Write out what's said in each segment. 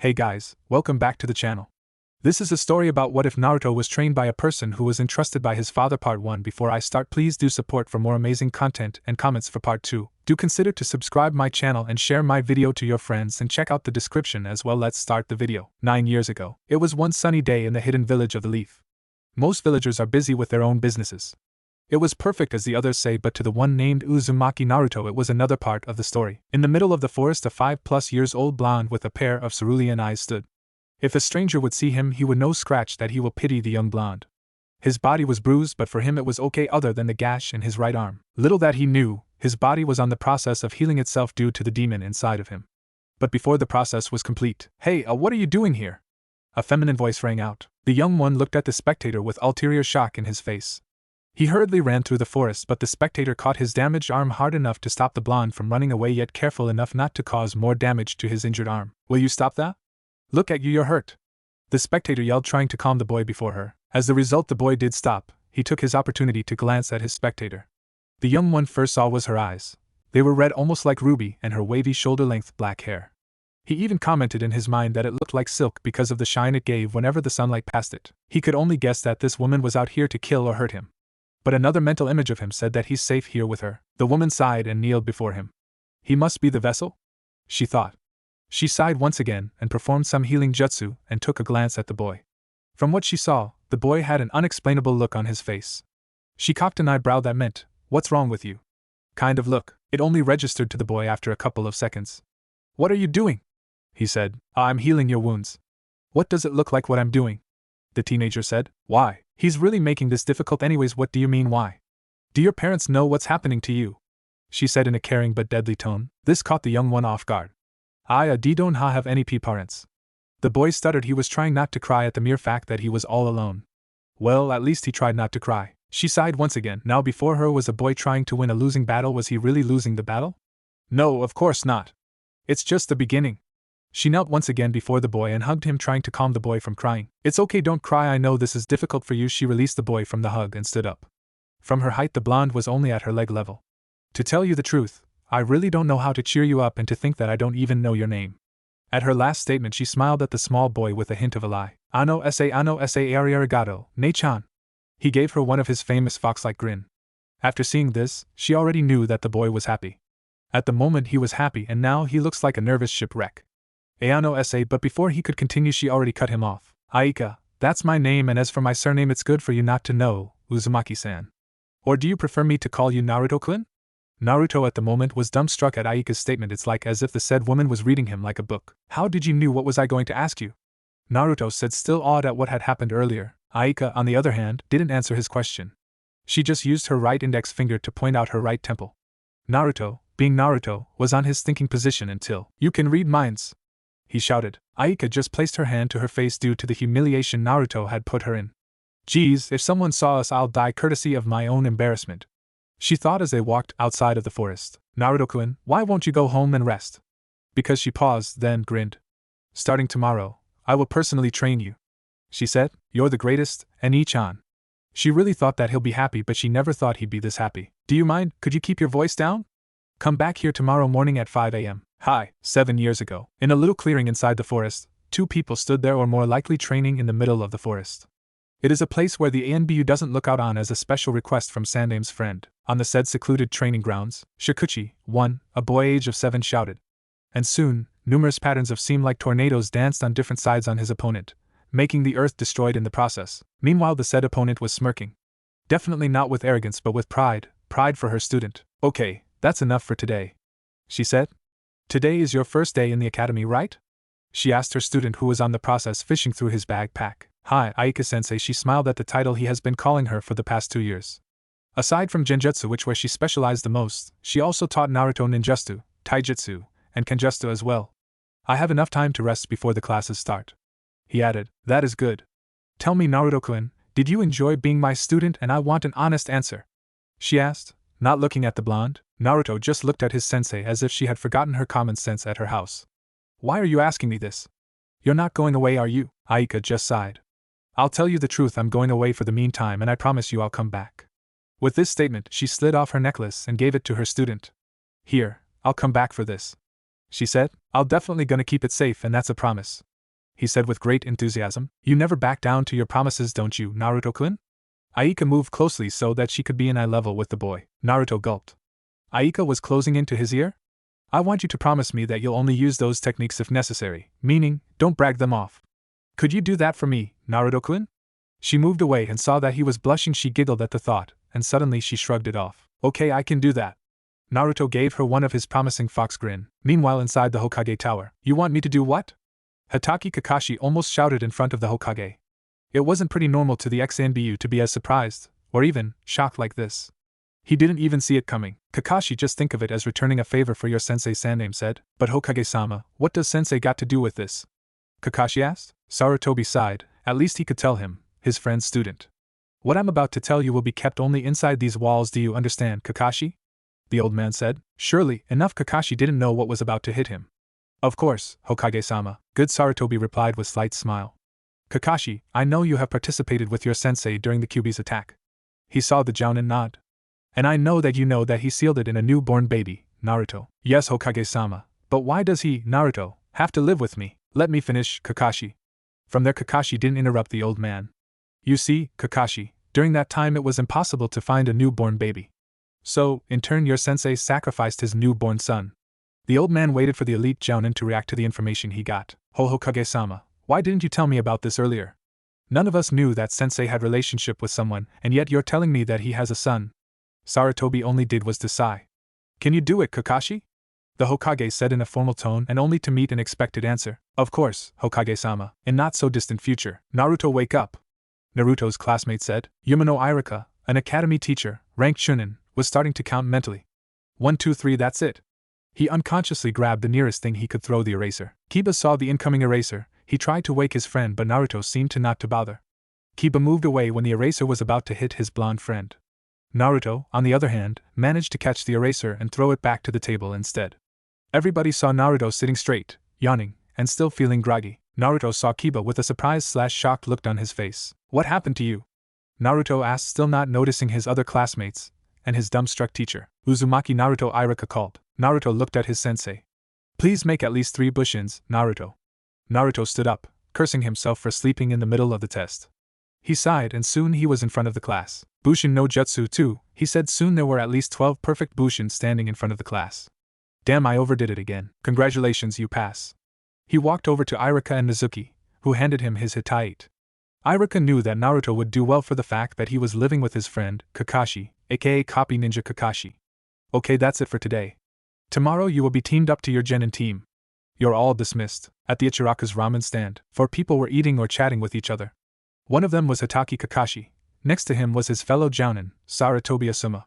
Hey guys, welcome back to the channel. This is a story about what if Naruto was trained by a person who was entrusted by his father. Part 1. Before I start, please do support for more amazing content and comments for part 2. Do consider to subscribe my channel and share my video to your friends and check out the description as well. Let's start the video. 9 years ago, it was one sunny day in the hidden village of the Leaf. Most villagers are busy with their own businesses. It was perfect as the others say, but to the one named Uzumaki Naruto it was another part of the story. In the middle of the forest a 5+ years old blonde with a pair of cerulean eyes stood. If a stranger would see him he would know scratch that he will pity the young blonde. His body was bruised, but for him it was okay other than the gash in his right arm. Little that he knew, his body was on the process of healing itself due to the demon inside of him. But before the process was complete, "Hey, what are you doing here?" A feminine voice rang out. The young one looked at the spectator with ulterior shock in his face. He hurriedly ran through the forest, but the spectator caught his damaged arm hard enough to stop the blonde from running away, yet careful enough not to cause more damage to his injured arm. "Will you stop that? Look at you, you're hurt," the spectator yelled, trying to calm the boy before her. As the result, the boy did stop. He took his opportunity to glance at his spectator. The young one first saw was her eyes. They were red, almost like ruby, and her wavy shoulder-length black hair. He even commented in his mind that it looked like silk because of the shine it gave whenever the sunlight passed it. He could only guess that this woman was out here to kill or hurt him. But another mental image of him said that he's safe here with her. The woman sighed and kneeled before him. He must be the vessel? She thought. She sighed once again and performed some healing jutsu and took a glance at the boy. From what she saw, the boy had an unexplainable look on his face. She cocked an eyebrow that meant, "What's wrong with you?" kind of look. It only registered to the boy after a couple of seconds. "What are you doing?" he said. "I'm healing your wounds." "What does it look like what I'm doing?" the teenager said. "Why? He's really making this difficult anyways. What do you mean why? Do your parents know what's happening to you?" she said in a caring but deadly tone. This caught the young one off guard. "I don't have any parents." The boy stuttered. He was trying not to cry at the mere fact that he was all alone. Well, at least he tried not to cry. She sighed once again. Now before her was a boy trying to win a losing battle. Was he really losing the battle? No, of course not. It's just the beginning. She knelt once again before the boy and hugged him, trying to calm the boy from crying. "It's okay, don't cry, I know this is difficult for you." She released the boy from the hug and stood up. From her height the blonde was only at her leg level. "To tell you the truth, I really don't know how to cheer you up, and to think that I don't even know your name." At her last statement she smiled at the small boy with a hint of a lie. Ano sa arigato, ne-chan." He gave her one of his famous fox-like grin. After seeing this, she already knew that the boy was happy. At the moment he was happy, and now he looks like a nervous shipwreck. Ayano sa, but before he could continue she already cut him off. "Aika, that's my name, and as for my surname it's good for you not to know, Uzumaki-san. Or do you prefer me to call you Naruto-kun?" Naruto at the moment was dumbstruck at Aika's statement. It's like as if the said woman was reading him like a book. "How did you know? What was I going to ask you?" Naruto said, still awed at what had happened earlier. Aika, on the other hand, didn't answer his question. She just used her right index finger to point out her right temple. Naruto, being Naruto, was on his thinking position until, "You can read minds," he shouted. Aika just placed her hand to her face due to the humiliation Naruto had put her in. "Geez, if someone saw us I'll die courtesy of my own embarrassment," she thought as they walked outside of the forest. "Naruto-kun, why won't you go home and rest?" Because she paused, then grinned. "Starting tomorrow, I will personally train you," she said. "You're the greatest, Eni-chan." She really thought that he'll be happy, but she never thought he'd be this happy. "Do you mind? Could you keep your voice down? Come back here tomorrow morning at 5 a.m. Hi. 7 years ago, in a little clearing inside the forest, two people stood there, or more likely training in the middle of the forest. It is a place where the ANBU doesn't look out on, as a special request from Sandame's friend. On the said secluded training grounds, Shikuchi, a boy age of 7, shouted. And soon, numerous patterns of seem like tornadoes danced on different sides on his opponent, making the earth destroyed in the process. Meanwhile the said opponent was smirking. Definitely not with arrogance but with pride for her student. "Okay, that's enough for today," she said. "Today is your first day in the academy, right?" she asked her student, who was on the process fishing through his backpack. "Hi, Aika-sensei." She smiled at the title he has been calling her for the past 2 years. Aside from Genjutsu, where she specialized the most, she also taught Naruto ninjutsu, taijutsu, and kenjutsu as well. "I have enough time to rest before the classes start," he added. "That is good. Tell me, Naruto-kun, did you enjoy being my student? And I want an honest answer," she asked, not looking at the blonde. Naruto just looked at his sensei as if she had forgotten her common sense at her house. "Why are you asking me this? You're not going away, are you?" Aika just sighed. "I'll tell you the truth, I'm going away for the meantime, and I promise you I'll come back." With this statement, she slid off her necklace and gave it to her student. "Here, I'll come back for this," she said. "I'll definitely gonna keep it safe, and that's a promise." he said with great enthusiasm. You never back down to your promises, don't you, Naruto-kun? Aika moved closely so that she could be in eye level with the boy. Naruto gulped. Aika was closing into his ear? I want you to promise me that you'll only use those techniques if necessary, meaning, don't brag them off. Could you do that for me, Naruto-kun? She moved away and saw that he was blushing. She giggled at the thought, and suddenly she shrugged it off. Okay, I can do that. Naruto gave her one of his promising fox grin. Meanwhile, inside the Hokage tower, you want me to do what? Hatake Kakashi almost shouted in front of the Hokage. It wasn't pretty normal to the ex-NBU to be as surprised, or even, shocked like this. He didn't even see it coming. Kakashi, just think of it as returning a favor for your sensei, Saname said. But Hokage-sama, what does sensei got to do with this? Kakashi asked. Sarutobi sighed. At least he could tell him, his friend's student. What I'm about to tell you will be kept only inside these walls, do you understand, Kakashi? The old man said. Surely, enough. Kakashi didn't know what was about to hit him. Of course, Hokage-sama, good, Sarutobi replied with slight smile. Kakashi, I know you have participated with your sensei during the Kyuubi's attack. He saw the Jounin nod. And I know that you know that he sealed it in a newborn baby, Naruto. Yes, Hokage-sama, but why does he, Naruto, have to live with me? Let me finish, Kakashi. From there, Kakashi didn't interrupt the old man. You see, Kakashi, during that time it was impossible to find a newborn baby. So, in turn, your sensei sacrificed his newborn son. The old man waited for the elite Jounin to react to the information he got. Hokage-sama, why didn't you tell me about this earlier? None of us knew that sensei had relationship with someone, and yet you're telling me that he has a son. Sarutobi only did was to sigh. Can you do it, Kakashi? The Hokage said in a formal tone, and only to meet an expected answer. Of course, Hokage-sama, in not so distant future. Naruto, wake up. Naruto's classmate said. Yumino Irika, an academy teacher, ranked Chunin, was starting to count mentally. 1, 2, 3, that's it. He unconsciously grabbed the nearest thing he could throw, the eraser. Kiba saw the incoming eraser. He tried to wake his friend, but Naruto seemed to not to bother. Kiba moved away when the eraser was about to hit his blonde friend. Naruto, on the other hand, managed to catch the eraser and throw it back to the table instead. Everybody saw Naruto sitting straight, yawning, and still feeling groggy. Naruto saw Kiba with a surprised/shocked look on his face. What happened to you? Naruto asked, still not noticing his other classmates and his dumbstruck teacher. Uzumaki, Naruto, Irika called. Naruto looked at his sensei. Please make at least 3 bushins, Naruto. Naruto stood up, cursing himself for sleeping in the middle of the test. He sighed, and soon he was in front of the class. Bushin no Jutsu too, he said. Soon there were at least 12 perfect Bushin standing in front of the class. Damn, I overdid it again. Congratulations, you pass. He walked over to Irika and Mizuki, who handed him his Hittite. Irika knew that Naruto would do well for the fact that he was living with his friend, Kakashi, aka Copy Ninja Kakashi. Okay, that's it for today. Tomorrow you will be teamed up to your Genin team. You're all dismissed. At the Ichiraku's ramen stand, 4 people were eating or chatting with each other. One of them was Hatake Kakashi. Next to him was his fellow Jounin, Sarutobi Asuma.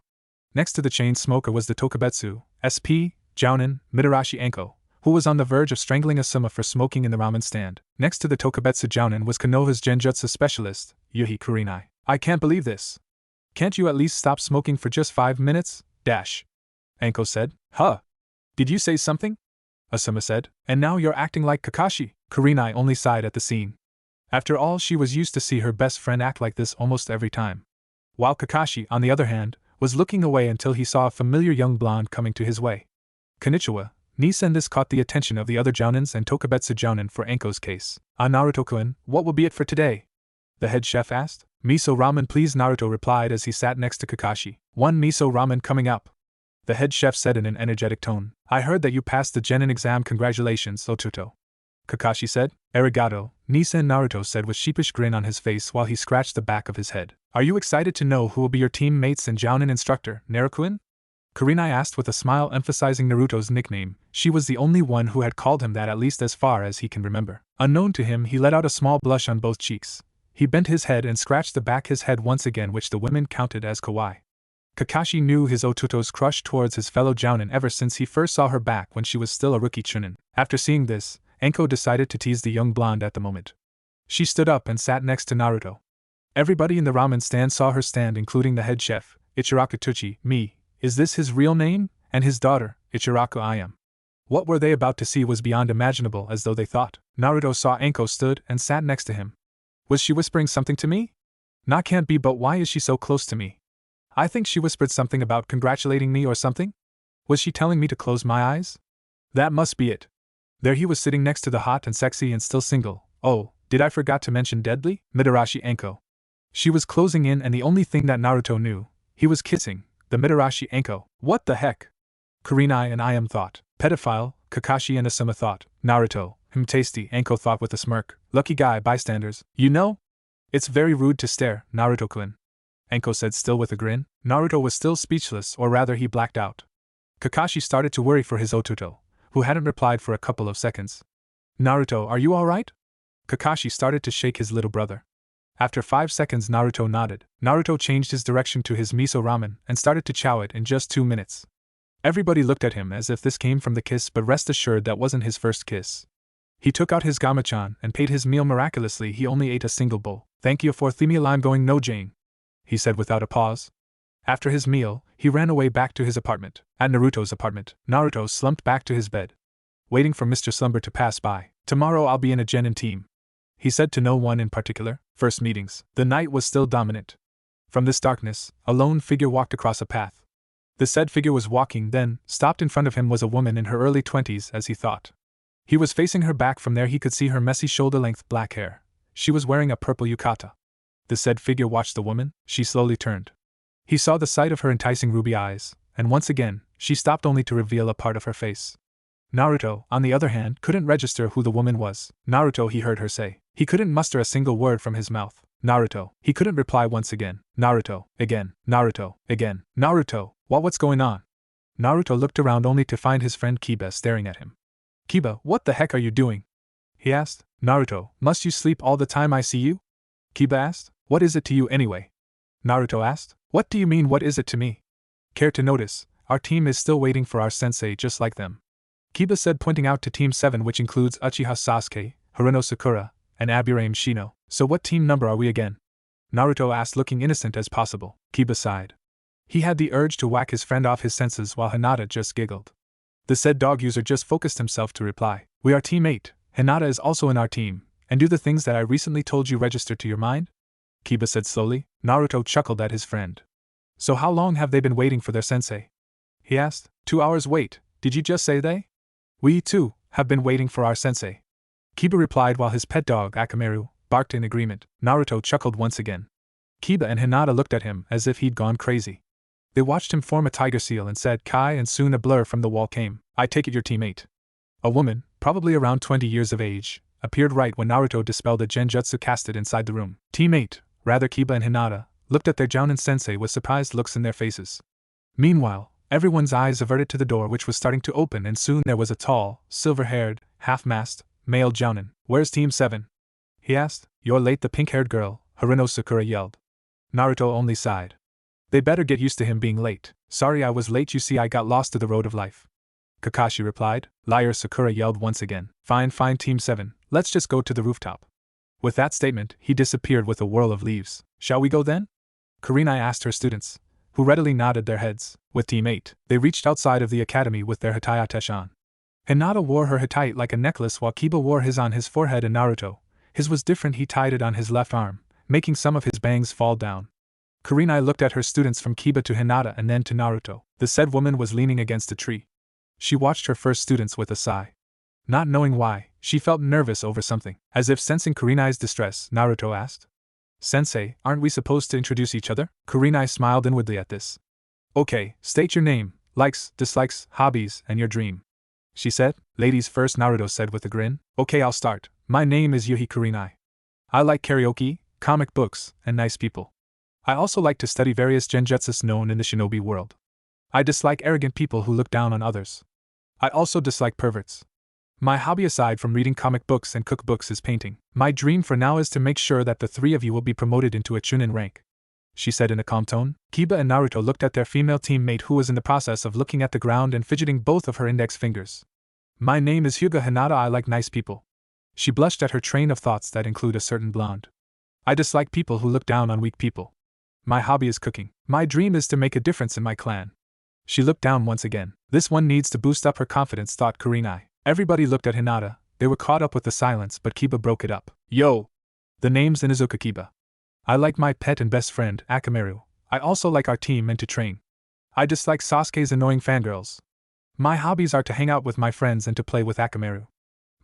Next to the chain smoker was the Tokubetsu, SP, Jounin, Mitarashi Anko, who was on the verge of strangling Asuma for smoking in the ramen stand. Next to the Tokubetsu Jounin was Konoha's Genjutsu specialist, Yuhi Kurinai. I can't believe this. Can't you at least stop smoking for just 5 minutes? Anko said. Huh? Did you say something? Asuma said. And now you're acting like Kakashi. Kurinai only sighed at the scene. After all, she was used to see her best friend act like this almost every time. While Kakashi, on the other hand, was looking away until he saw a familiar young blonde coming to his way. Konnichiwa, Nisen. This caught the attention of the other Jounins and Tokubetsu Jounin for Anko's case. Naruto-kun, what will be it for today? The head chef asked. Miso ramen please, Naruto replied as he sat next to Kakashi. 1 miso ramen coming up. The head chef said in an energetic tone. I heard that you passed the Genin exam. Congratulations, Otuto. Kakashi said. Arigato, Nisen, Naruto said with sheepish grin on his face while he scratched the back of his head. Are you excited to know who will be your teammates and Jounin instructor, Naruto-kun? Kurinai asked with a smile, emphasizing Naruto's nickname. She was the only one who had called him that, at least as far as he can remember. Unknown to him, he let out a small blush on both cheeks. He bent his head and scratched the back of his head once again, which the women counted as kawaii. Kakashi knew his Otuto's crush towards his fellow Jounin ever since he first saw her back when she was still a rookie Chunin. After seeing this, Anko decided to tease the young blonde at the moment. She stood up and sat next to Naruto. Everybody in the ramen stand saw her stand, including the head chef, Ichiraku Tuchi. Me, is this his real name? And his daughter, Ichiraku I am. What were they about to see was beyond imaginable, as though they thought. Naruto saw Anko stood and sat next to him. Was she whispering something to me? Nah, can't be, but why is she so close to me? I think she whispered something about congratulating me or something? Was she telling me to close my eyes? That must be it. There he was sitting next to the hot and sexy and still single, Oh, did I forgot to mention deadly? Mitarashi Anko. She was closing in, and the only thing that Naruto knew, he was kissing the Mitarashi Anko. What the heck? Kurenai and I am thought. Pedophile, Kakashi and Asuma thought. Naruto, tasty, Anko thought with a smirk. Lucky guy, bystanders. You know? It's very rude to stare, Naruto-kun. Anko said, still with a grin. Naruto was still speechless, or rather he blacked out. Kakashi started to worry for his Ototo, who hadn't replied for a couple of seconds. Naruto, are you alright? Kakashi started to shake his little brother. After 5 seconds, Naruto nodded. Naruto changed his direction to his miso ramen and started to chow it in just 2 minutes. Everybody looked at him as if this came from the kiss, but rest assured that wasn't his first kiss. He took out his gamachan and paid his meal. Miraculously, he only ate a single bowl. Thank you for the meal, I'm going no Jane, he said without a pause. After his meal, he ran away back to his apartment. At Naruto's apartment, Naruto slumped back to his bed, waiting for Mr. Slumber to pass by. Tomorrow I'll be in a Genin team, he said to no one in particular. First meetings. The night was still dominant. From this darkness, a lone figure walked across a path. The said figure was walking, then, stopped in front of him was a woman in her early 20s, as he thought. He was facing her back. From there he could see her messy shoulder-length black hair. She was wearing a purple yukata. The said figure watched the woman. She slowly turned. He saw the sight of her enticing ruby eyes, and once again, she stopped only to reveal a part of her face. Naruto, on the other hand, couldn't register who the woman was. Naruto, he heard her say. He couldn't muster a single word from his mouth. Naruto. He couldn't reply once again. Naruto. Again. Naruto. Again. Naruto. What's going on? Naruto looked around only to find his friend Kiba staring at him. Kiba, what the heck are you doing? He asked. Naruto, must you sleep all the time I see you? Kiba asked. What is it to you anyway? Naruto asked. What do you mean, what is it to me? Care to notice, our team is still waiting for our sensei just like them. Kiba said, pointing out to Team 7, which includes Uchiha Sasuke, Haruno Sakura, and Aburame Shino. So what team number are we again? Naruto asked, looking innocent as possible. Kiba sighed. He had the urge to whack his friend off his senses while Hinata just giggled. The said dog user just focused himself to reply. We are Team 8, Hinata is also in our team, and do the things that I recently told you register to your mind? Kiba said slowly. Naruto chuckled at his friend. So how long have they been waiting for their sensei? He asked. 2 hours wait, did you just say they? We, too, have been waiting for our sensei. Kiba replied while his pet dog, Akamaru, barked in agreement. Naruto chuckled once again. Kiba and Hinata looked at him as if he'd gone crazy. They watched him form a tiger seal and said Kai, and soon a blur from the wall came. I take it your teammate. A woman, probably around 20 years of age, appeared right when Naruto dispelled a genjutsu casted inside the room. Teammate, rather. Kiba and Hinata looked at their Jounin sensei with surprised looks in their faces. Meanwhile, everyone's eyes averted to the door, which was starting to open, and soon there was a tall, silver-haired, half-masked, male Jounin. Where's Team 7? He asked. You're late, the pink-haired girl, Haruno Sakura yelled. Naruto only sighed. They better get used to him being late. Sorry I was late, you see I got lost to the road of life. Kakashi replied. Liar, Sakura yelled once again. Fine, Team 7, let's just go to the rooftop. With that statement, he disappeared with a whirl of leaves. Shall we go then? Kurenai asked her students, who readily nodded their heads. With Team 8, they reached outside of the academy with their hatayatesh on. Hinata wore her hatayate like a necklace while Kiba wore his on his forehead, and Naruto, his was different, he tied it on his left arm, making some of his bangs fall down. Kurenai looked at her students, from Kiba to Hinata and then to Naruto. The said woman was leaning against a tree. She watched her first students with a sigh. Not knowing why, she felt nervous over something. As if sensing Kurenai's distress, Naruto asked. Sensei, aren't we supposed to introduce each other? Kurenai smiled inwardly at this. Okay, state your name, likes, dislikes, hobbies, and your dream, she said. Ladies first, Naruto said with a grin. Okay, I'll start. My name is Yuhi Kurenai. I like karaoke, comic books, and nice people. I also like to study various genjutsus known in the shinobi world. I dislike arrogant people who look down on others. I also dislike perverts. My hobby aside from reading comic books and cookbooks is painting. My dream for now is to make sure that the 3 of you will be promoted into a Chunin rank, she said in a calm tone. Kiba and Naruto looked at their female teammate, who was in the process of looking at the ground and fidgeting both of her index fingers. My name is Hyuga Hinata. I like nice people. She blushed at her train of thoughts that include a certain blonde. I dislike people who look down on weak people. My hobby is cooking. My dream is to make a difference in my clan. She looked down once again. This one needs to boost up her confidence, thought Kurenai. Everybody looked at Hinata. They were caught up with the silence, but Kiba broke it up. Yo! The name's Inuzuka Kiba. I like my pet and best friend, Akamaru. I also like our team and to train. I dislike Sasuke's annoying fangirls. My hobbies are to hang out with my friends and to play with Akamaru.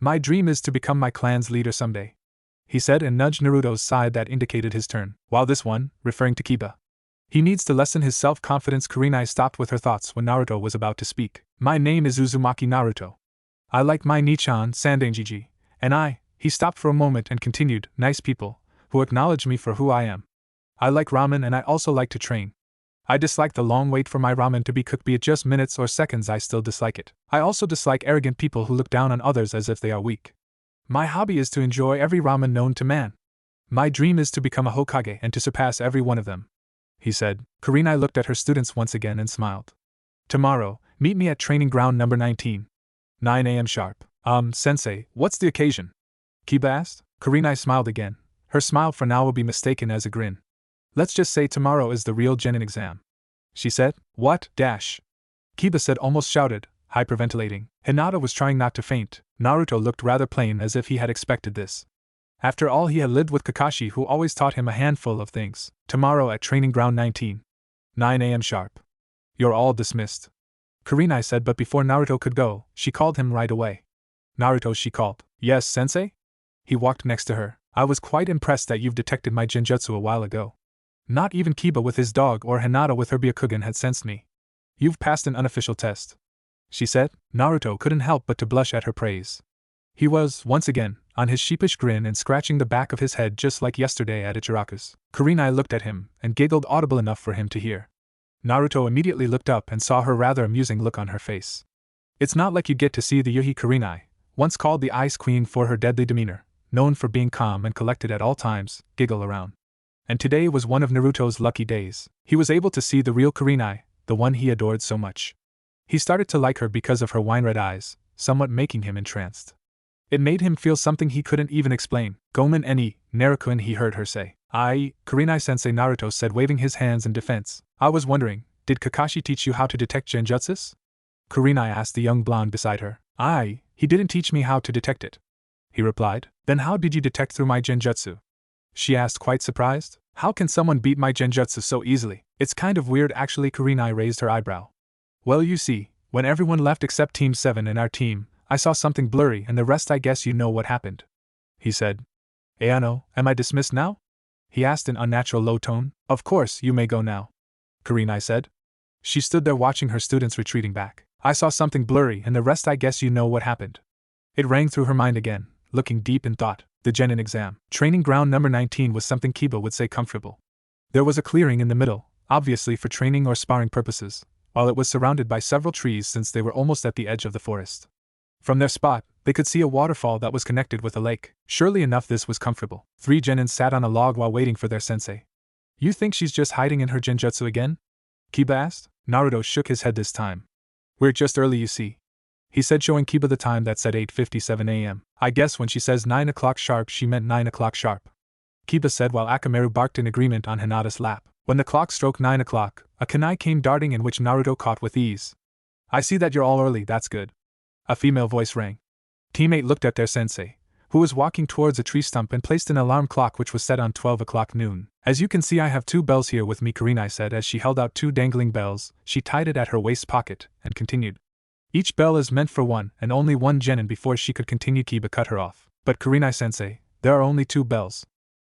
My dream is to become my clan's leader someday. he said and nudged Naruto's side that indicated his turn, while this one, referring to Kiba. He needs to lessen his self-confidence. Kurenai stopped with her thoughts when Naruto was about to speak. My name is Uzumaki Naruto. I like my Nichan Sandangiji, and he stopped for a moment and continued, nice people, who acknowledge me for who I am. I like ramen and I also like to train. I dislike the long wait for my ramen to be cooked, be it just minutes or seconds. I still dislike it. I also dislike arrogant people who look down on others as if they are weak. My hobby is to enjoy every ramen known to man. My dream is to become a Hokage and to surpass every one of them, he said. Kurenai looked at her students once again and smiled. Tomorrow, meet me at training ground number 19. 9 a.m. sharp. Sensei, what's the occasion? Kiba asked. Kurenai smiled again. Her smile for now will be mistaken as a grin. Let's just say tomorrow is the real Genin exam, she said. What? Kiba said, almost shouted, hyperventilating. Hinata was trying not to faint. Naruto looked rather plain, as if he had expected this. After all, he had lived with Kakashi, who always taught him a handful of things. Tomorrow at training ground 19. 9 a.m. sharp. You're all dismissed, Kurenai said, but before Naruto could go, she called him right away. Naruto, she called. Yes, sensei? He walked next to her. I was quite impressed that you've detected my genjutsu a while ago. Not even Kiba with his dog or Hinata with her Byakugan had sensed me. You've passed an unofficial test, she said. Naruto couldn't help but to blush at her praise. He was, once again, on his sheepish grin and scratching the back of his head just like yesterday at Ichiraku's. Kurenai looked at him and giggled audible enough for him to hear. Naruto immediately looked up and saw her rather amusing look on her face. It's not like you get to see the Yuhi Kurenai, once called the Ice Queen for her deadly demeanor, known for being calm and collected at all times, giggle around. And today was one of Naruto's lucky days. He was able to see the real Kurenai, the one he adored so much. He started to like her because of her wine-red eyes, somewhat making him entranced. It made him feel something he couldn't even explain. Gomen eni, Narukun, he heard her say. Kurenai-sensei, Naruto said, waving his hands in defense. I was wondering, did Kakashi teach you how to detect genjutsus? Kurenai asked the young blonde beside her. He didn't teach me how to detect it, he replied. Then how did you detect through my genjutsu? She asked, quite surprised. How can someone beat my genjutsu so easily? It's kind of weird actually. Kurenai raised her eyebrow. Well, you see, when everyone left except Team 7 and our team, I saw something blurry, and the rest I guess you know what happened, he said. Ayano, am I dismissed now? He asked in unnatural low tone. Of course, you may go now, Kurenai said. She stood there watching her students retreating back. I saw something blurry, and the rest I guess you know what happened. It rang through her mind again, looking deep in thought. The Genin exam. Training ground number 19 was something Kiba would say comfortable. There was a clearing in the middle, obviously for training or sparring purposes, while it was surrounded by several trees since they were almost at the edge of the forest. From their spot, they could see a waterfall that was connected with a lake. Surely enough, this was comfortable. 3 Genins sat on a log while waiting for their sensei. You think she's just hiding in her genjutsu again? Kiba asked. Naruto shook his head this time. We're just early, you see, he said, showing Kiba the time that said 8:57 a.m. I guess when she says 9 o'clock sharp, she meant 9 o'clock sharp, Kiba said while Akamaru barked in agreement on Hinata's lap. When the clock struck 9 o'clock, a kunai came darting in which Naruto caught with ease. I see that you're all early, that's good, a female voice rang. Teammate looked at their sensei, who was walking towards a tree stump and placed an alarm clock which was set on 12 o'clock noon. As you can see, I have 2 bells here with me, Kurenai said as she held out 2 dangling bells. She tied it at her waist pocket and continued. Each bell is meant for one and only one genin. Before she could continue, Kiba cut her off. But Kurenai-sensei, there are only 2 bells,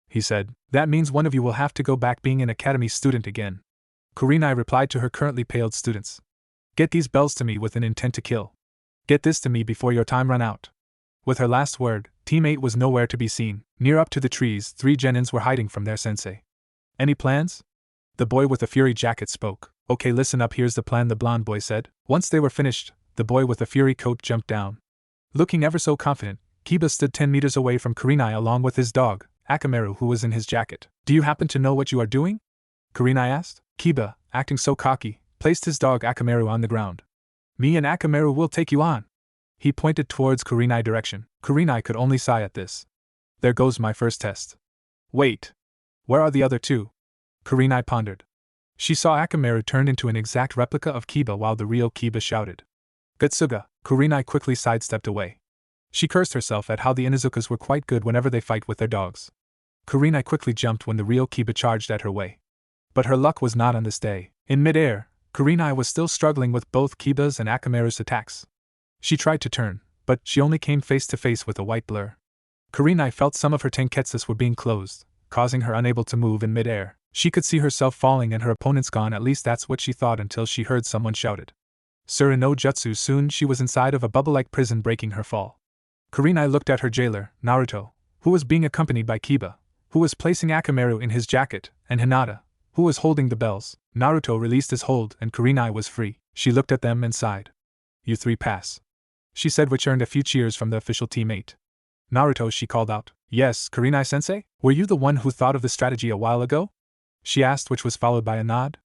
he said. That means one of you will have to go back being an academy student again. Kurenai replied to her currently paled students. Get these bells to me with an intent to kill. Get this to me before your time run out. With her last word, Team 8 was nowhere to be seen. Near up to the trees, 3 genins were hiding from their sensei. Any plans? The boy with the fury jacket spoke. Okay, listen up, here's the plan, the blonde boy said. Once they were finished, the boy with the fury coat jumped down. Looking ever so confident, Kiba stood 10 meters away from Kurenai along with his dog, Akamaru, who was in his jacket. Do you happen to know what you are doing? Kurenai asked. Kiba, acting so cocky, placed his dog Akamaru on the ground. Me and Akamaru will take you on. He pointed towards Kurenai direction. Kurenai could only sigh at this. There goes my first test. Wait. Where are the other 2? Kurenai pondered. She saw Akamaru turned into an exact replica of Kiba while the real Kiba shouted. Gutsuga. Kurenai quickly sidestepped away. She cursed herself at how the Inuzukas were quite good whenever they fight with their dogs. Kurenai quickly jumped when the real Kiba charged at her way. But her luck was not on this day. In mid-air, Kurenai was still struggling with both Kiba's and Akamaru's attacks. She tried to turn, but she only came face to face with a white blur. Kurenai felt some of her tenketsus were being closed, causing her unable to move in mid-air. She could see herself falling and her opponents gone, at least that's what she thought until she heard someone shouted. Sura no Jutsu. Soon she was inside of a bubble-like prison breaking her fall. Kurenai looked at her jailer, Naruto, who was being accompanied by Kiba, who was placing Akamaru in his jacket, and Hinata, who was holding the bells. Naruto released his hold and Kurenai was free. She looked at them and sighed. "You three pass," she said, which earned a few cheers from the official teammate. "Naruto," she called out. "Yes, Kurenai-sensei? Were you the one who thought of the strategy a while ago?" she asked, which was followed by a nod.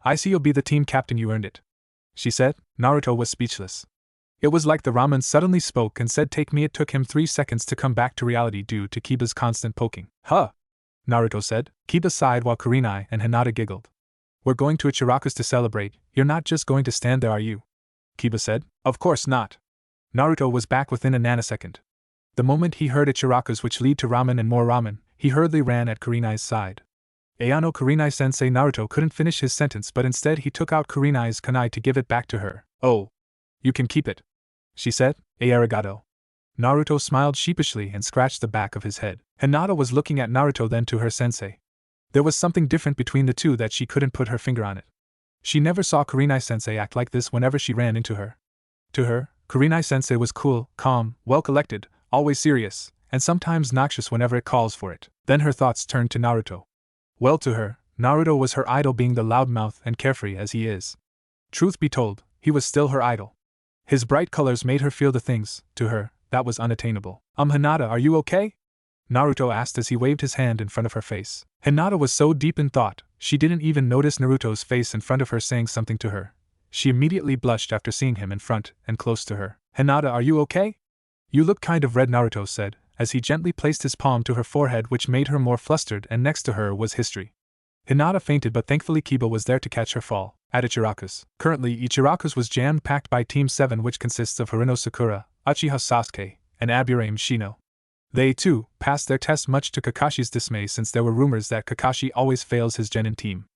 "I see you'll be the team captain, you earned it," she said. Naruto was speechless. It was like the ramen suddenly spoke and said, "Take me." It took him 3 seconds to come back to reality due to Kiba's constant poking. "Huh," Naruto said. Kiba sighed while Kurenai and Hinata giggled. "We're going to Ichiraku's to celebrate. You're not just going to stand there, are you?" Kiba said. "Of course not." Naruto was back within a nanosecond. The moment he heard Ichiraku's, which lead to ramen and more ramen, he hurriedly ran at Kurenai's side. "Ayano Kurenai-sensei." Naruto couldn't finish his sentence, but instead he took out Kurenai's kunai to give it back to her. "Oh, you can keep it," she said. "Arigato." Naruto smiled sheepishly and scratched the back of his head. Hinata was looking at Naruto, then to her sensei. There was something different between the two that she couldn't put her finger on it. She never saw Kurenai-sensei act like this whenever she ran into her. To her, Kurenai-sensei was cool, calm, well-collected, always serious, and sometimes noxious whenever it calls for it. Then her thoughts turned to Naruto. Well, to her, Naruto was her idol, being the loudmouth and carefree as he is. Truth be told, he was still her idol. His bright colors made her feel the things, to her, that was unattainable. Hinata, are you okay?" Naruto asked as he waved his hand in front of her face. Hinata was so deep in thought, she didn't even notice Naruto's face in front of her saying something to her. She immediately blushed after seeing him in front and close to her. "Hinata, are you okay? You look kind of red," Naruto said, as he gently placed his palm to her forehead, which made her more flustered, and next to her was history. Hinata fainted, but thankfully Kiba was there to catch her fall. At Ichiraku's. Currently, Ichiraku's was jam-packed by Team 7, which consists of Harino Sakura, Uchiha Sasuke, and Aburame Shino. They, too, passed their test, much to Kakashi's dismay, since there were rumors that Kakashi always fails his Genin team.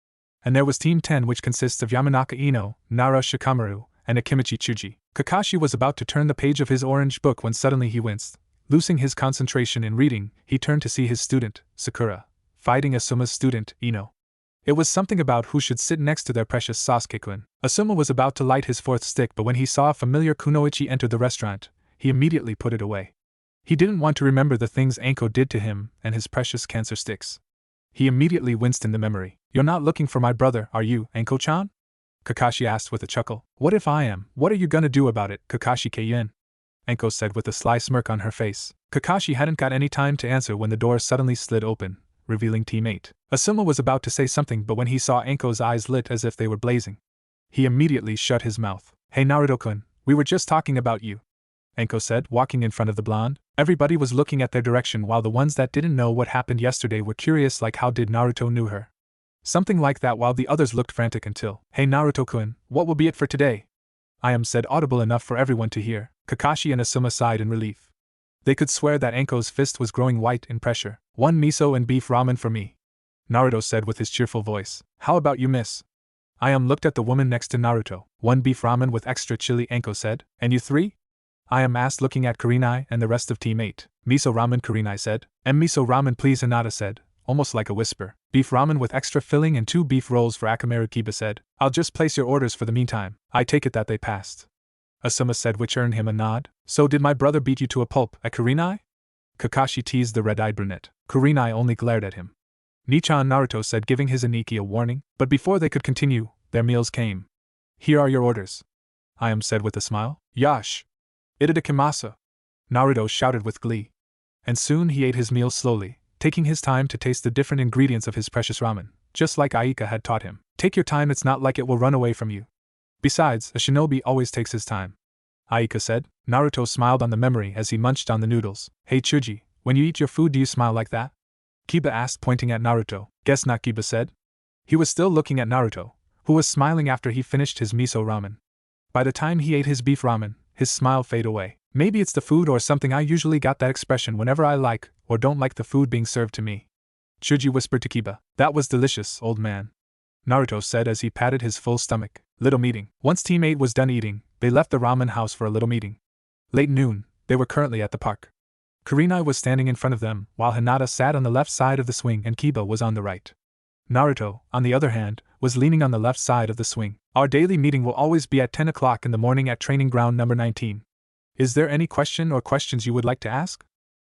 And there was Team 10, which consists of Yamanaka Ino, Nara Shikamaru, and Akimichi Chuji. Kakashi was about to turn the page of his orange book when suddenly he winced. Losing his concentration in reading, he turned to see his student, Sakura, fighting Asuma's student, Ino. It was something about who should sit next to their precious Sasuke-kun. Asuma was about to light his 4th stick, but when he saw a familiar kunoichi enter the restaurant, he immediately put it away. He didn't want to remember the things Anko did to him and his precious cancer sticks. He immediately winced in the memory. "You're not looking for my brother, are you, Anko-chan?" Kakashi asked with a chuckle. "What if I am? What are you gonna do about it, Kakashi Kaien?" Anko said with a sly smirk on her face. Kakashi hadn't got any time to answer when the door suddenly slid open, revealing Team 8. Asuma was about to say something, but when he saw Anko's eyes lit as if they were blazing, he immediately shut his mouth. "Hey Naruto-kun, we were just talking about you," Anko said, walking in front of the blonde. Everybody was looking at their direction, while the ones that didn't know what happened yesterday were curious, like how did Naruto knew her. Something like that, while the others looked frantic until, "Hey Naruto-kun, what will be it for today?" "I am," said audible enough for everyone to hear. Kakashi and Asuma sighed in relief. They could swear that Anko's fist was growing white in pressure. "1 miso and beef ramen for me," Naruto said with his cheerful voice. "How about you, miss?" I looked at the woman next to Naruto. "1 beef ramen with extra chili," Anko said. "And you 3? I asked, looking at Kurenai and the rest of Team 8. "Miso ramen," Kurenai said. "And miso ramen please," Hinata said, almost like a whisper. "Beef ramen with extra filling and 2 beef rolls for Akamaru," Kiba said. "I'll just place your orders for the meantime." I take it that they passed, Asuma said, which earned him a nod. "So did my brother beat you to a pulp at Kurenai?" Kakashi teased the red-eyed brunette. Kurenai only glared at him. "Nichan," Naruto said, giving his Aniki a warning. But before they could continue, their meals came. "Here are your orders," said with a smile. "Yash! Itadakimasu!" Naruto shouted with glee. And soon he ate his meal slowly, taking his time to taste the different ingredients of his precious ramen, just like Aika had taught him. "Take your time, it's not like it will run away from you. Besides, a shinobi always takes his time," Aika said. Naruto smiled on the memory as he munched on the noodles. "Hey Chuji, when you eat your food do you smile like that?" Kiba asked, pointing at Naruto. "Guess not," Kiba said. He was still looking at Naruto, who was smiling after he finished his miso ramen. By the time he ate his beef ramen, his smile faded away. "Maybe it's the food or something, I usually got that expression whenever I like or don't like the food being served to me," Chuji whispered to Kiba. "That was delicious, old man," Naruto said as he patted his full stomach. Little meeting. Once Team 8 was done eating, they left the ramen house for a little meeting. Late noon, they were currently at the park. Kurenai was standing in front of them, while Hinata sat on the left side of the swing and Kiba was on the right. Naruto, on the other hand, was leaning on the left side of the swing. Our daily meeting will always be at 10 o'clock in the morning at training ground number 19. Is there any question or questions you would like to ask?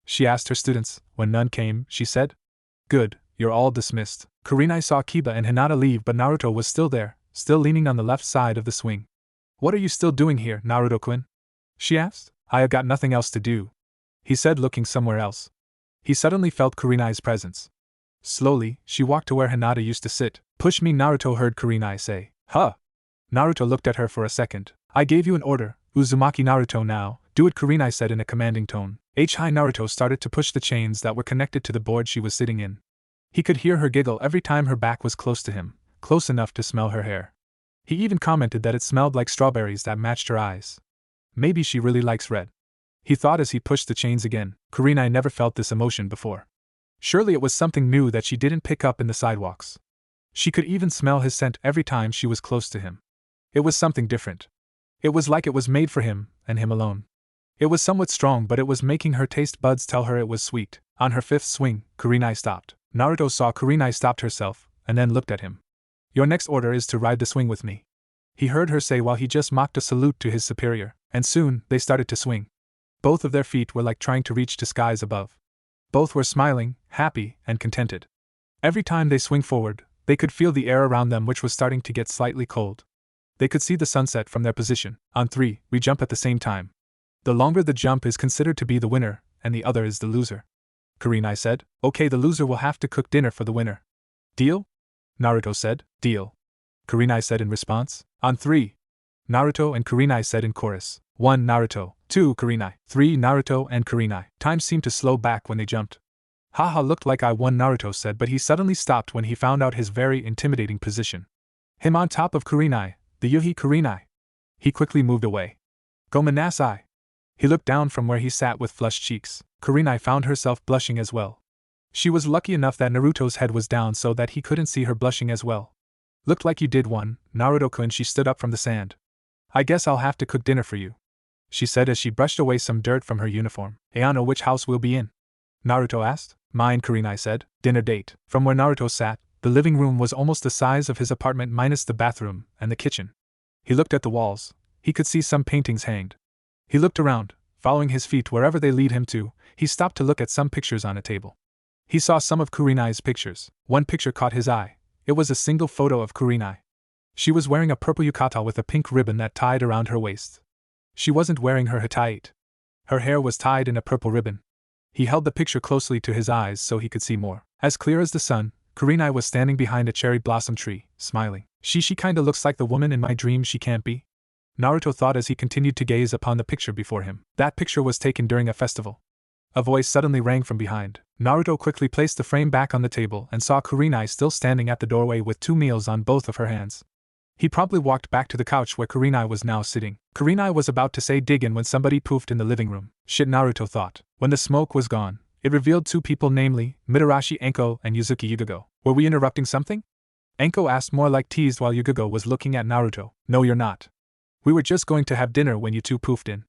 She asked her students. When none came, she said, Good, you're all dismissed. Kurenai saw Kiba and Hinata leave, but Naruto was still there, still leaning on the left side of the swing. What are you still doing here, Naruto-kun? She asked. I have got nothing else to do, he said, looking somewhere else. He suddenly felt Kurenai's presence. Slowly, she walked to where Hinata used to sit. Push me, Naruto heard Kurenai say. Huh? Naruto looked at her for a second. I gave you an order, Uzumaki Naruto, now, do it, Kurenai said in a commanding tone. High Naruto started to push the chains that were connected to the board she was sitting in. He could hear her giggle every time her back was close to him, close enough to smell her hair. He even commented that it smelled like strawberries that matched her eyes. Maybe she really likes red, he thought as he pushed the chains again. Kurenai never felt this emotion before. Surely it was something new that she didn't pick up in the sidewalks. She could even smell his scent every time she was close to him. It was something different. It was like it was made for him, and him alone. It was somewhat strong, but it was making her taste buds tell her it was sweet. On her fifth swing, Kurenai stopped. Naruto saw Kurenai stopped herself, and then looked at him. Your next order is to ride the swing with me, he heard her say while he just mocked a salute to his superior, and soon, they started to swing. Both of their feet were like trying to reach to skies above. Both were smiling, happy, and contented. Every time they swing forward, they could feel the air around them, which was starting to get slightly cold. They could see the sunset from their position. On 3, we jump at the same time. The longer the jump is considered to be the winner, and the other is the loser, Kurenai said. Okay, the loser will have to cook dinner for the winner. Deal? Naruto said. Deal, Kurenai said in response. On 3, Naruto and Kurenai said in chorus. 1 Naruto, 2 Kurenai, 3 Naruto and Kurenai. Time seemed to slow back when they jumped. Haha, looked like I won, Naruto said, but he suddenly stopped when he found out his very intimidating position. Him on top of Kurenai, the Yuhi Kurenai. He quickly moved away. Gomenasai. He looked down from where he sat with flushed cheeks. Kurenai found herself blushing as well. She was lucky enough that Naruto's head was down so that he couldn't see her blushing as well. Looked like you did one, Naruto-kun. She stood up from the sand. I guess I'll have to cook dinner for you, she said as she brushed away some dirt from her uniform. Ayano, which house we'll be in? Naruto asked. Mine, Kurenai said. Dinner date. From where Naruto sat, the living room was almost the size of his apartment minus the bathroom and the kitchen. He looked at the walls. He could see some paintings hanged. He looked around, following his feet wherever they lead him to. He stopped to look at some pictures on a table. He saw some of Kurenai's pictures. One picture caught his eye. It was a single photo of Kurenai. She was wearing a purple yukata with a pink ribbon that tied around her waist. She wasn't wearing her hataite. Her hair was tied in a purple ribbon. He held the picture closely to his eyes so he could see more. As clear as the sun, Kurenai was standing behind a cherry blossom tree, smiling. She kinda looks like the woman in my dreams, she can't be? Naruto thought as he continued to gaze upon the picture before him. That picture was taken during a festival. A voice suddenly rang from behind. Naruto quickly placed the frame back on the table and saw Kurenai still standing at the doorway with 2 meals on both of her hands. He promptly walked back to the couch where Kurenai was now sitting. Kurenai was about to say dig in when somebody poofed in the living room. Shit, Naruto thought. When the smoke was gone, it revealed 2 people, namely, Mitarashi Enko and Yuzuki Yugago. Were we interrupting something? Enko asked, more like teased, while Yugago was looking at Naruto. No, you're not. We were just going to have dinner when you 2 poofed in,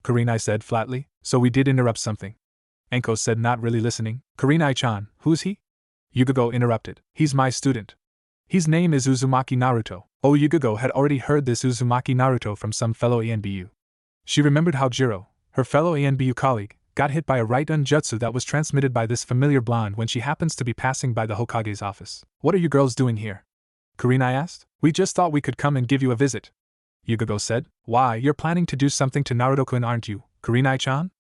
Kurenai said flatly. So we did interrupt something, Enko said, not really listening. Kurenai-chan, who's he? Yugago interrupted. He's my student. His name is Uzumaki Naruto. Oh, Yugago had already heard this Uzumaki Naruto from some fellow ANBU. She remembered how Jiro, her fellow ANBU colleague, got hit by a right-on jutsu that was transmitted by this familiar blonde when she happens to be passing by the Hokage's office. What are you girls doing here? Kurenai asked. We just thought we could come and give you a visit, Yugago said. Why, you're planning to do something to Naruto-kun, aren't you, Kurenai-chan?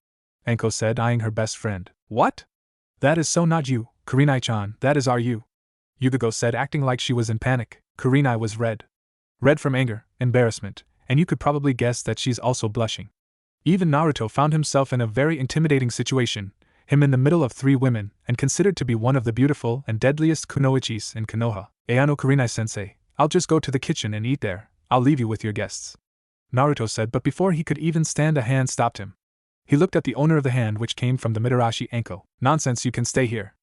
Enko said, eyeing her best friend. What? That is so not you, Kurenai-chan, that is are you, Yugago said, acting like she was in panic. Kurenai was red. Red from anger, embarrassment, and you could probably guess that she's also blushing. Even Naruto found himself in a very intimidating situation, him in the middle of 3 women, and considered to be one of the beautiful and deadliest kunoichis in Konoha. Ayano, Kurenai-sensei, I'll just go to the kitchen and eat there. I'll leave you with your guests, Naruto said, but before he could even stand, a hand stopped him. He looked at the owner of the hand, which came from the Mitarashi Enko. Nonsense, you can stay here.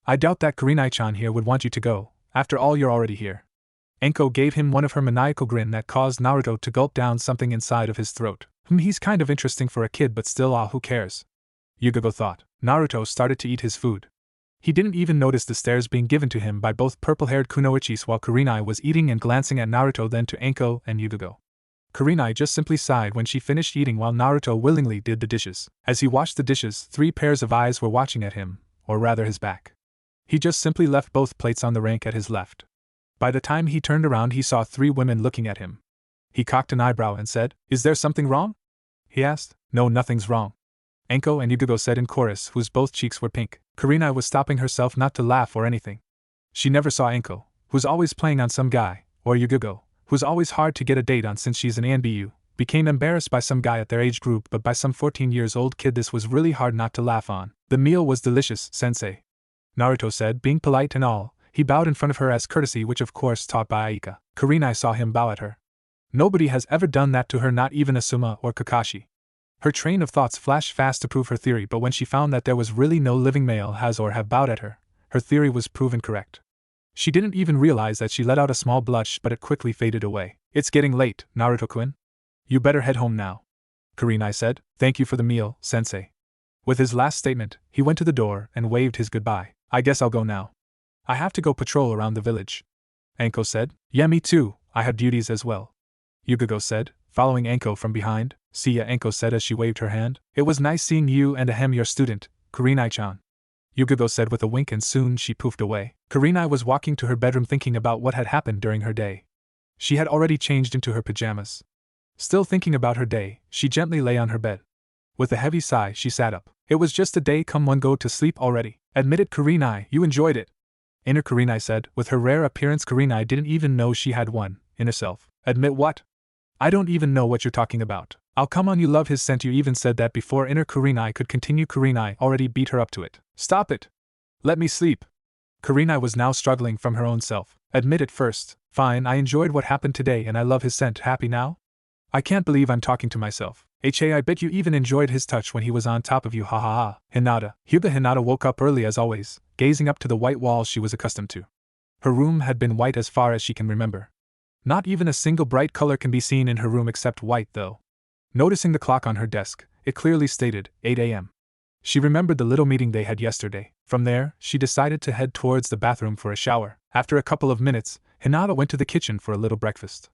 I doubt that Kurenai-chan here would want you to go. After all, you're already here. Enko gave him one of her maniacal grin that caused Naruto to gulp down something inside of his throat. He's kind of interesting for a kid, but still, who cares? Yugo thought. Naruto started to eat his food. He didn't even notice the stares being given to him by both purple-haired kunoichis while Kurenai was eating and glancing at Naruto, then to Anko and Yugo. Kurenai just simply sighed when she finished eating while Naruto willingly did the dishes. As he washed the dishes, 3 pairs of eyes were watching at him, or rather his back. He just simply left both plates on the rank at his left. By the time he turned around, he saw 3 women looking at him. He cocked an eyebrow and said, "Is there something wrong?" he asked. "No, nothing's wrong," Anko and Yugo said in chorus, whose both cheeks were pink. Kurenai was stopping herself not to laugh or anything. She never saw Anko, who's always playing on some guy, or Yugo, who's always hard to get a date on since she's an ANBU, became embarrassed by some guy at their age group, but by some 14-years-old kid this was really hard not to laugh on. "The meal was delicious, sensei," Naruto said, being polite and all. He bowed in front of her as courtesy, which of course taught by Aika. Kurenai saw him bow at her. Nobody has ever done that to her, not even Asuma or Kakashi. Her train of thoughts flashed fast to prove her theory, but when she found that there was really no living male has or have bowed at her, her theory was proven correct. She didn't even realize that she let out a small blush, but it quickly faded away. "It's getting late, Naruto-kun. You better head home now," Kurenai said. "Thank you for the meal, sensei." With his last statement, he went to the door and waved his goodbye. "I guess I'll go now. I have to go patrol around the village," Anko said. "Yeah, me too, I have duties as well," Yugo said, following Anko from behind. "See ya," Anko said as she waved her hand. "It was nice seeing you and your student, Kurenai-chan," Yugo said with a wink, and soon she poofed away. Kurenai was walking to her bedroom thinking about what had happened during her day. She had already changed into her pajamas. Still thinking about her day, she gently lay on her bed. With a heavy sigh, she sat up. "It was just a day, come on, go to sleep already," admitted Kurenai. "You enjoyed it," inner Kurenai said. With her rare appearance, Kurenai didn't even know she had one, inner self. "Admit what? I don't even know what you're talking about." "I'll come on, you love his scent." You even said that before inner Kurenai could continue. Kurenai already beat her up to it. "Stop it! Let me sleep." Kurenai was now struggling from her own self. "Admit it first." "Fine, I enjoyed what happened today and I love his scent. Happy now?" "I can't believe I'm talking to myself." "I bet you even enjoyed his touch when he was on top of you, ha ha ha." Hinata woke up early as always, gazing up to the white walls she was accustomed to. Her room had been white as far as she can remember. Not even a single bright color can be seen in her room except white, though. Noticing the clock on her desk, it clearly stated 8 a.m. She remembered the little meeting they had yesterday. From there, she decided to head towards the bathroom for a shower. After a couple of minutes, Hinata went to the kitchen for a little breakfast.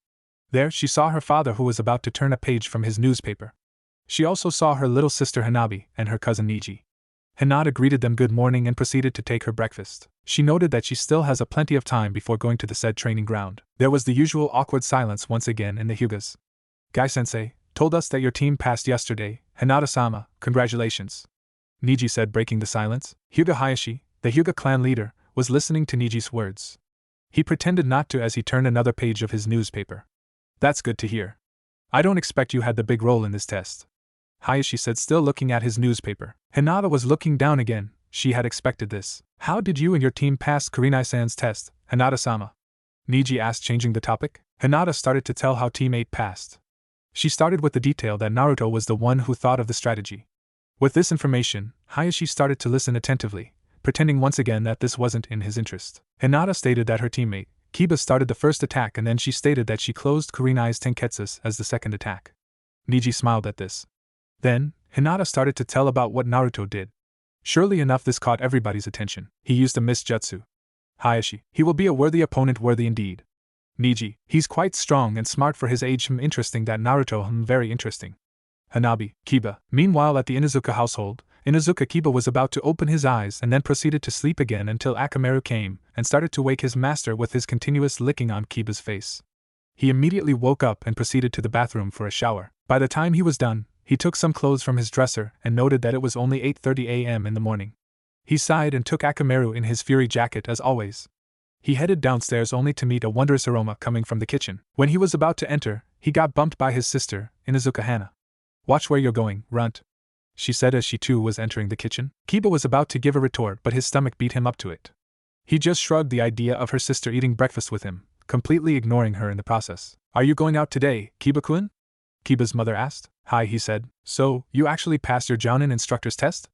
There, she saw her father, who was about to turn a page from his newspaper. She also saw her little sister Hanabi and her cousin Neji. Hinata greeted them good morning and proceeded to take her breakfast. She noted that she still has a plenty of time before going to the said training ground. There was the usual awkward silence once again in the Hyugas. "Gai-sensei told us that your team passed yesterday. Hinata-sama, congratulations," Neji said, breaking the silence. Hyuga Hayashi, the Hyuga clan leader, was listening to Neji's words. He pretended not to as he turned another page of his newspaper. "That's good to hear. I don't expect you had the big role in this test," Hayashi said, still looking at his newspaper. Hinata was looking down again. She had expected this. "How did you and your team pass Kurenai-san's test, Hinata-sama?" Neji asked, changing the topic. Hinata started to tell how Team 8 passed. She started with the detail that Naruto was the one who thought of the strategy. With this information, Hayashi started to listen attentively, pretending once again that this wasn't in his interest. Hinata stated that her teammate, Kiba, started the first attack, and then she stated that she closed Kurenai's Tenketsu as the second attack. Neji smiled at this. Then, Hinata started to tell about what Naruto did. Surely enough, this caught everybody's attention. "He used a mist jutsu." Hayashi: "He will be a worthy opponent, worthy indeed." Neji: "He's quite strong and smart for his age." Interesting that Naruto. Very interesting. Hanabi: "Kiba." Meanwhile, at the Inuzuka household, Inuzuka Kiba was about to open his eyes and then proceeded to sleep again until Akamaru came and started to wake his master with his continuous licking on Kiba's face. He immediately woke up and proceeded to the bathroom for a shower. By the time he was done, he took some clothes from his dresser and noted that it was only 8:30 a.m. in the morning. He sighed and took Akamaru in his fury jacket as always. He headed downstairs only to meet a wondrous aroma coming from the kitchen. When he was about to enter, he got bumped by his sister, Inuzuka Hana. "Watch where you're going, runt," she said as she too was entering the kitchen. Kiba was about to give a retort, but his stomach beat him up to it. He just shrugged the idea of her sister eating breakfast with him, completely ignoring her in the process. "Are you going out today, Kiba-kun?" Kiba's mother asked. "Hi," he said. "So, you actually passed your Jounin instructor's test?"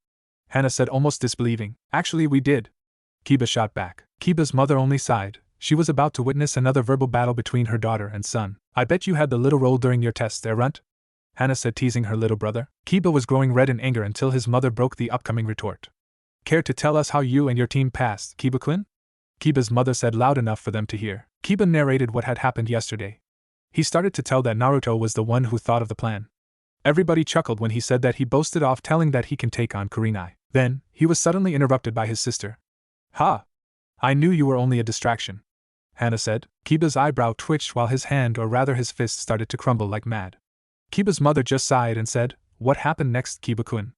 Hana said, almost disbelieving. "Actually, we did," Kiba shot back. Kiba's mother only sighed. She was about to witness another verbal battle between her daughter and son. "I bet you had the little role during your test there, runt?" Hana said, teasing her little brother. Kiba was growing red in anger until his mother broke the upcoming retort. Care to tell us how you and your team passed, Kiba-kun? Kiba's mother said loud enough for them to hear. Kiba narrated what had happened yesterday. He started to tell that Naruto was the one who thought of the plan. Everybody chuckled when he said that he boasted off telling that he can take on Kurenai. Then, he was suddenly interrupted by his sister. Ha! I knew you were only a distraction, Hana said. Kiba's eyebrow twitched while his hand, or rather his fist, started to crumble like mad. Kiba's mother just sighed and said, What happened next, Kiba-kun?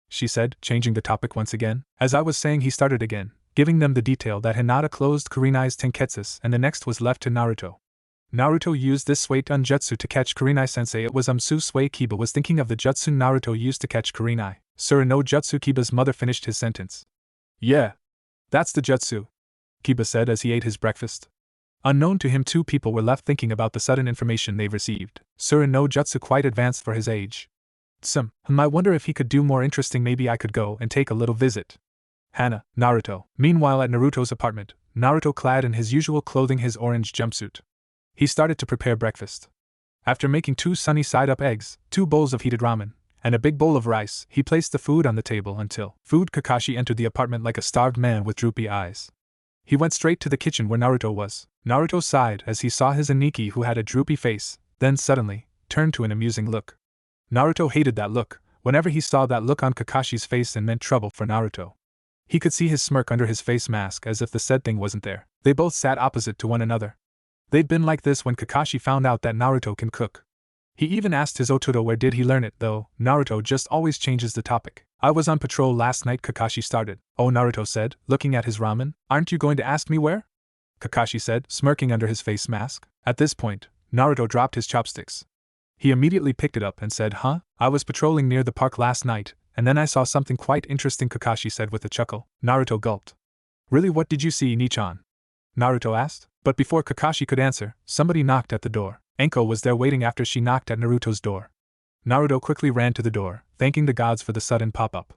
She said, changing the topic once again. As I was saying, he started again, giving them the detail that Hinata closed Kurenai's tenketsus and the next was left to Naruto. Naruto used this Suiton jutsu to catch Kurenai-sensei. It was Sui. Kiba was thinking of the jutsu Naruto used to catch Kurenai. Sura no jutsu. Kiba's mother finished his sentence. Yeah. That's the jutsu, Kiba said as he ate his breakfast. Unknown to him, two people were left thinking about the sudden information they've received. Sura no jutsu quite advanced for his age. I wonder if he could do more interesting. Maybe I could go and take a little visit. Hana, Naruto. Meanwhile, at Naruto's apartment, Naruto clad in his usual clothing, his orange jumpsuit. He started to prepare breakfast. After making 2 sunny side-up eggs, 2 bowls of heated ramen, and a big bowl of rice, he placed the food on the table until Kakashi entered the apartment like a starved man with droopy eyes. He went straight to the kitchen where Naruto was. Naruto sighed as he saw his Aniki, who had a droopy face, then suddenly turned to an amusing look. Naruto hated that look. Whenever he saw that look on Kakashi's face, it meant trouble for Naruto. He could see his smirk under his face mask as if the said thing wasn't there. They both sat opposite to one another. They'd been like this when Kakashi found out that Naruto can cook. He even asked his Ototo where did he learn it, though Naruto just always changes the topic. I was on patrol last night, Kakashi started. Oh, Naruto said, looking at his ramen. Aren't you going to ask me where? Kakashi said, smirking under his face mask. At this point, Naruto dropped his chopsticks. He immediately picked it up and said, I was patrolling near the park last night, and then I saw something quite interesting, Kakashi said with a chuckle. Naruto gulped. Really, what did you see, Nichan? Naruto asked. But before Kakashi could answer, somebody knocked at the door. Enko was there waiting after she knocked at Naruto's door. Naruto quickly ran to the door, thanking the gods for the sudden pop-up.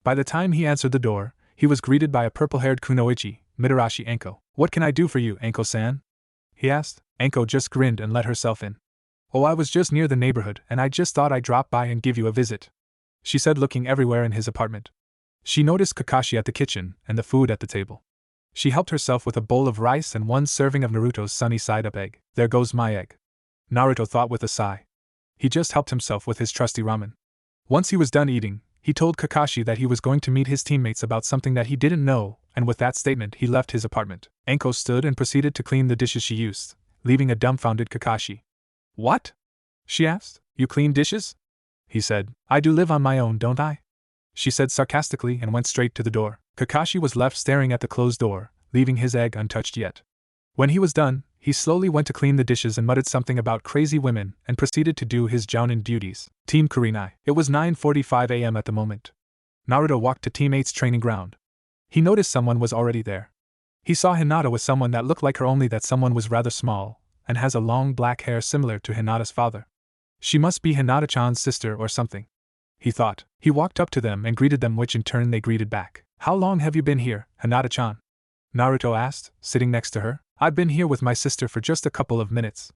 By the time he answered the door, he was greeted by a purple-haired kunoichi, Mitarashi Enko. What can I do for you, Enko-san? He asked. Enko just grinned and let herself in. Oh, I was just near the neighborhood and I just thought I'd drop by and give you a visit, she said, looking everywhere in his apartment. She noticed Kakashi at the kitchen and the food at the table. She helped herself with a bowl of rice and 1 serving of Naruto's sunny side-up egg. There goes my egg, Naruto thought with a sigh. He just helped himself with his trusty ramen. Once he was done eating, he told Kakashi that he was going to meet his teammates about something that he didn't know, and with that statement he left his apartment. Enko stood and proceeded to clean the dishes she used, leaving a dumbfounded Kakashi. What? She asked. You clean dishes? He said. I do live on my own, don't I? She said sarcastically and went straight to the door. Kakashi was left staring at the closed door, leaving his egg untouched yet. When he was done, he slowly went to clean the dishes and muttered something about crazy women and proceeded to do his jounin duties. Team Kurenai. It was 9:45 a.m. at the moment. Naruto walked to Team 8's training ground. He noticed someone was already there. He saw Hinata with someone that looked like her, only that someone was rather small and has a long black hair similar to Hinata's father. She must be Hinata-chan's sister or something, he thought. He walked up to them and greeted them, which in turn they greeted back. How long have you been here, Hinata-chan? Naruto asked, sitting next to her. I've been here with my sister for just a couple of minutes,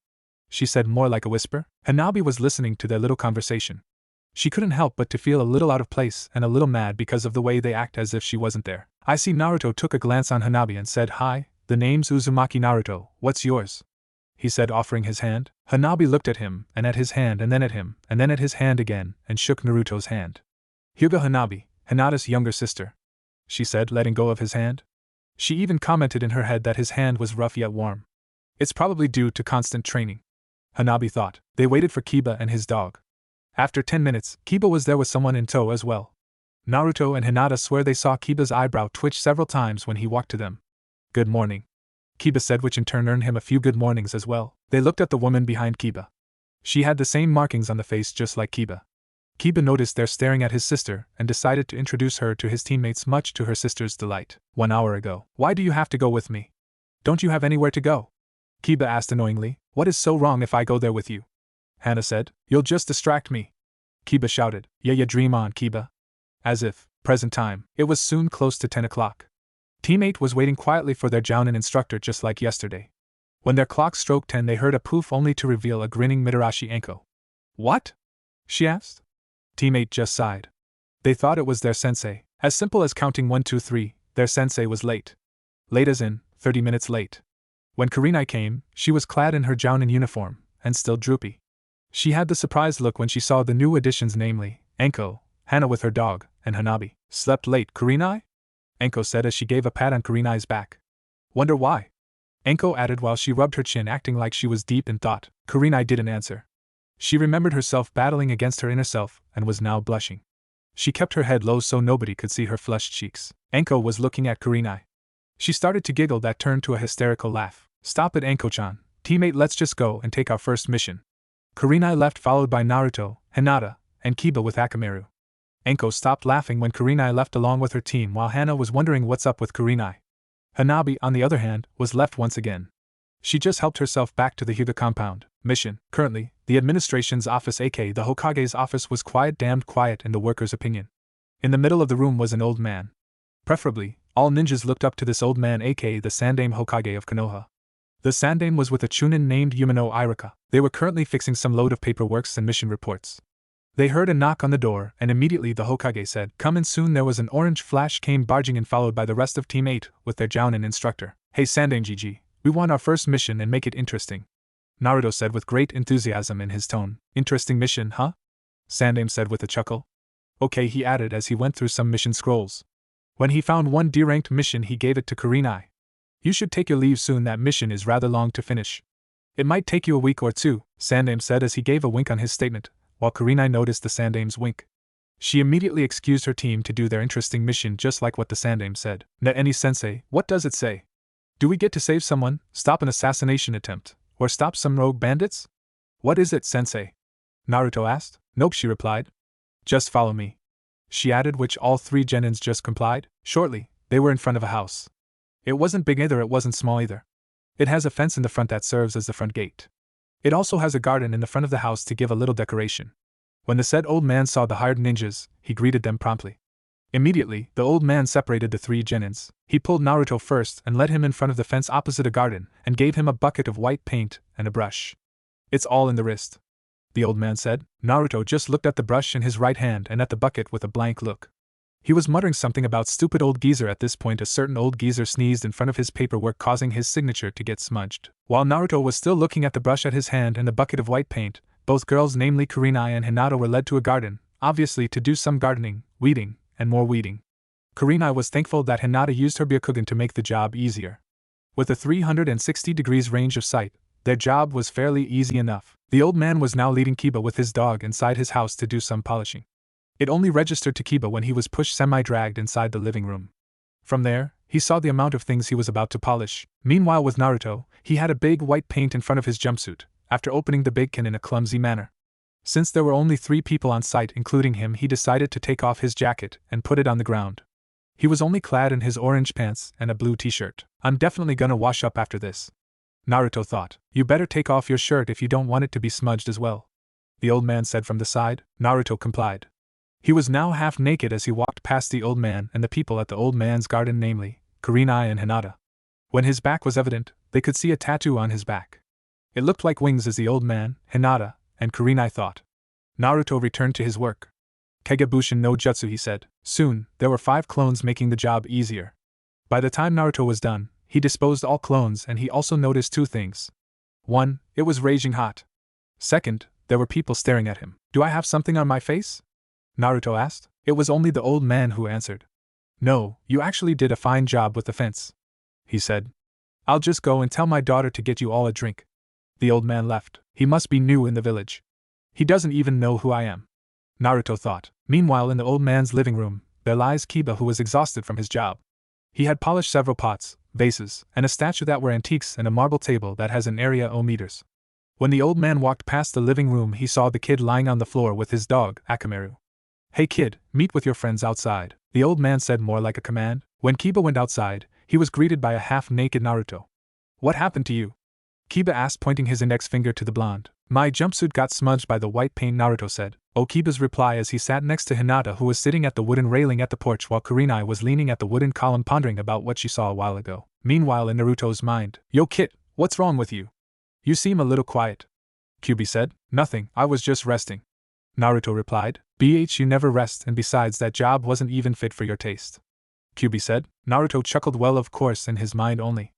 she said, more like a whisper. Hanabi was listening to their little conversation. She couldn't help but to feel a little out of place and a little mad because of the way they act as if she wasn't there. I see. Naruto took a glance on Hanabi and said, Hi, the name's Uzumaki Naruto, what's yours? He said, offering his hand. Hanabi looked at him, and at his hand, and then at him, and then at his hand again, and shook Naruto's hand. Hyuga Hanabi, Hinata's younger sister, she said, letting go of his hand. She even commented in her head that his hand was rough yet warm. It's probably due to constant training, Hanabi thought. They waited for Kiba and his dog. After 10 minutes, Kiba was there with someone in tow as well. Naruto and Hinata swear they saw Kiba's eyebrow twitch several times when he walked to them. Good morning, Kiba said, which in turn earned him a few good mornings as well. They looked at the woman behind Kiba. She had the same markings on the face just like Kiba. Kiba noticed their staring at his sister and decided to introduce her to his teammates, much to her sister's delight. 1 hour ago. Why do you have to go with me? Don't you have anywhere to go? Kiba asked annoyingly. What is so wrong if I go there with you? Hana said. You'll just distract me, Kiba shouted. Yeah, dream on, Kiba. As if, present time, it was soon close to 10 o'clock. Team 8 was waiting quietly for their jounin instructor just like yesterday. When their clock struck 10, they heard a poof, only to reveal a grinning Mitarashi Enko. What? she asked. Teammate just sighed. They thought it was their sensei. As simple as counting 1, 2, 3, their sensei was late. Late as in, 30 minutes late. When Kurenai came, she was clad in her Jounin uniform, and still droopy. She had the surprised look when she saw the new additions, namely, Enko, Hana with her dog, and Hanabi. Slept late, Kurenai? Enko said as she gave a pat on Kurenai's back. Wonder why? Enko added while she rubbed her chin, acting like she was deep in thought. Kurenai didn't answer. She remembered herself battling against her inner self, and was now blushing. She kept her head low so nobody could see her flushed cheeks. Enko was looking at Kurenai. She started to giggle that turned to a hysterical laugh. Stop it, Enko-chan. Teammate, let's just go and take our first mission. Kurenai left, followed by Naruto, Hinata, and Kiba with Akamaru. Enko stopped laughing when Kurenai left along with her team, while Hana was wondering what's up with Kurenai. Hanabi, on the other hand, was left once again. She just helped herself back to the Hyuga compound. Mission. Currently, the administration's office, aka the Hokage's office, was quiet, damned quiet in the workers' opinion. In the middle of the room was an old man. Preferably, all ninjas looked up to this old man, aka the Sandaime Hokage of Konoha. The Sandaime was with a Chunin named Yumino Irika. They were currently fixing some load of paperworks and mission reports. They heard a knock on the door, and immediately the Hokage said, "Come in." Soon there was an orange flash came barging in, followed by the rest of Team 8 with their Jounin instructor. "Hey Sandaime GG, we want our first mission and make it interesting," Naruto said with great enthusiasm in his tone. "Interesting mission, huh?" Sandaime said with a chuckle. "Okay," he added as he went through some mission scrolls. When he found one D-ranked mission, he gave it to Kurenai. "You should take your leave soon, that mission is rather long to finish." "It might take you a week or two," Sandaime said as he gave a wink on his statement, while Kurenai noticed the Sandaime's wink. She immediately excused her team to do their interesting mission just like what the Sandaime said. "Any-sensei, what does it say? Do we get to save someone, stop an assassination attempt, or stop some rogue bandits?" "What is it, sensei?" Naruto asked. "Nope," she replied. "Just follow me," she added, which all three Genins just complied. Shortly, they were in front of a house. It wasn't big either, it wasn't small either. It has a fence in the front that serves as the front gate. It also has a garden in the front of the house to give a little decoration. When the said old man saw the hired ninjas, he greeted them promptly. Immediately, the old man separated the three Genins. He pulled Naruto first and led him in front of the fence opposite a garden, and gave him a bucket of white paint and a brush. "It's all in the wrist," the old man said. Naruto just looked at the brush in his right hand and at the bucket with a blank look. He was muttering something about stupid old geezer. At this point, a certain old geezer sneezed in front of his paperwork, causing his signature to get smudged. While Naruto was still looking at the brush at his hand and the bucket of white paint, both girls, namely Kurenai and Hinata, were led to a garden, obviously to do some gardening, weeding, and more weeding. Kurenai was thankful that Hinata used her Byakugan to make the job easier. With a 360 degrees range of sight, their job was fairly easy enough. The old man was now leading Kiba with his dog inside his house to do some polishing. It only registered to Kiba when he was pushed semi-dragged inside the living room. From there, he saw the amount of things he was about to polish. Meanwhile with Naruto, he had a big white paint in front of his jumpsuit, after opening the big can in a clumsy manner. Since there were only 3 people on site including him, he decided to take off his jacket and put it on the ground. He was only clad in his orange pants and a blue t-shirt. "I'm definitely gonna wash up after this," Naruto thought. "You better take off your shirt if you don't want it to be smudged as well," the old man said from the side. Naruto complied. He was now half naked as he walked past the old man and the people at the old man's garden, namely, Kurenai and Hinata. When his back was evident, they could see a tattoo on his back. It looked like wings, as the old man, Hinata, and Kurenai thought. Naruto returned to his work. "Kagebushin no Jutsu," he said. Soon, there were 5 clones, making the job easier. By the time Naruto was done, he disposed all clones, and he also noticed 2 things. 1, it was raging hot. Second, there were people staring at him. "Do I have something on my face?" Naruto asked. It was only the old man who answered. "No, you actually did a fine job with the fence," he said. "I'll just go and tell my daughter to get you all a drink." The old man left. He must be new in the village. He doesn't even know who I am, Naruto thought. Meanwhile, in the old man's living room, there lies Kiba, who was exhausted from his job. He had polished several pots, vases, and a statue that were antiques, and a marble table that has an area o meters. When the old man walked past the living room, he saw the kid lying on the floor with his dog, Akamaru. "Hey kid, meet with your friends outside," the old man said, more like a command. When Kiba went outside, he was greeted by a half-naked Naruto. "What happened to you?" Kiba asked, pointing his index finger to the blonde. "My jumpsuit got smudged by the white paint," Naruto said. Kiba's reply as he sat next to Hinata, who was sitting at the wooden railing at the porch, while Kurenai was leaning at the wooden column pondering about what she saw a while ago. Meanwhile, in Naruto's mind, "Yo kid, what's wrong with you? You seem a little quiet." Kyubi said. "Nothing, I was just resting." Naruto replied. You never rest, and besides, that job wasn't even fit for your taste. Kyuubi said. Naruto chuckled. Well, of course, in his mind only.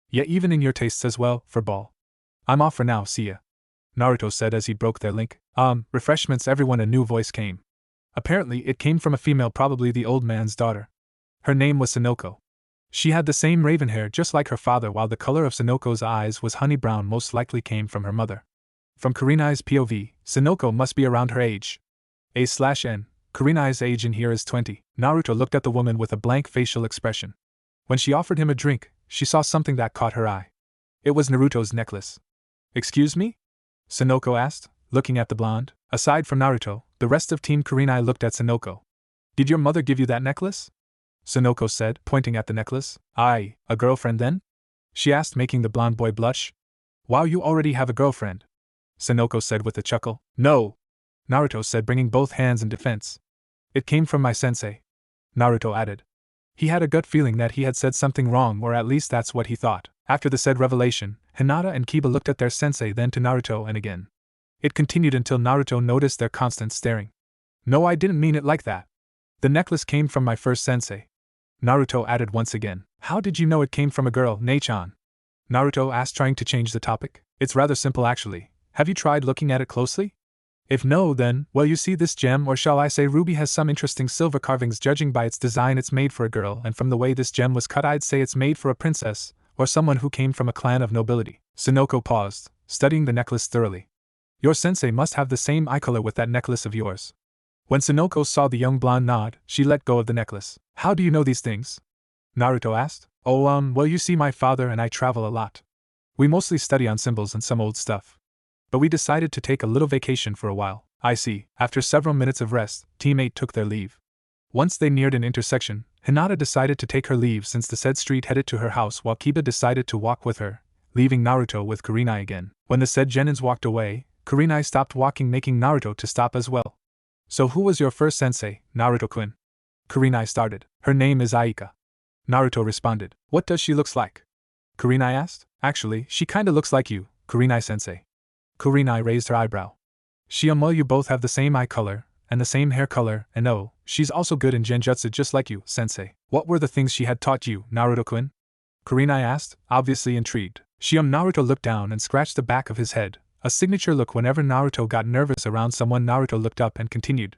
Yeah, even in your tastes as well, for ball. I'm off for now, see ya. Naruto said as he broke their link. Refreshments. Everyone. A new voice came. Apparently, it came from a female, probably the old man's daughter. Her name was Sonoko. She had the same raven hair just like her father, while the color of Sonoko's eyes was honey brown, most likely came from her mother. From Kurenai's POV, Sonoko must be around her age. A/N. Kurenai's age in here is 20. Naruto looked at the woman with a blank facial expression. When she offered him a drink, she saw something that caught her eye. It was Naruto's necklace. Excuse me? Sonoko asked, looking at the blonde. Aside from Naruto, the rest of Team Kurenai looked at Sonoko. Did your mother give you that necklace? Sonoko said, pointing at the necklace. Aye, a girlfriend then? She asked, making the blonde boy blush. Wow, you already have a girlfriend? Sonoko said with a chuckle. No, Naruto said, bringing both hands in defense. It came from my sensei. Naruto added. He had a gut feeling that he had said something wrong, or at least that's what he thought. After the said revelation, Hinata and Kiba looked at their sensei, then to Naruto, and again. It continued until Naruto noticed their constant staring. No, I didn't mean it like that. The necklace came from my first sensei. Naruto added once again. How did you know it came from a girl, Nei-chan? Naruto asked, trying to change the topic. It's rather simple actually. Have you tried looking at it closely? If no, then, well, you see, this gem, or shall I say ruby, has some interesting silver carvings. Judging by its design, it's made for a girl, and from the way this gem was cut, I'd say it's made for a princess, or someone who came from a clan of nobility. Sonoko paused, studying the necklace thoroughly. Your sensei must have the same eye color with that necklace of yours. When Sonoko saw the young blonde nod, she let go of the necklace. How do you know these things? Naruto asked. Oh, well, you see, my father and I travel a lot. We mostly study on symbols and some old stuff. But we decided to take a little vacation for a while. I see. After several minutes of rest, Team 8 took their leave. Once they neared an intersection, Hinata decided to take her leave since the said street headed to her house, while Kiba decided to walk with her, leaving Naruto with Kurenai again. When the said Genins walked away, Kurenai stopped walking, making Naruto to stop as well. So who was your first sensei, Naruto-kun? Kurenai started. Her name is Aika. Naruto responded. What does she looks like? Kurenai asked. Actually, she kinda looks like you, Kurenai-sensei. Kurenai raised her eyebrow. Well, you both have the same eye color, and the same hair color, and oh, she's also good in genjutsu just like you, sensei. What were the things she had taught you, Naruto-kun? Kurenai asked, obviously intrigued. Naruto looked down and scratched the back of his head, a signature look whenever Naruto got nervous around someone. Naruto looked up and continued.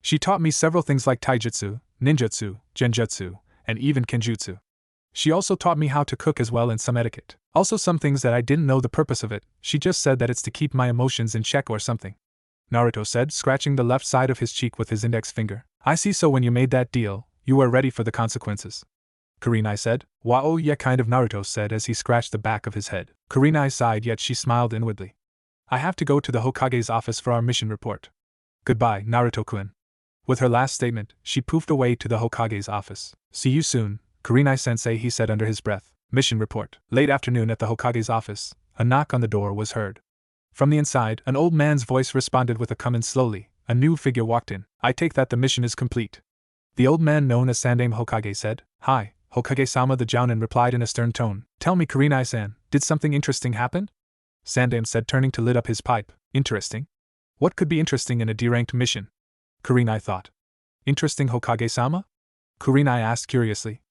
She taught me several things like taijutsu, ninjutsu, genjutsu, and even kenjutsu. She also taught me how to cook as well, and some etiquette. Also some things that I didn't know the purpose of it. She just said that it's to keep my emotions in check or something. Naruto said, scratching the left side of his cheek with his index finger. I see, so when you made that deal, you were ready for the consequences. Kurenai said. Wow, yeah, kind of, Naruto said as he scratched the back of his head. Kurenai sighed, yet she smiled inwardly. I have to go to the Hokage's office for our mission report. Goodbye, Naruto-kun. With her last statement, she poofed away to the Hokage's office. See you soon, Kurenai-sensei, he said under his breath. Mission report. Late afternoon at the Hokage's office, a knock on the door was heard. From the inside, an old man's voice responded with a come in slowly. A new figure walked in. I take that the mission is complete. The old man known as Sandaime Hokage said. Hi, Hokage-sama, the Jounin replied in a stern tone. Tell me, Kurenai-san, did something interesting happen? Sandaime said, turning to lit up his pipe. Interesting? What could be interesting in a D-ranked mission? Kurenai thought. Interesting, Hokage-sama? Kurenai asked curiously.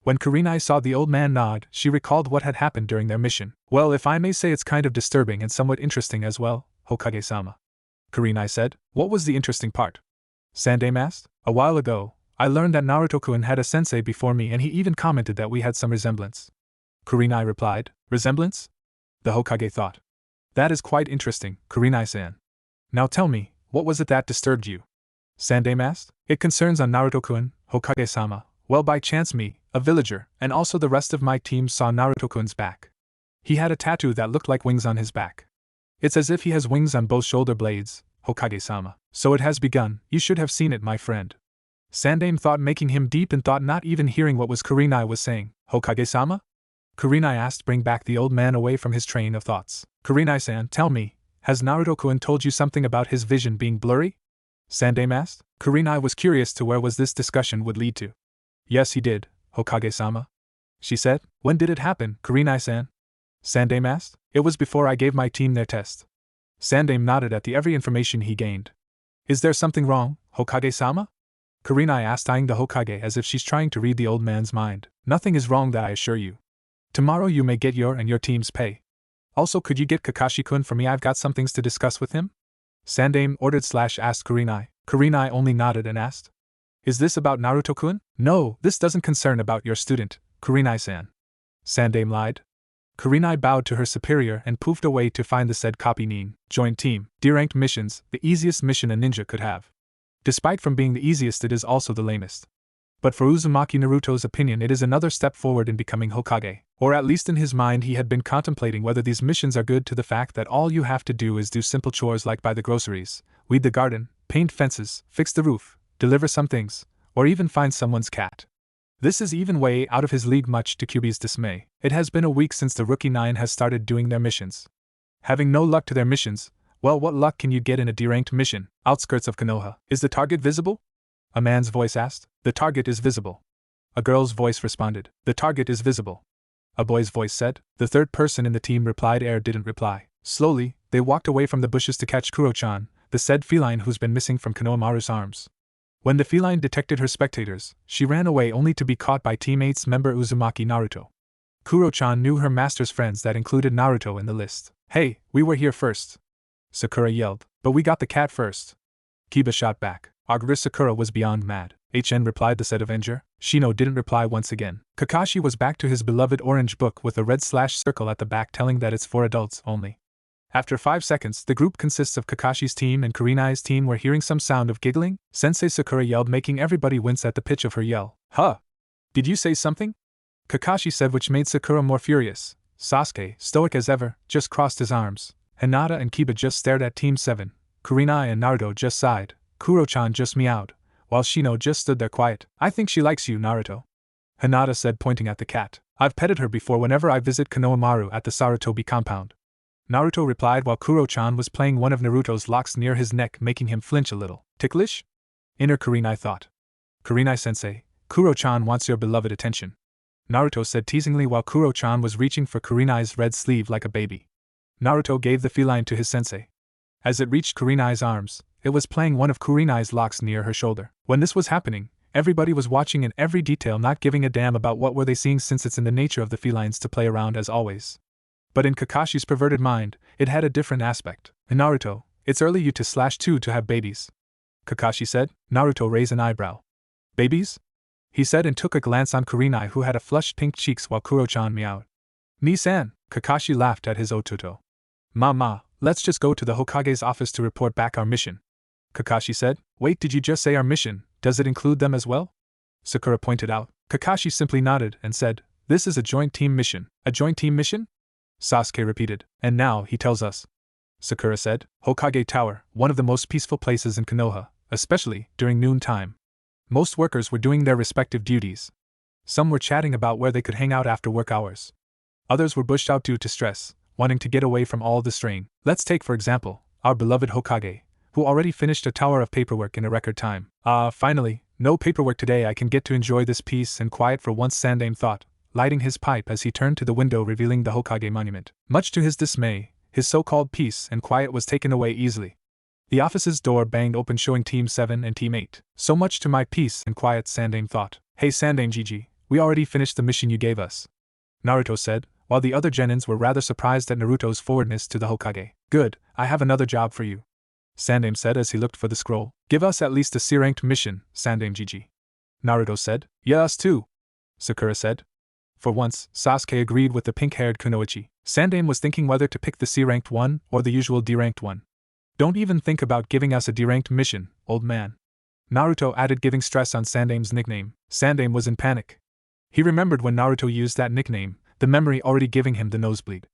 When Kurenai saw the old man nod, she recalled what had happened during their mission. Well, if I may say, it's kind of disturbing and somewhat interesting as well, Hokage-sama. Kurenai said. What was the interesting part? Sandaime asked. A while ago, I learned that Naruto-kun had a sensei before me, and he even commented that we had some resemblance. Kurenai replied. Resemblance? The Hokage thought. That is quite interesting, Kurenai-san. Now tell me, what was it that disturbed you? Sandaime asked. It concerns on Naruto-kun, Hokage-sama. Well, by chance me, a villager, and also the rest of my team saw Naruto-kun's back. He had a tattoo that looked like wings on his back. It's as if he has wings on both shoulder blades, Hokage-sama. So it has begun, you should have seen it, my friend. Sandaime thought, making him deep in thought, not even hearing what Kurenai was saying. Hokage-sama? Kurenai asked, bring back the old man away from his train of thoughts. Kurenai-san, tell me, has Naruto-kun told you something about his vision being blurry? Sandaime asked. Kurenai was curious to where this discussion would lead to. Yes, he did, Hokage-sama. She said. When did it happen, Kurenai-san? Sandaime asked. It was before I gave my team their test. Sandaime nodded at the every information he gained. Is there something wrong, Hokage-sama? Kurenai asked, eyeing the Hokage as if she's trying to read the old man's mind. Nothing is wrong, that I assure you. Tomorrow you may get your and your team's pay. Also, could you get Kakashi-kun for me? I've got some things to discuss with him? Sandaime ordered/asked Kurenai. Kurenai only nodded and asked, Is this about Naruto-kun? No, this doesn't concern about your student, Kurenai-san. Sandaime lied. Kurenai bowed to her superior and poofed away to find the said copy. Nin. Join team. D-ranked missions, the easiest mission a ninja could have. Despite from being the easiest, it is also the lamest. But for Uzumaki Naruto's opinion, it is another step forward in becoming Hokage. Or at least in his mind he had been contemplating whether these missions are good, to the fact that all you have to do is do simple chores like buy the groceries, weed the garden, paint fences, fix the roof, deliver some things, or even find someone's cat. This is even way out of his league, much to Kyuubi's dismay. It has been a week since the Rookie 9 has started doing their missions. Having no luck to their missions, well, what luck can you get in a D-ranked mission? Outskirts of Konoha. Is the target visible? A man's voice asked. The target is visible. A girl's voice responded. The target is visible. A boy's voice said. The third person in the team replied. Air didn't reply. Slowly, they walked away from the bushes to catch Kuro-chan, the said feline who's been missing from Konohamaru's arms. When the feline detected her spectators, she ran away only to be caught by teammates member Uzumaki Naruto. Kuro-chan knew her master's friends, that included Naruto in the list. Hey, we were here first, Sakura yelled. But we got the cat first. Kiba shot back. Agura Sakura was beyond mad. HN replied, the said Avenger. Shino didn't reply once again. Kakashi was back to his beloved orange book with a red circle at the back telling that it's for adults only. After 5 seconds, the group consists of Kakashi's team and Kurenai's team were hearing some sound of giggling. Sensei Sakura yelled, making everybody wince at the pitch of her yell. Huh! Did you say something? Kakashi said, which made Sakura more furious. Sasuke, stoic as ever, just crossed his arms. Hinata and Kiba just stared at Team 7. Kurenai and Naruto just sighed. Kuro-chan just meowed, while Shino just stood there quiet. I think she likes you, Naruto, Hinata said, pointing at the cat. I've petted her before whenever I visit Konohamaru at the Sarutobi compound, Naruto replied, while Kuro-chan was playing one of Naruto's locks near his neck, making him flinch a little. Ticklish? Inner Kurenai thought. Kurenai-sensei, Kuro-chan wants your beloved attention, Naruto said teasingly while Kuro-chan was reaching for Kurenai's red sleeve like a baby. Naruto gave the feline to his sensei. As it reached Kurenai's arms, it was playing one of Kurenai's locks near her shoulder. When this was happening, everybody was watching in every detail, not giving a damn about what were they seeing, since it's in the nature of the felines to play around as always. But in Kakashi's perverted mind, it had a different aspect. Naruto, it's early you to/2 to have babies, Kakashi said. Naruto raised an eyebrow. Babies? He said and took a glance on Kurenai, who had a flushed pink cheeks while Kuro-chan meowed. Ni-san, Kakashi laughed at his ototo. Ma, let's just go to the Hokage's office to report back our mission, Kakashi said. Wait, did you just say our mission? Does it include them as well? Sakura pointed out. Kakashi simply nodded and said, This is a joint team mission. A joint team mission? Sasuke repeated. And now he tells us, Sakura said. Hokage Tower, one of the most peaceful places in Konoha, especially during noon time. Most workers were doing their respective duties. Some were chatting about where they could hang out after work hours. Others were bushed out due to stress, wanting to get away from all the strain. Let's take for example, our beloved Hokage, who already finished a tower of paperwork in a record time. Finally, no paperwork today, I can get to enjoy this peace and quiet for once, Sandaime thought, lighting his pipe as he turned to the window revealing the Hokage monument. Much to his dismay, his so-called peace and quiet was taken away easily. The office's door banged open, showing Team 7 and Team 8. So much to my peace and quiet, Sandaime thought. Hey Sandaime Gigi, we already finished the mission you gave us, Naruto said, while the other genins were rather surprised at Naruto's forwardness to the Hokage. Good, I have another job for you, Sandaime said as he looked for the scroll. Give us at least a C-ranked mission, Sandaime Gigi, Naruto said. Yeah, us too, Sakura said. For once, Sasuke agreed with the pink-haired Kunoichi. Sandaime was thinking whether to pick the C-ranked one or the usual D-ranked one. Don't even think about giving us a D-ranked mission, old man, Naruto added, giving stress on Sandaime's nickname. Sandaime was in panic. He remembered when Naruto used that nickname, the memory already giving him the nosebleed.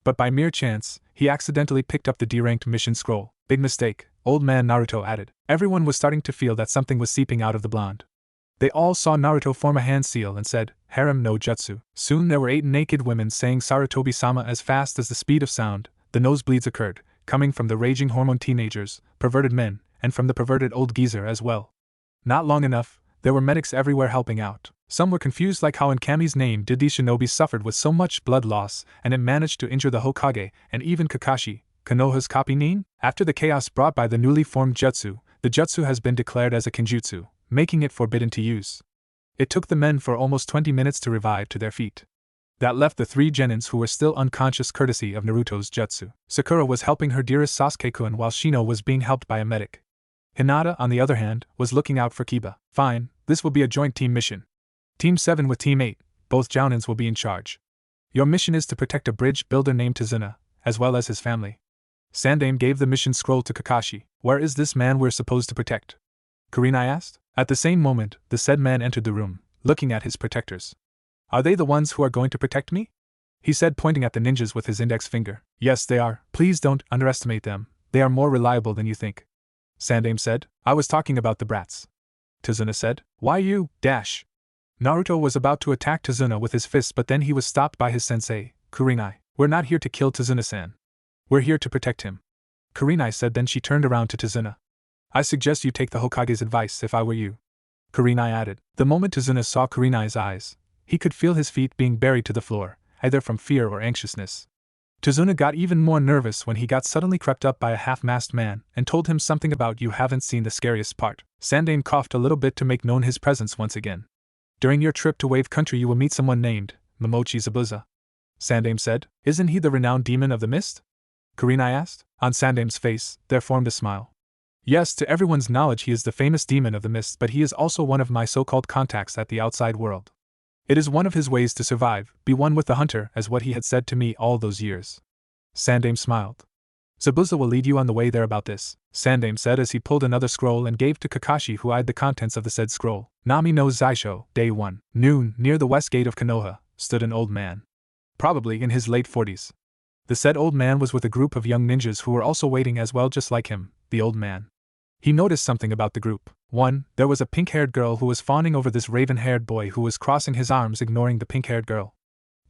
But by mere chance, he accidentally picked up the D-ranked mission scroll. Big mistake, old man, Naruto added. Everyone was starting to feel that something was seeping out of the blonde. They all saw Naruto form a hand seal and said, Harem no Jutsu. Soon there were 8 naked women saying Sarutobi-sama as fast as the speed of sound. The nosebleeds occurred, coming from the raging hormone teenagers, perverted men, and from the perverted old geezer as well. Not long enough, there were medics everywhere helping out. Some were confused, like how in Kami's name did these shinobi suffered with so much blood loss, and it managed to injure the Hokage, and even Kakashi, Konoha's copy Nin? After the chaos brought by the newly formed jutsu, The jutsu has been declared as a kinjutsu, making it forbidden to use. It took the men for almost 20 minutes to revive to their feet. That left the 3 genins who were still unconscious courtesy of Naruto's jutsu. Sakura was helping her dearest Sasuke-kun while Shino was being helped by a medic. Hinata, on the other hand, was looking out for Kiba. Fine, this will be a joint team mission. Team 7 with Team 8, both jounins will be in charge. Your mission is to protect a bridge builder named Tazuna, as well as his family. Sandaime gave the mission scroll to Kakashi. Where is this man we're supposed to protect? Kurenai asked. At the same moment, the said man entered the room, looking at his protectors. Are they the ones who are going to protect me? He said, pointing at the ninjas with his index finger. Yes, they are. Please don't underestimate them. They are more reliable than you think. Sandaime said. I was talking about the brats. Tazuna said. Why you, dash? Naruto was about to attack Tazuna with his fists, but then he was stopped by his sensei, Kurenai. We're not here to kill Tazuna-san. We're here to protect him. Kurenai said, then she turned around to Tazuna. I suggest you take the Hokage's advice if I were you. Kurenai added. The moment Tazuna saw Kurenai's eyes, he could feel his feet being buried to the floor, either from fear or anxiousness. Tazuna got even more nervous when he got suddenly crept up by a half-masked man and told him something about you haven't seen the scariest part. Sandaime coughed a little bit to make known his presence once again. During your trip to Wave Country you will meet someone named Momochi Zabuza. Sandaime said. Isn't he the renowned demon of the mist? Kurenai asked. On Sandaime's face, there formed a smile. Yes, to everyone's knowledge he is the famous demon of the mist, but he is also one of my so-called contacts at the outside world. It is one of his ways to survive, be one with the hunter, as what he had said to me all those years. Sandaime smiled. Zabuza will lead you on the way there about this, Sandaime said as he pulled another scroll and gave to Kakashi, who eyed the contents of the said scroll. Nami no Zaisho, Day 1, noon, near the west gate of Konoha, stood an old man. Probably in his late 40s. The said old man was with a group of young ninjas who were also waiting as well, just like him, the old man. He noticed something about the group. 1. There was a pink-haired girl who was fawning over this raven-haired boy who was crossing his arms, ignoring the pink-haired girl.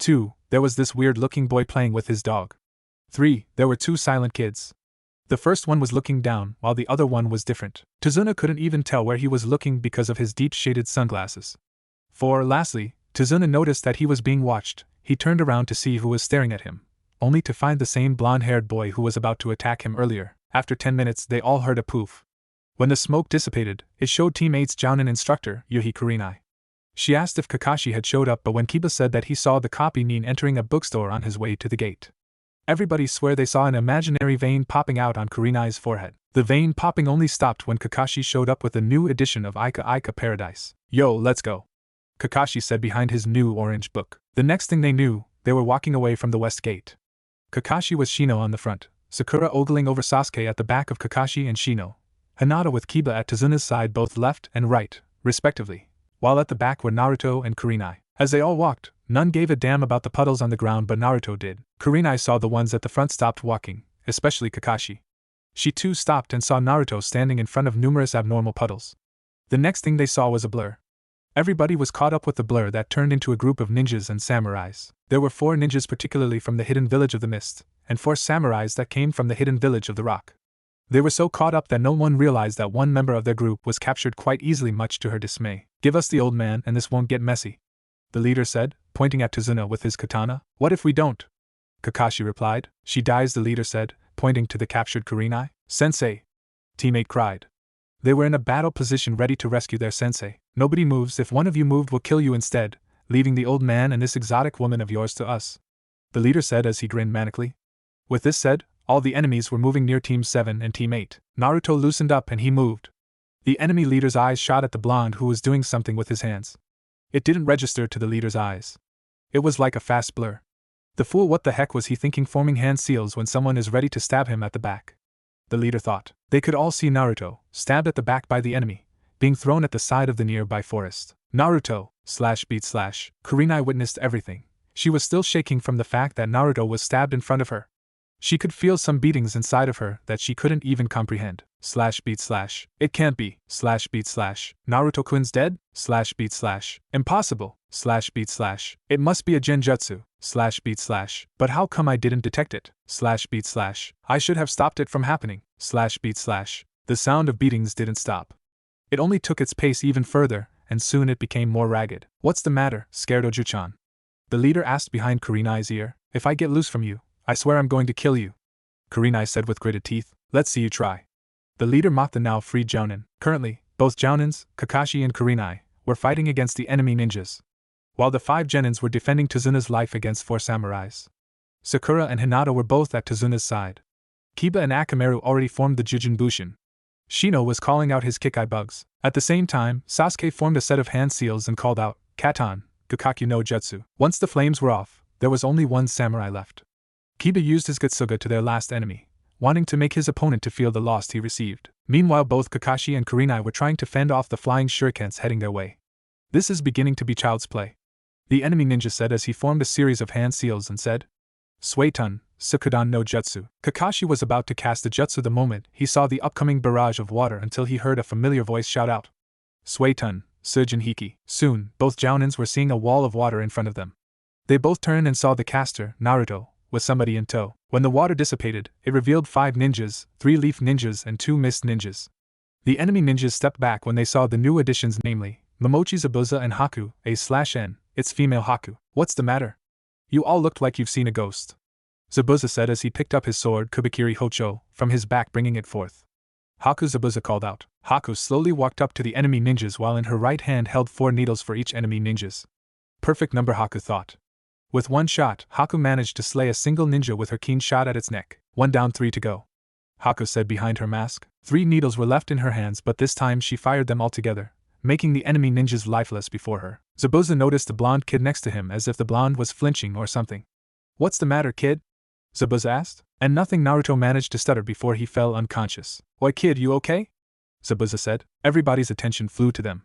2. There was this weird-looking boy playing with his dog. 3. There were 2 silent kids. The first one was looking down, while the other one was different. Tazuna couldn't even tell where he was looking because of his deep-shaded sunglasses. 4. Lastly, Tazuna noticed that he was being watched. He turned around to see who was staring at him, only to find the same blonde-haired boy who was about to attack him earlier. After 10 minutes, they all heard a poof. When the smoke dissipated, it showed Team 8's Jounin instructor, Yuhi Kurenai. She asked if Kakashi had showed up, but when Kiba said that he saw the copy Nin entering a bookstore on his way to the gate. Everybody swear they saw an imaginary vein popping out on Kurenai's forehead. The vein popping only stopped when Kakashi showed up with a new edition of Ika Ika Paradise. Yo, let's go, Kakashi said behind his new orange book. The next thing they knew, they were walking away from the west gate. Kakashi with Shino on the front, Sakura ogling over Sasuke at the back of Kakashi and Shino, Hinata with Kiba at Tazuna's side, both left and right, respectively, while at the back were Naruto and Kurenai. As they all walked, none gave a damn about the puddles on the ground, but Naruto did. Kurenai saw the ones at the front stopped walking, especially Kakashi. She too stopped and saw Naruto standing in front of numerous abnormal puddles. The next thing they saw was a blur. Everybody was caught up with the blur that turned into a group of ninjas and samurais. There were 4 ninjas particularly from the hidden village of the mist, and 4 samurais that came from the hidden village of the rock. They were so caught up that no one realized that one member of their group was captured quite easily, much to her dismay. Give us the old man and this won't get messy, the leader said, pointing at Tazuna with his katana. What if we don't? Kakashi replied. She dies, the leader said, pointing to the captured Kurenai. Sensei! Teammate cried. They were in a battle position ready to rescue their sensei. Nobody moves. If one of you moved, we'll kill you instead, leaving the old man and this exotic woman of yours to us, the leader said as he grinned manically. With this said, all the enemies were moving near Team 7 and Team 8. Naruto loosened up and he moved. The enemy leader's eyes shot at the blonde who was doing something with his hands. It didn't register to the leader's eyes. It was like a fast blur. The fool, what the heck was he thinking, forming hand seals when someone is ready to stab him at the back? The leader thought. They could all see Naruto, stabbed at the back by the enemy, being thrown at the side of the nearby forest. Naruto, /beat/. Kurenai witnessed everything. She was still shaking from the fact that Naruto was stabbed in front of her. She could feel some beatings inside of her that she couldn't even comprehend. /beat/. It can't be. /beat/. Naruto-kun's dead? /beat/. Impossible. /beat/. It must be a genjutsu. /beat/. But how come I didn't detect it? /beat/. I should have stopped it from happening. /beat/. The sound of beatings didn't stop. It only took its pace even further, and soon it became more ragged. What's the matter, scared Oju-chan? The leader asked behind Kurenai's ear. If I get loose from you, I swear I'm going to kill you, Kurenai said with gritted teeth. Let's see you try. The leader mocked the now freed Jounin. Currently, both Jounins, Kakashi and Kurenai, were fighting against the enemy ninjas, while the 5 Genins were defending Tazuna's life against 4 samurais. Sakura and Hinata were both at Tazuna's side. Kiba and Akamaru already formed the Jujinbushin. Shino was calling out his Kikai bugs. At the same time, Sasuke formed a set of hand seals and called out, Katan, Gakakyu no Jutsu. Once the flames were off, there was only one samurai left. Kiba used his Gutsuga to their last enemy, wanting to make his opponent to feel the loss he received. Meanwhile, both Kakashi and Kurenai were trying to fend off the flying shurikens heading their way. This is beginning to be child's play, the enemy ninja said as he formed a series of hand seals and said, Suetun, Sukudan no Jutsu. Kakashi was about to cast a jutsu the moment he saw the upcoming barrage of water until he heard a familiar voice shout out, Suetun, Sujin Hiki. Soon, both Jounins were seeing a wall of water in front of them. They both turned and saw the caster, Naruto, with somebody in tow. When the water dissipated, it revealed 5 ninjas, 3 leaf ninjas and 2 mist ninjas. The enemy ninjas stepped back when they saw the new additions, namely, Momochi, Zabuza and Haku, A/N, its female Haku. What's the matter? You all looked like you've seen a ghost, Zabuza said as he picked up his sword Kubikiri Hocho from his back, bringing it forth. Haku, Zabuza called out. Haku slowly walked up to the enemy ninjas while in her right hand held 4 needles for each enemy ninjas. Perfect number, Haku thought. With one shot, Haku managed to slay a single ninja with her keen shot at its neck. 1 down, 3 to go, Haku said behind her mask. 3 needles were left in her hands, but this time she fired them all together, making the enemy ninjas lifeless before her. Zabuza noticed the blonde kid next to him as if the blonde was flinching or something. What's the matter, kid? Zabuza asked. And nothing, Naruto managed to stutter before he fell unconscious. Oi kid, you okay? Zabuza said. Everybody's attention flew to them.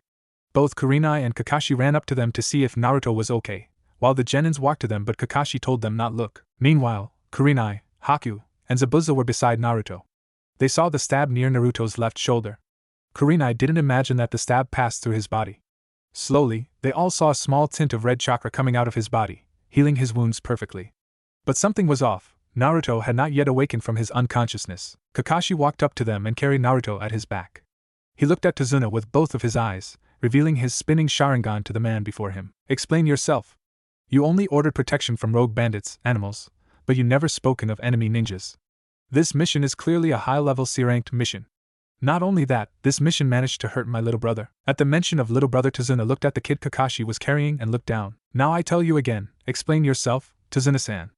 Both Kurenai and Kakashi ran up to them to see if Naruto was okay, while the Genins walked to them, but Kakashi told them not look. Meanwhile, Kurenai, Haku, and Zabuza were beside Naruto. They saw the stab near Naruto's left shoulder. Kurenai didn't imagine that the stab passed through his body. Slowly, they all saw a small tint of red chakra coming out of his body, healing his wounds perfectly. But something was off. Naruto had not yet awakened from his unconsciousness. Kakashi walked up to them and carried Naruto at his back. He looked at Tazuna with both of his eyes, revealing his spinning Sharingan to the man before him. Explain yourself. You only ordered protection from rogue bandits, animals, but you never spoken of enemy ninjas. This mission is clearly a high-level C-ranked mission. Not only that, this mission managed to hurt my little brother. At the mention of little brother, Tazuna looked at the kid Kakashi was carrying and looked down. Now I tell you again, explain yourself, Tazuna-san,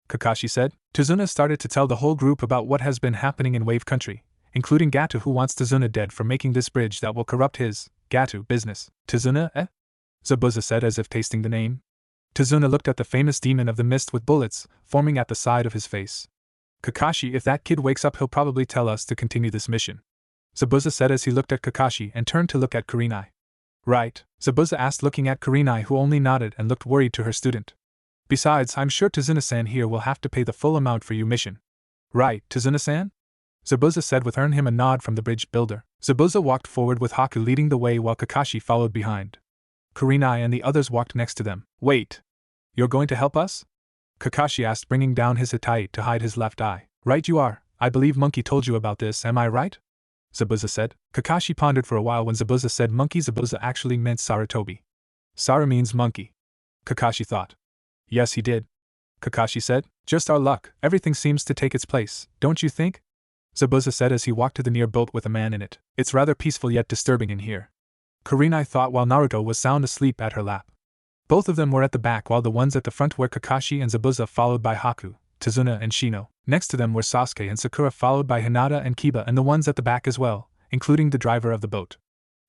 Kakashi said. Tazuna started to tell the whole group about what has been happening in Wave Country, including Gato, who wants Tazuna dead for making this bridge that will corrupt his, Gato, business. Tazuna, eh? Zabuza said as if tasting the name. Tazuna looked at the famous demon of the mist with bullets forming at the side of his face. Kakashi, if that kid wakes up, he'll probably tell us to continue this mission, Zabuza said as he looked at Kakashi and turned to look at Kurenai. Right, Zabuza asked, looking at Kurenai, who only nodded and looked worried to her student. Besides, I'm sure Tazuna-san here will have to pay the full amount for your mission. Right, Tazuna-san? Zabuza said with earned him a nod from the bridge builder. Zabuza walked forward with Haku leading the way while Kakashi followed behind. Kurenai and the others walked next to them. Wait. You're going to help us? Kakashi asked, bringing down his hitai to hide his left eye. Right you are. I believe Monkey told you about this, am I right? Zabuza said. Kakashi pondered for a while when Zabuza said monkey. Zabuza actually meant Sarutobi. Sara means monkey, Kakashi thought. Yes, he did, Kakashi said. Just our luck. Everything seems to take its place, don't you think? Zabuza said as he walked to the near boat with a man in it. It's rather peaceful yet disturbing in here, Kurenai thought while Naruto was sound asleep at her lap. Both of them were at the back while the ones at the front were Kakashi and Zabuza, followed by Haku, Tazuna and Shino. Next to them were Sasuke and Sakura, followed by Hinata and Kiba, and the ones at the back as well, including the driver of the boat.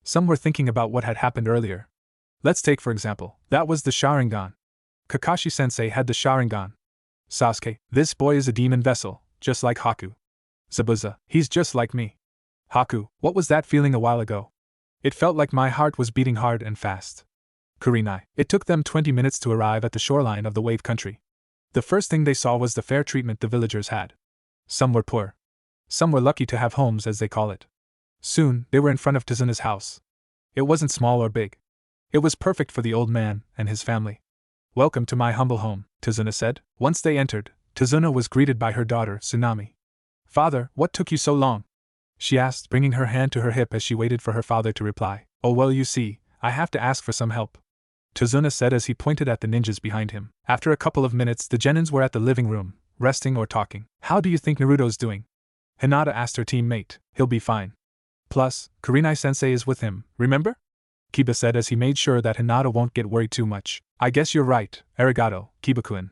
Some were thinking about what had happened earlier. Let's take for example, that was the Sharingan. Kakashi-sensei had the Sharingan. Sasuke, this boy is a demon vessel, just like Haku. Zabuza, he's just like me. Haku, what was that feeling a while ago? It felt like my heart was beating hard and fast. Kurenai, it took them 20 minutes to arrive at the shoreline of the Wave Country. The first thing they saw was the fair treatment the villagers had. Some were poor. Some were lucky to have homes, as they call it. Soon, they were in front of Tazuna's house. It wasn't small or big. It was perfect for the old man and his family. Welcome to my humble home, Tazuna said. Once they entered, Tazuna was greeted by her daughter, Tsunami. Father, what took you so long? She asked, bringing her hand to her hip as she waited for her father to reply. Oh well, you see, I have to ask for some help, Tazuna said as he pointed at the ninjas behind him. After a couple of minutes, the Genins were at the living room, resting or talking. How do you think Naruto's doing? Hinata asked her teammate. He'll be fine. Plus, Kurenai-sensei is with him, remember? Kiba said as he made sure that Hinata won't get worried too much. I guess you're right, arigato, Kiba-kun.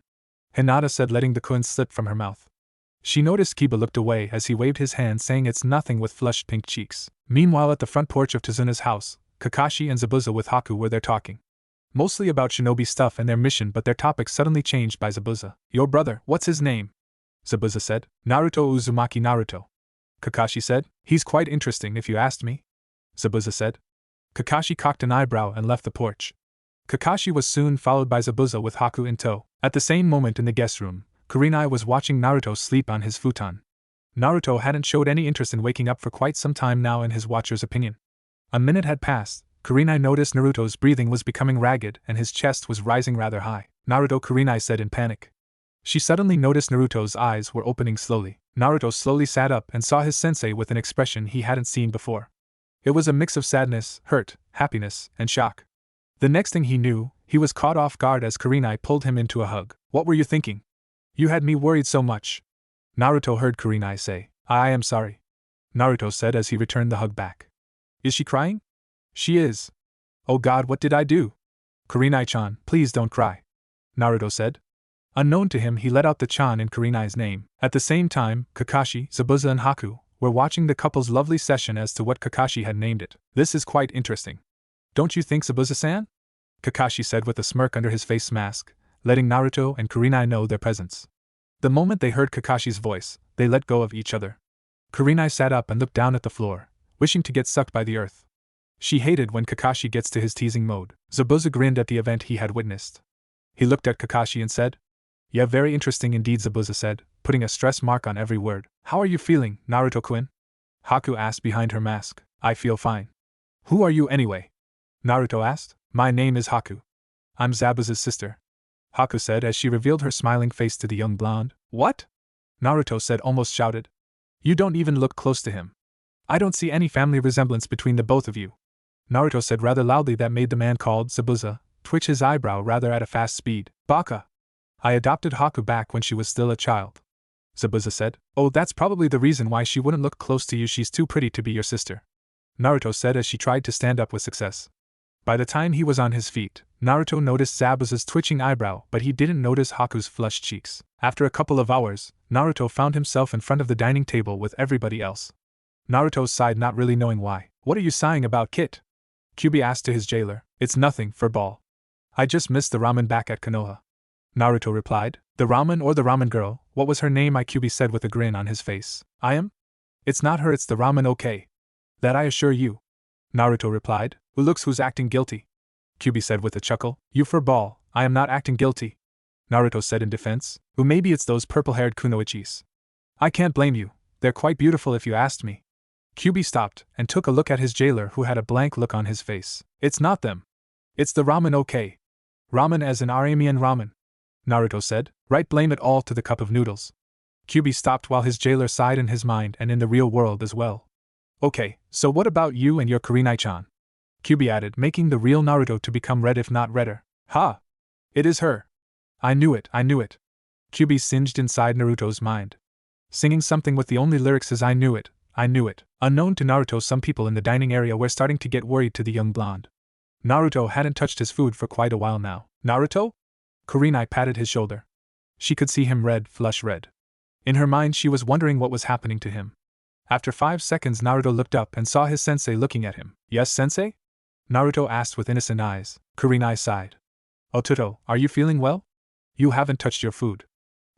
Hinata said, letting the kun slip from her mouth. She noticed Kiba looked away as he waved his hand, saying it's nothing, with flushed pink cheeks. Meanwhile, at the front porch of Tazuna's house, Kakashi and Zabuza with Haku were there talking. Mostly about shinobi stuff and their mission, but their topic suddenly changed by Zabuza. Your brother, what's his name? Zabuza said. Naruto Uzumaki Naruto. Kakashi said. He's quite interesting if you asked me. Zabuza said. Kakashi cocked an eyebrow and left the porch. Kakashi was soon followed by Zabuza with Haku in tow. At the same moment in the guest room, Kurenai was watching Naruto sleep on his futon. Naruto hadn't showed any interest in waking up for quite some time now, in his watcher's opinion. A minute had passed. Kurenai noticed Naruto's breathing was becoming ragged and his chest was rising rather high. Naruto, Kurenai said in panic. She suddenly noticed Naruto's eyes were opening slowly. Naruto slowly sat up and saw his sensei with an expression he hadn't seen before. It was a mix of sadness, hurt, happiness, and shock. The next thing he knew, he was caught off guard as Kurenai pulled him into a hug. What were you thinking? You had me worried so much. Naruto heard Kurenai say. I am sorry. Naruto said as he returned the hug back. Is she crying? She is. Oh God, what did I do? Kurenai-chan, please don't cry. Naruto said. Unknown to him, he let out the chan in Kurenai's name. At the same time, Kakashi, Zabuza and Haku were watching the couple's lovely session as to what Kakashi had named it. This is quite interesting. Don't you think, Zabuza-san? Kakashi said with a smirk under his face mask, letting Naruto and Kurenai know their presence. The moment they heard Kakashi's voice, they let go of each other. Kurenai sat up and looked down at the floor, wishing to get sucked by the earth. She hated when Kakashi gets to his teasing mode. Zabuza grinned at the event he had witnessed. He looked at Kakashi and said, Yeah, very interesting indeed, Zabuza said, putting a stress mark on every word. How are you feeling, Naruto-kun? Haku asked behind her mask. I feel fine. Who are you anyway? Naruto asked. My name is Haku. I'm Zabuza's sister. Haku said as she revealed her smiling face to the young blonde. What? Naruto said, almost shouted. You don't even look close to him. I don't see any family resemblance between the both of you. Naruto said rather loudly, that made the man called Zabuza twitch his eyebrow rather at a fast speed. Baka. I adopted Haku back when she was still a child. Zabuza said. Oh, that's probably the reason why she wouldn't look close to you, she's too pretty to be your sister. Naruto said as she tried to stand up with success. By the time he was on his feet, Naruto noticed Zabuza's twitching eyebrow, but he didn't notice Haku's flushed cheeks. After a couple of hours, Naruto found himself in front of the dining table with everybody else. Naruto sighed, not really knowing why. What are you sighing about, Kit? Kyubi asked to his jailer. It's nothing, furball. I just missed the ramen back at Konoha. Naruto replied. The ramen or the ramen girl, what was her name? Kyubi said with a grin on his face. I am? It's not her, it's the ramen, okay. That I assure you. Naruto replied. Who looks who's acting guilty? Kyubi said with a chuckle. You furball, I am not acting guilty. Naruto said in defense. Who, maybe it's those purple-haired kunoichis. I can't blame you, they're quite beautiful if you asked me. Kyubi stopped and took a look at his jailer, who had a blank look on his face. It's not them. It's the ramen, okay. Ramen as in ramen ramen. Naruto said. Right, blame it all to the cup of noodles. Kyubi stopped while his jailer sighed in his mind and in the real world as well. Okay, so what about you and your Kurenai-chan? Kyubi added, making the real Naruto to become red if not redder. Ha! It is her. I knew it, I knew it. Kyubi singed inside Naruto's mind. Singing something with the only lyrics is I knew it, I knew it. Unknown to Naruto, some people in the dining area were starting to get worried to the young blonde. Naruto hadn't touched his food for quite a while now. Naruto? Kurenai patted his shoulder. She could see him flush red. In her mind she was wondering what was happening to him. After 5 seconds Naruto looked up and saw his sensei looking at him. Yes, sensei? Naruto asked with innocent eyes. Kurenai sighed. Ototo, are you feeling well? You haven't touched your food.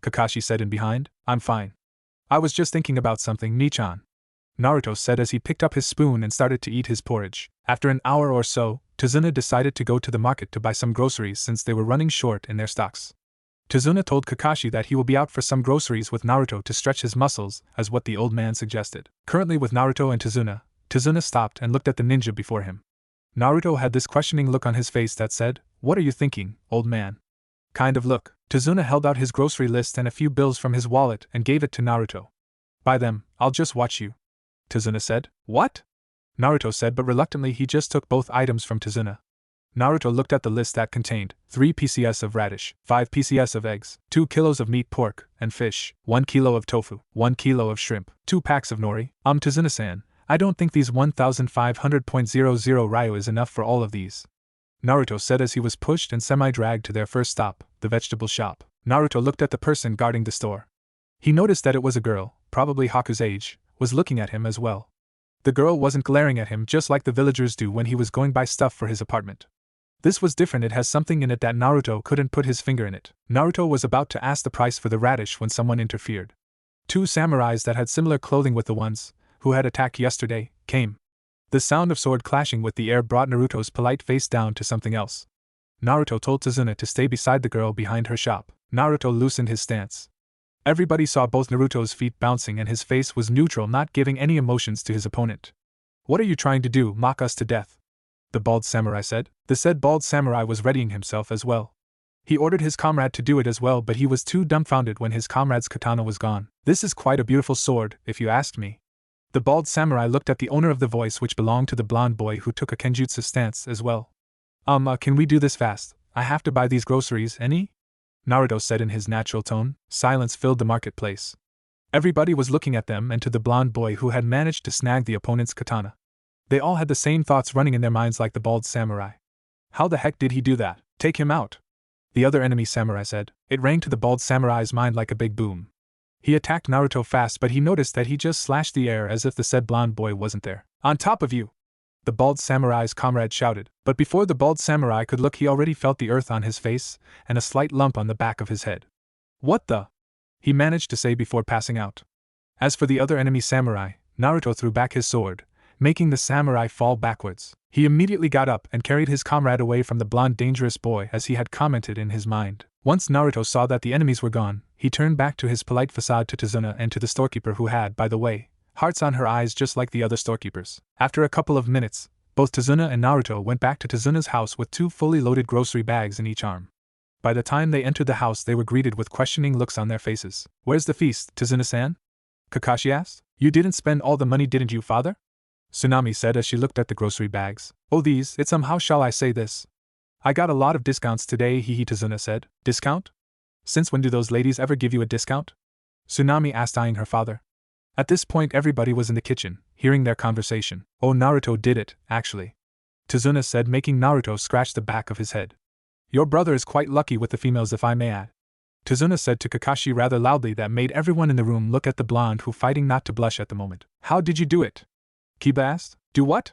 Kakashi said in behind. I'm fine. I was just thinking about something, Nichan. Naruto said as he picked up his spoon and started to eat his porridge. After an hour or so, Tazuna decided to go to the market to buy some groceries since they were running short in their stocks. Tazuna told Kakashi that he will be out for some groceries with Naruto to stretch his muscles, as what the old man suggested. Currently with Naruto and Tazuna stopped and looked at the ninja before him. Naruto had this questioning look on his face that said, What are you thinking, old man? Kind of look. Tazuna held out his grocery list and a few bills from his wallet and gave it to Naruto. Buy them, I'll just watch you. Tazuna said. What? Naruto said, but reluctantly he just took both items from Tazuna. Naruto looked at the list that contained 3 PCS of radish, 5 PCS of eggs, 2 kilos of meat pork and fish, 1 kilo of tofu, 1 kilo of shrimp, 2 packs of nori. Tazuna-san, I don't think these 1500.00 ryo is enough for all of these, Naruto said as he was pushed and semi-dragged to their first stop, the vegetable shop. Naruto looked at the person guarding the store. He noticed that it was a girl, probably Haku's age, was looking at him as well. The girl wasn't glaring at him just like the villagers do when he was going buy stuff for his apartment. This was different. It has something in it that Naruto couldn't put his finger in it. Naruto was about to ask the price for the radish when someone interfered. 2 samurais that had similar clothing with the ones who had attacked yesterday came. The sound of sword clashing with the air brought Naruto's polite face down to something else. Naruto told Tazuna to stay beside the girl behind her shop. Naruto loosened his stance. Everybody saw both Naruto's feet bouncing and his face was neutral, not giving any emotions to his opponent. What are you trying to do, mock us to death? The bald samurai said. The said bald samurai was readying himself as well. He ordered his comrade to do it as well, but he was too dumbfounded when his comrade's katana was gone. This is quite a beautiful sword, if you ask me. The bald samurai looked at the owner of the voice, which belonged to the blonde boy who took a kenjutsu stance as well. Can we do this fast? I have to buy these groceries, any? Naruto said in his natural tone. Silence filled the marketplace. Everybody was looking at them and to the blonde boy who had managed to snag the opponent's katana. They all had the same thoughts running in their minds like the bald samurai. How the heck did he do that? Take him out, the other enemy samurai said. It rang to the bald samurai's mind like a big boom. He attacked Naruto fast, but he noticed that he just slashed the air as if the said blonde boy wasn't there. On top of you! The bald samurai's comrade shouted, but before the bald samurai could look, he already felt the earth on his face and a slight lump on the back of his head. What the? He managed to say before passing out. As for the other enemy samurai, Naruto threw back his sword, making the samurai fall backwards. He immediately got up and carried his comrade away from the blonde dangerous boy as he had commented in his mind. Once Naruto saw that the enemies were gone, he turned back to his polite facade to Tazuna and to the storekeeper, who had, by the way, hearts on her eyes just like the other storekeepers. After a couple of minutes, both Tazuna and Naruto went back to Tazuna's house with 2 fully loaded grocery bags in each arm. By the time they entered the house, they were greeted with questioning looks on their faces. Where's the feast, Tazuna-san? Kakashi asked. You didn't spend all the money, didn't you, father? Tsunami said as she looked at the grocery bags. Oh, it's how shall I say this? I got a lot of discounts today, Tazuna said. Discount? Since when do those ladies ever give you a discount? Tsunami asked, eyeing her father. At this point, everybody was in the kitchen, hearing their conversation. Oh, Naruto did it, actually, Tazuna said, making Naruto scratch the back of his head. Your brother is quite lucky with the females, if I may add, Tazuna said to Kakashi rather loudly. That made everyone in the room look at the blonde, who fighting not to blush at the moment. How did you do it? Kiba asked. Do what?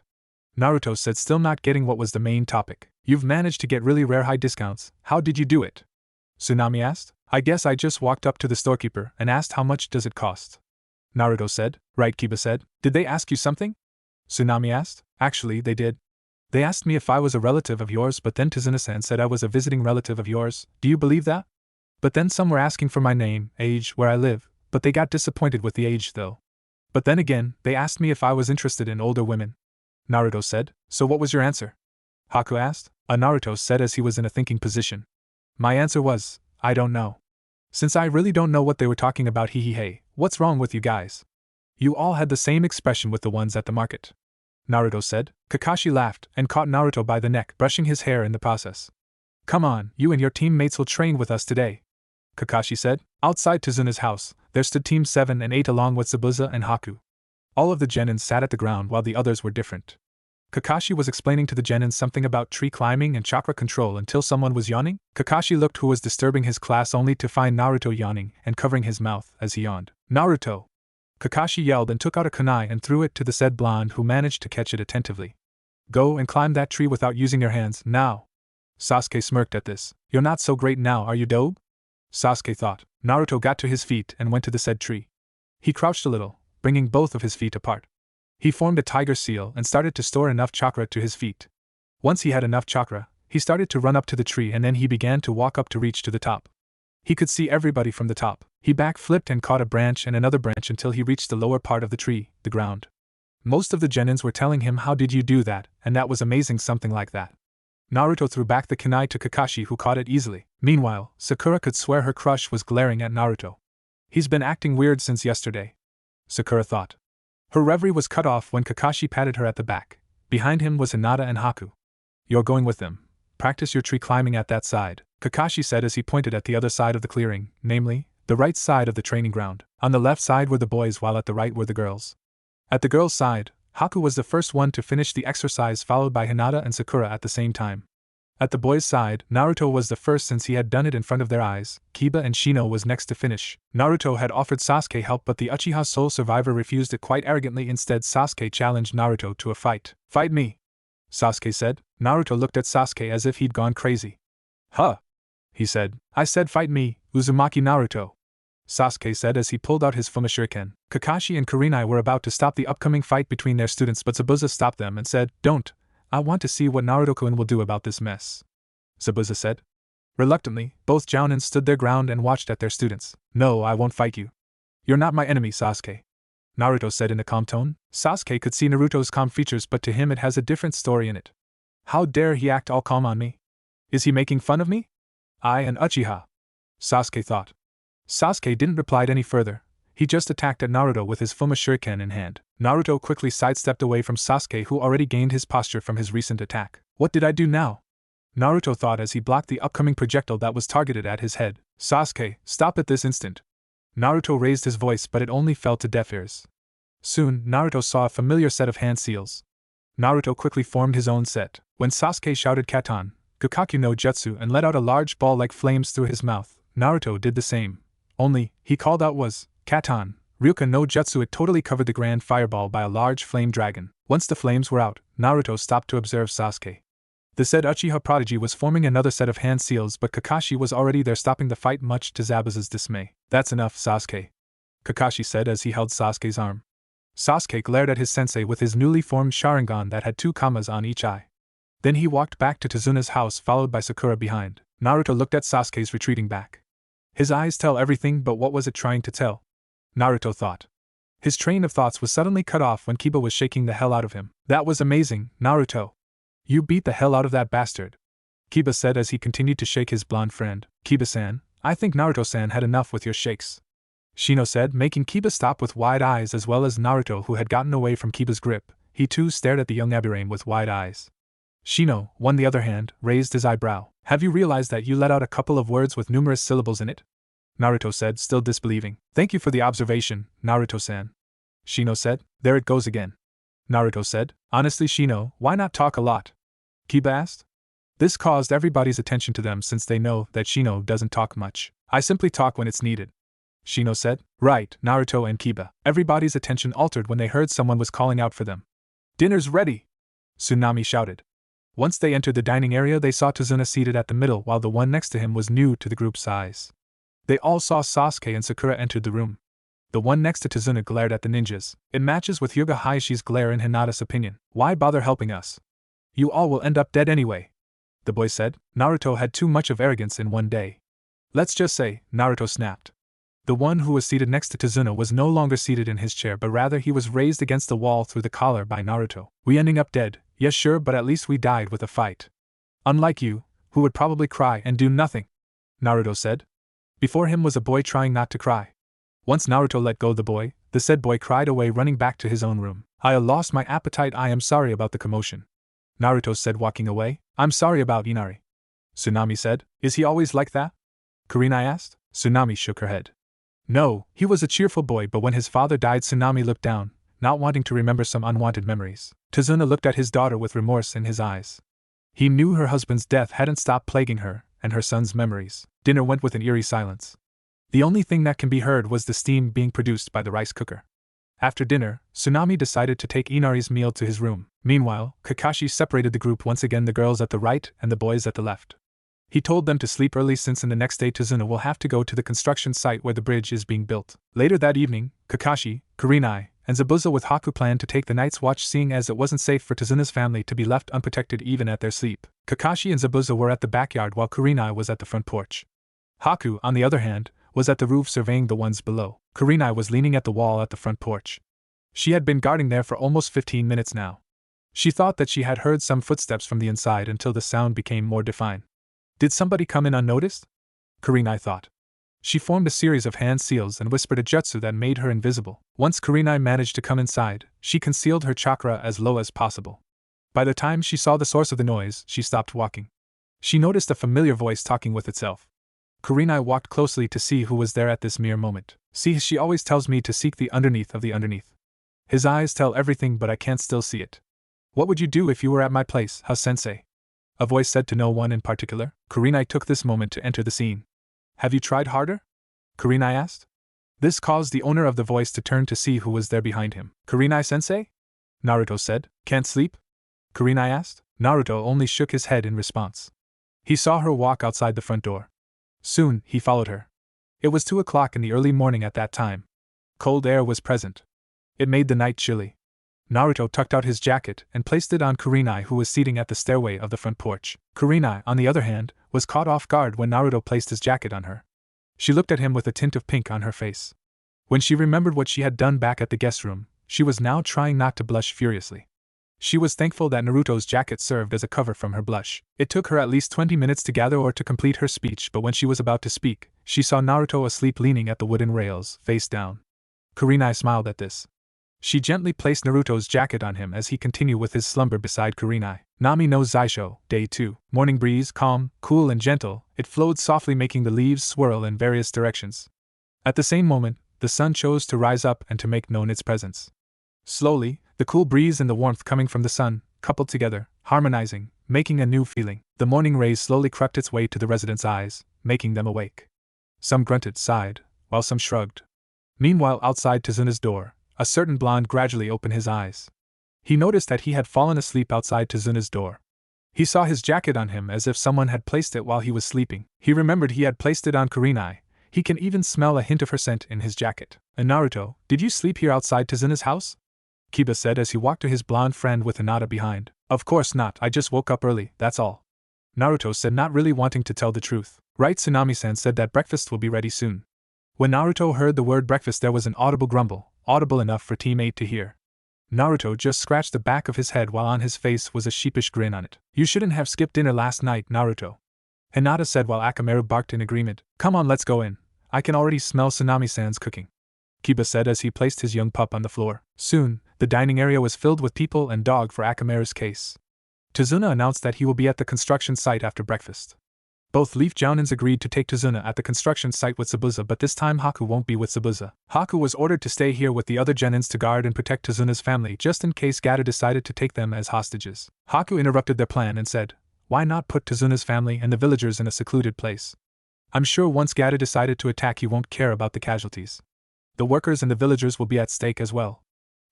Naruto said, still not getting what was the main topic. You've managed to get really rare high discounts. How did you do it? Tsunami asked. I guess I just walked up to the storekeeper and asked how much does it cost. Naruto said. Right, Kiba said. Did they ask you something? Tsunami asked. Actually, they did. They asked me if I was a relative of yours, but then Tazuna-san said I was a visiting relative of yours. Do you believe that? But then some were asking for my name, age, where I live, but they got disappointed with the age though. But then again, they asked me if I was interested in older women. Naruto said. So what was your answer? Haku asked. Naruto said as he was in a thinking position. My answer was, I don't know. Since I really don't know what they were talking about, hey, what's wrong with you guys? You all had the same expression with the ones at the market. Naruto said. Kakashi laughed and caught Naruto by the neck, brushing his hair in the process. Come on, you and your teammates will train with us today, Kakashi said. Outside Tazuna's house, there stood Team 7 and 8 along with Zabuza and Haku. All of the Genins sat at the ground while the others were different. Kakashi was explaining to the Genins something about tree climbing and chakra control until someone was yawning. Kakashi looked who was disturbing his class, only to find Naruto yawning and covering his mouth as he yawned. Naruto! Kakashi yelled and took out a kunai and threw it to the said blonde, who managed to catch it attentively. Go and climb that tree without using your hands, now! Sasuke smirked at this. You're not so great now, are you, Dobe? Sasuke thought. Naruto got to his feet and went to the said tree. He crouched a little, bringing both of his feet apart. He formed a tiger seal and started to store enough chakra to his feet. Once he had enough chakra, he started to run up to the tree and then he began to walk up to reach to the top. He could see everybody from the top. He backflipped and caught a branch and another branch until he reached the lower part of the tree, the ground. Most of the Genins were telling him, how did you do that, and that was amazing, something like that. Naruto threw back the kunai to Kakashi, who caught it easily. Meanwhile, Sakura could swear her crush was glaring at Naruto. He's been acting weird since yesterday, Sakura thought. Her reverie was cut off when Kakashi patted her at the back. Behind him was Hinata and Haku. You're going with them, practice your tree climbing at that side, Kakashi said as he pointed at the other side of the clearing, namely, the right side of the training ground. On the left side were the boys while at the right were the girls. At the girls' side, Haku was the first one to finish the exercise, followed by Hinata and Sakura at the same time. At the boys' side, Naruto was the first since he had done it in front of their eyes. Kiba and Shino was next to finish. Naruto had offered Sasuke help, but the Uchiha sole survivor refused it quite arrogantly. Instead, Sasuke challenged Naruto to a fight. "Fight me," Sasuke said. Naruto looked at Sasuke as if he'd gone crazy. "Huh," he said. "I said fight me, Uzumaki Naruto," Sasuke said as he pulled out his Fumashuriken. Kakashi and Kurenai were about to stop the upcoming fight between their students, but Zabuza stopped them and said, "Don't. I want to see what Naruto-kun will do about this mess," Zabuza said. Reluctantly, both Jounin stood their ground and watched at their students. "No, I won't fight you. You're not my enemy, Sasuke," Naruto said in a calm tone. Sasuke could see Naruto's calm features, but to him it has a different story in it. How dare he act all calm on me? Is he making fun of me? I an Uchiha, Sasuke thought. Sasuke didn't reply any further. He just attacked at Naruto with his Fumashuriken in hand. Naruto quickly sidestepped away from Sasuke, who already gained his posture from his recent attack. What did I do now? Naruto thought as he blocked the upcoming projectile that was targeted at his head. Sasuke, stop at this instant. Naruto raised his voice, but it only fell to deaf ears. Soon, Naruto saw a familiar set of hand seals. Naruto quickly formed his own set. When Sasuke shouted Katan, Kukaku no Jutsu, and let out a large ball like flames through his mouth, Naruto did the same. Only, he called out was, Katan, Ryuka no Jutsu. It totally covered the grand fireball by a large flame dragon. Once the flames were out, Naruto stopped to observe Sasuke. The said Uchiha prodigy was forming another set of hand seals, but Kakashi was already there stopping the fight, much to Zabuza's dismay. That's enough, Sasuke, Kakashi said as he held Sasuke's arm. Sasuke glared at his sensei with his newly formed Sharingan that had 2 commas on each eye. Then he walked back to Tazuna's house, followed by Sakura behind. Naruto looked at Sasuke's retreating back. His eyes tell everything, but what was it trying to tell? Naruto thought. His train of thoughts was suddenly cut off when Kiba was shaking the hell out of him. That was amazing, Naruto. You beat the hell out of that bastard, Kiba said as he continued to shake his blonde friend. Kiba-san, I think Naruto-san had enough with your shakes, Shino said, making Kiba stop with wide eyes, as well as Naruto, who had gotten away from Kiba's grip. He too stared at the young Abirame with wide eyes. Shino, on the other hand, raised his eyebrow. Have you realized that you let out a couple of words with numerous syllables in it? Naruto said, still disbelieving. Thank you for the observation, Naruto-san, Shino said. There it goes again, Naruto said. Honestly, Shino, why not talk a lot? Kiba asked. This caused everybody's attention to them since they know that Shino doesn't talk much. I simply talk when it's needed, Shino said. Right, Naruto and Kiba. Everybody's attention altered when they heard someone was calling out for them. Dinner's ready, Tsunami shouted. Once they entered the dining area, they saw Tazuna seated at the middle while the one next to him was new to the group's eyes. They all saw Sasuke and Sakura entered the room. The one next to Tazuna glared at the ninjas. It matches with Hyuga Hayashi's glare in Hinata's opinion. Why bother helping us? You all will end up dead anyway, the boy said. Naruto had too much of arrogance in one day. Let's just say, Naruto snapped. The one who was seated next to Tazuna was no longer seated in his chair, but rather he was raised against the wall through the collar by Naruto. We ending up dead, yes sure, but at least we died with a fight. Unlike you, who would probably cry and do nothing, Naruto said. Before him was a boy trying not to cry. Once Naruto let go the boy, the said boy cried away, running back to his own room. I lost my appetite. I am sorry about the commotion, Naruto said, walking away. I'm sorry about Inari, Tsunami said. Is he always like that? Kurenai asked. Tsunami shook her head. No, he was a cheerful boy, but when his father died, Tsunami looked down, not wanting to remember some unwanted memories. Tazuna looked at his daughter with remorse in his eyes. He knew her husband's death hadn't stopped plaguing her, and her son's memories. Dinner went with an eerie silence. The only thing that can be heard was the steam being produced by the rice cooker. After dinner, Tsunami decided to take Inari's meal to his room. Meanwhile, Kakashi separated the group once again, the girls at the right and the boys at the left. He told them to sleep early since in the next day Tazuna will have to go to the construction site where the bridge is being built. Later that evening, Kakashi, Kurenai, and Zabuza with Haku planned to take the night's watch, seeing as it wasn't safe for Tazuna's family to be left unprotected even at their sleep. Kakashi and Zabuza were at the backyard while Kurenai was at the front porch. Haku, on the other hand, was at the roof surveying the ones below. Kurenai was leaning at the wall at the front porch. She had been guarding there for almost 15 minutes now. She thought that she had heard some footsteps from the inside until the sound became more defined. Did somebody come in unnoticed? Kurenai thought. She formed a series of hand seals and whispered a jutsu that made her invisible. Once Kurenai managed to come inside, she concealed her chakra as low as possible. By the time she saw the source of the noise, she stopped walking. She noticed a familiar voice talking with itself. Kurenai walked closely to see who was there at this mere moment. See, she always tells me to seek the underneath of the underneath. His eyes tell everything, but I can't still see it. What would you do if you were at my place, Ha-sensei? A voice said to no one in particular. Kurenai took this moment to enter the scene. Have you tried harder? Kurenai asked. This caused the owner of the voice to turn to see who was there behind him. Kurenai-sensei? Naruto said. Can't sleep? Kurenai asked. Naruto only shook his head in response. He saw her walk outside the front door. Soon, he followed her. It was 2 o'clock in the early morning at that time. Cold air was present. It made the night chilly. Naruto tucked out his jacket and placed it on Kurenai, who was seating at the stairway of the front porch. Kurenai, on the other hand, was caught off guard when Naruto placed his jacket on her. She looked at him with a tint of pink on her face. When she remembered what she had done back at the guest room, she was now trying not to blush furiously. She was thankful that Naruto's jacket served as a cover from her blush. It took her at least 20 minutes to gather or to complete her speech, but when she was about to speak, she saw Naruto asleep leaning at the wooden rails, face down. Kurenai smiled at this. She gently placed Naruto's jacket on him as he continued with his slumber beside Kurenai. Nami no Zaisho, Day 2. Morning breeze, calm, cool and gentle, it flowed softly, making the leaves swirl in various directions. At the same moment, the sun chose to rise up and to make known its presence. Slowly, the cool breeze and the warmth coming from the sun, coupled together, harmonizing, making a new feeling. The morning rays slowly crept its way to the residents' eyes, making them awake. Some grunted, sighed, while some shrugged. Meanwhile, outside Tezuna's door, a certain blonde gradually opened his eyes. He noticed that he had fallen asleep outside Tezuna's door. He saw his jacket on him as if someone had placed it while he was sleeping. He remembered he had placed it on Kurenai. He can even smell a hint of her scent in his jacket. And Naruto, did you sleep here outside Tezuna's house? Kiba said as he walked to his blonde friend with Hinata behind. Of course not, I just woke up early, that's all. Naruto said, not really wanting to tell the truth. Right, Tsunami-san said that breakfast will be ready soon. When Naruto heard the word breakfast, there was an audible grumble, audible enough for Team 8 to hear. Naruto just scratched the back of his head while on his face was a sheepish grin on it. You shouldn't have skipped dinner last night, Naruto. Hinata said while Akamaru barked in agreement. Come on, let's go in. I can already smell Tsunami-san's cooking. Kiba said as he placed his young pup on the floor. Soon, the dining area was filled with people and dog for Akamaru's case. Tezuna announced that he will be at the construction site after breakfast. Both Leaf Jounins agreed to take Tezuna at the construction site with Zabuza, but this time Haku won't be with Zabuza. Haku was ordered to stay here with the other Genins to guard and protect Tezuna's family just in case Gato decided to take them as hostages. Haku interrupted their plan and said, why not put Tezuna's family and the villagers in a secluded place? I'm sure once Gato decided to attack, he won't care about the casualties. The workers and the villagers will be at stake as well,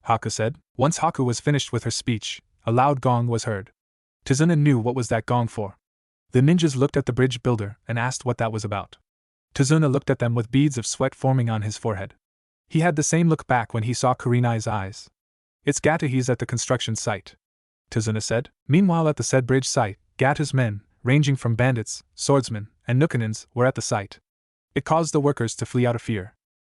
Haku said. Once Haku was finished with her speech, a loud gong was heard. Tezuna knew what was that gong for. The ninjas looked at the bridge builder and asked what that was about. Tezuna looked at them with beads of sweat forming on his forehead. He had the same look back when he saw Kurenai's eyes. It's Gato, he's at the construction site, Tezuna said. Meanwhile, at the said bridge site, Gato's men, ranging from bandits, swordsmen, and Nukanins, were at the site. It caused the workers to flee out of fear.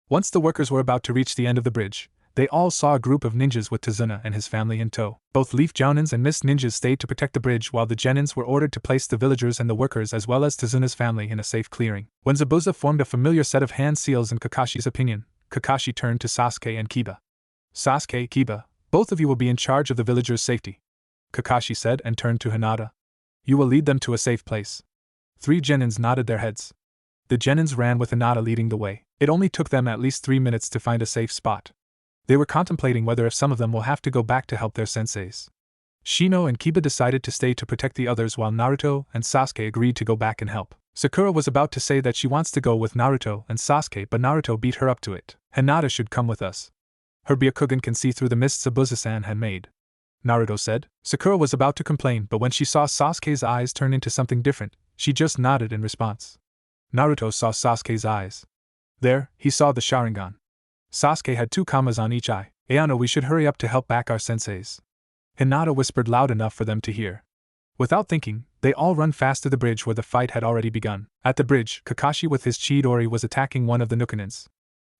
Once the workers were about to reach the end of the bridge, they all saw a group of ninjas with Tezuna and his family in tow. Both Leaf Jounins and Mist Ninjas stayed to protect the bridge while the Genins were ordered to place the villagers and the workers as well as Tezuna's family in a safe clearing. When Zabuza formed a familiar set of hand seals in Kakashi's opinion, Kakashi turned to Sasuke and Kiba. Sasuke, Kiba, both of you will be in charge of the villagers' safety, Kakashi said and turned to Hinata. You will lead them to a safe place. 3 Genins nodded their heads. The Genins ran with Hinata leading the way. It only took them at least 3 minutes to find a safe spot. They were contemplating whether if some of them will have to go back to help their senseis. Shino and Kiba decided to stay to protect the others while Naruto and Sasuke agreed to go back and help. Sakura was about to say that she wants to go with Naruto and Sasuke, but Naruto beat her up to it. Hinata should come with us. Her Byakugan can see through the mist Zabuza-san had made, Naruto said. Sakura was about to complain, but when she saw Sasuke's eyes turn into something different, she just nodded in response. Naruto saw Sasuke's eyes. There, he saw the Sharingan. Sasuke had 2 commas on each eye. Ayano, we should hurry up to help back our senseis, Hinata whispered loud enough for them to hear. Without thinking, they all run fast to the bridge where the fight had already begun. At the bridge, Kakashi with his Chidori was attacking one of the Nukanins.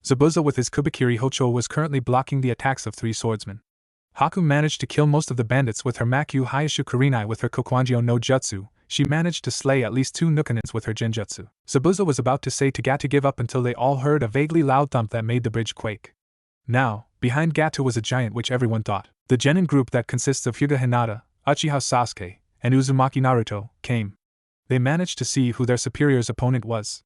Zabuza with his Kubikiri Hocho was currently blocking the attacks of 3 swordsmen. Haku managed to kill most of the bandits with her Makyu Hayashu. Kurenai with her Kokwanjio no Jutsu. She managed to slay at least 2 Nukanins with her Genjutsu. Zabuza was about to say to Gato give up until they all heard a vaguely loud thump that made the bridge quake. Now, behind Gato was a giant, which everyone thought. The Genin group that consists of Hyuga Hinata, Uchiha Sasuke, and Uzumaki Naruto came. they managed to see who their superior's opponent was.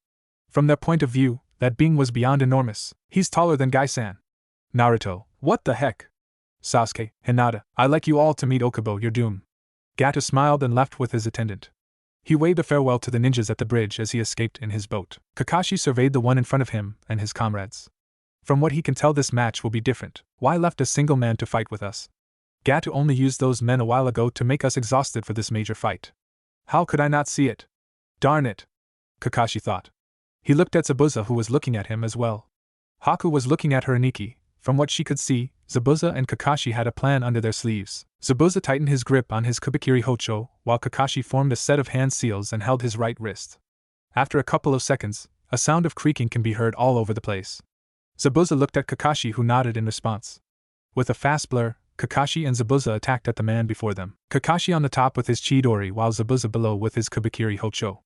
From their point of view, that being was beyond enormous. He's taller than Gai-san. Naruto, what the heck? Sasuke, Hinata, I like you all to meet Okubo, your doom. Gato smiled and left with his attendant. He waved a farewell to the ninjas at the bridge as he escaped in his boat. Kakashi surveyed the one in front of him and his comrades. From what he can tell, this match will be different. Why left a single man to fight with us? Gato only used those men a while ago to make us exhausted for this major fight. How could I not see it? Darn it! Kakashi thought. He looked at Zabuza, who was looking at him as well. Haku was looking at her Aniki. From what she could see, Zabuza and Kakashi had a plan under their sleeves. Zabuza tightened his grip on his Kubikiri Hocho, while Kakashi formed a set of hand seals and held his right wrist. After a couple of seconds, a sound of creaking can be heard all over the place. Zabuza looked at Kakashi, who nodded in response. With a fast blur, Kakashi and Zabuza attacked at the man before them. Kakashi on the top with his Chidori while Zabuza below with his Kubikiri Hocho.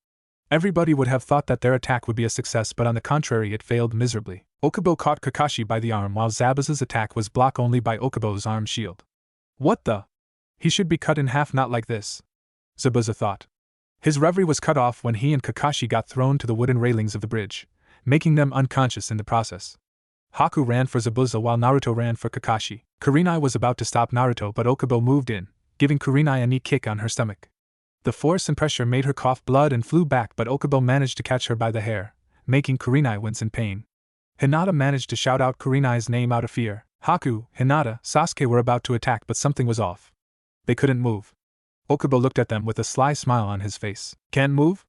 Everybody would have thought that their attack would be a success, but on the contrary it failed miserably. Okubo caught Kakashi by the arm while Zabuza's attack was blocked only by Okubo's arm shield. What the? He should be cut in half, not like this, Zabuza thought. His reverie was cut off when he and Kakashi got thrown to the wooden railings of the bridge, making them unconscious in the process. Haku ran for Zabuza while Naruto ran for Kakashi. Kurenai was about to stop Naruto, but Okubo moved in, giving Kurenai a knee kick on her stomach. The force and pressure made her cough blood and flew back, but Okubo managed to catch her by the hair, making Kurenai wince in pain. Hinata managed to shout out Kurenai's name out of fear. Haku, Hinata, Sasuke were about to attack, but something was off. They couldn't move. Okubo looked at them with a sly smile on his face. Can't move?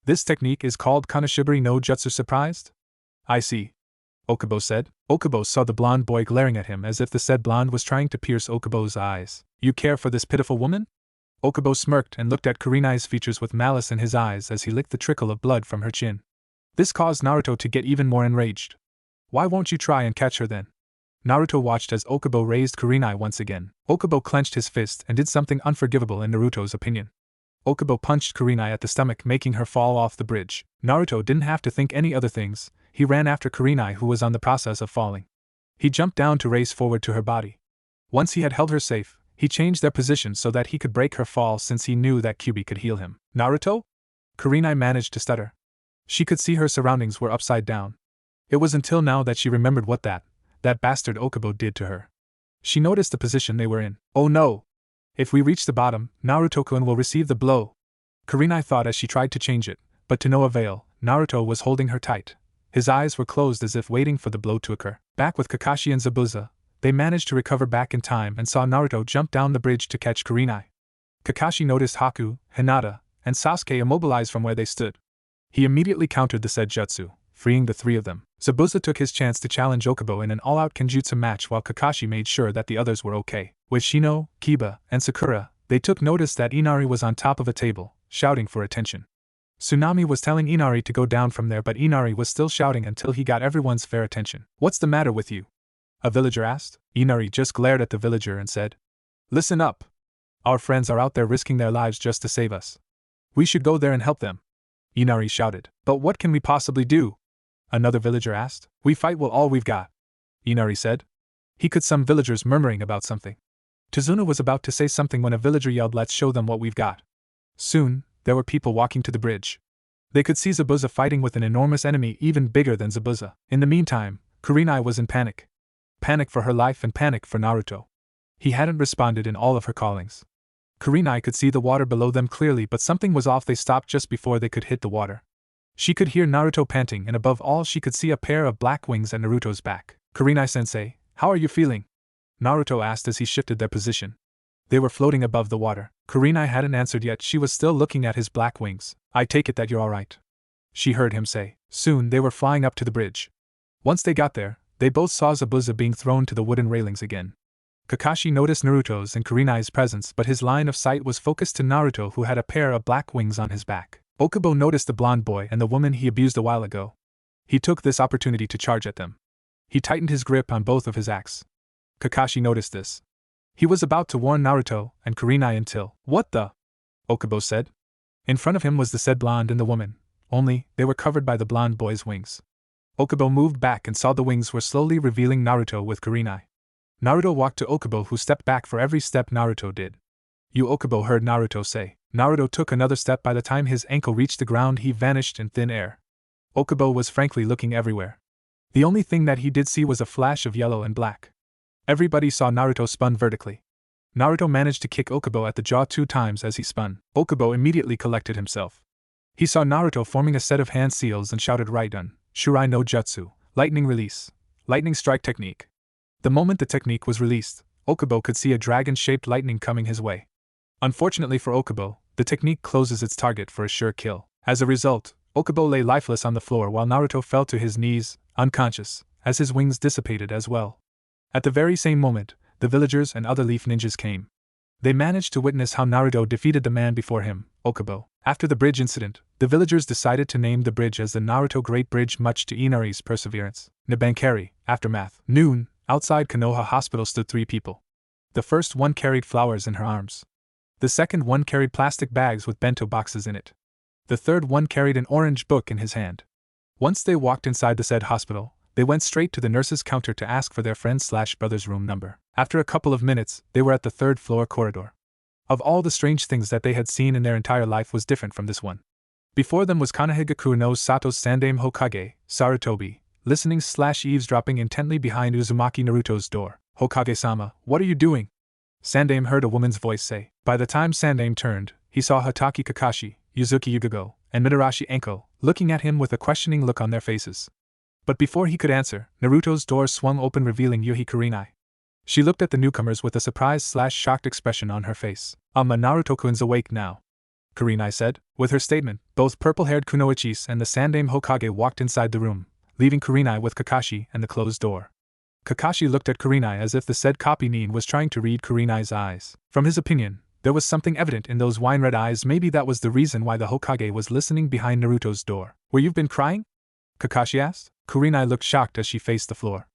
This technique is called Kanashibari no Jutsu. Surprised? I see, Okubo said. Okubo saw the blonde boy glaring at him as if the said blonde was trying to pierce Okubo's eyes. You care for this pitiful woman? Okubo smirked and looked at Kurenai's features with malice in his eyes as he licked the trickle of blood from her chin. This caused Naruto to get even more enraged. Why won't you try and catch her then? Naruto watched as Okubo raised Kurenai once again. Okubo clenched his fist and did something unforgivable in Naruto's opinion. Okubo punched Kurenai at the stomach, making her fall off the bridge. Naruto didn't have to think any other things. He ran after Kurenai, who was on the process of falling. He jumped down to race forward to her body. Once he had held her safe, he changed their position so that he could break her fall, since he knew that Kyuubi could heal him. Naruto? Kurenai managed to stutter. She could see her surroundings were upside down. It was until now that she remembered what that bastard Okubo did to her. She noticed the position they were in. Oh no! If we reach the bottom, Naruto-kun will receive the blow. Kurenai thought as she tried to change it, but to no avail. Naruto was holding her tight. His eyes were closed as if waiting for the blow to occur. Back with Kakashi and Zabuza, they managed to recover back in time and saw Naruto jump down the bridge to catch Kurenai. Kakashi noticed Haku, Hinata, and Sasuke immobilized from where they stood. He immediately countered the said jutsu, freeing the three of them. Zabuza took his chance to challenge Okubo in an all-out kenjutsu match while Kakashi made sure that the others were okay. With Shino, Kiba, and Sakura, they took notice that Inari was on top of a table, shouting for attention. Tsunami was telling Inari to go down from there, but Inari was still shouting until he got everyone's fair attention. What's the matter with you? A villager asked. Inari just glared at the villager and said, Listen up. Our friends are out there risking their lives just to save us. We should go there and help them. Inari shouted. But what can we possibly do? Another villager asked. We fight with all we've got, Inari said. He could some villagers murmuring about something. Tazuna was about to say something when a villager yelled, Let's show them what we've got. Soon, there were people walking to the bridge. They could see Zabuza fighting with an enormous enemy even bigger than Zabuza. In the meantime, Kurenai was in panic. Panic for her life and panic for Naruto. He hadn't responded in all of her callings. Kurenai could see the water below them clearly, but something was off. They stopped just before they could hit the water. She could hear Naruto panting, and above all she could see a pair of black wings at Naruto's back. Kurenai-sensei, how are you feeling? Naruto asked as he shifted their position. They were floating above the water. Kurenai hadn't answered yet. She was still looking at his black wings. I take it that you're alright, she heard him say. Soon they were flying up to the bridge. Once they got there, they both saw Zabuza being thrown to the wooden railings again. Kakashi noticed Naruto's and Kurenai's presence, but his line of sight was focused to Naruto, who had a pair of black wings on his back. Okubo noticed the blonde boy and the woman he abused a while ago. He took this opportunity to charge at them. He tightened his grip on both of his axe. Kakashi noticed this. He was about to warn Naruto and Kurenai until, What the? Okubo said. In front of him was the said blonde and the woman, only they were covered by the blonde boy's wings. Okubo moved back and saw the wings were slowly revealing Naruto with Kurenai. Naruto walked to Okubo, who stepped back for every step Naruto did. You, Okubo heard Naruto say. Naruto took another step. By the time his ankle reached the ground, he vanished in thin air. Okubo was frankly looking everywhere. The only thing that he did see was a flash of yellow and black. Everybody saw Naruto spun vertically. Naruto managed to kick Okubo at the jaw 2 times as he spun. Okubo immediately collected himself. He saw Naruto forming a set of hand seals and shouted Raiden, Shurai no Jutsu, lightning release, lightning strike technique. The moment the technique was released, Okubo could see a dragon-shaped lightning coming his way. Unfortunately for Okubo, the technique closes its target for a sure kill. As a result, Okubo lay lifeless on the floor while Naruto fell to his knees, unconscious, as his wings dissipated as well. At the very same moment, the villagers and other leaf ninjas came. They managed to witness how Naruto defeated the man before him, Okubo. After the bridge incident, the villagers decided to name the bridge as the Naruto Great Bridge, much to Inari's perseverance. Nibankari, aftermath. Noon, outside Konoha Hospital stood 3 people. The first one carried flowers in her arms. The second one carried plastic bags with bento boxes in it. The third one carried an orange book in his hand. Once they walked inside the said hospital, they went straight to the nurse's counter to ask for their friend's/brother's room number. After a couple of minutes, they were at the 3rd floor corridor. Of all the strange things that they had seen in their entire life was different from this one. Before them was Kanohigaku no Sato's Sandaime Hokage, Sarutobi, listening/eavesdropping intently behind Uzumaki Naruto's door. Hokage-sama, what are you doing? Sandaime heard a woman's voice say. By the time Sandaime turned, he saw Hatake Kakashi, Yuzuki Yugago, and Mitarashi Anko, looking at him with a questioning look on their faces. But before he could answer, Naruto's door swung open revealing Yuhi Kurenai. She looked at the newcomers with a surprised/shocked expression on her face. Naruto-kun's awake now, Kurenai said. With her statement, both purple-haired Kunoichis and the Sandaime Hokage walked inside the room, leaving Kurenai with Kakashi and the closed door. Kakashi looked at Kurenai as if the said copy Nin was trying to read Kurenai's eyes. From his opinion, there was something evident in those wine-red eyes. Maybe that was the reason why the Hokage was listening behind Naruto's door. Where you've been crying? Kakashi asked. Kurenai looked shocked as she faced the floor.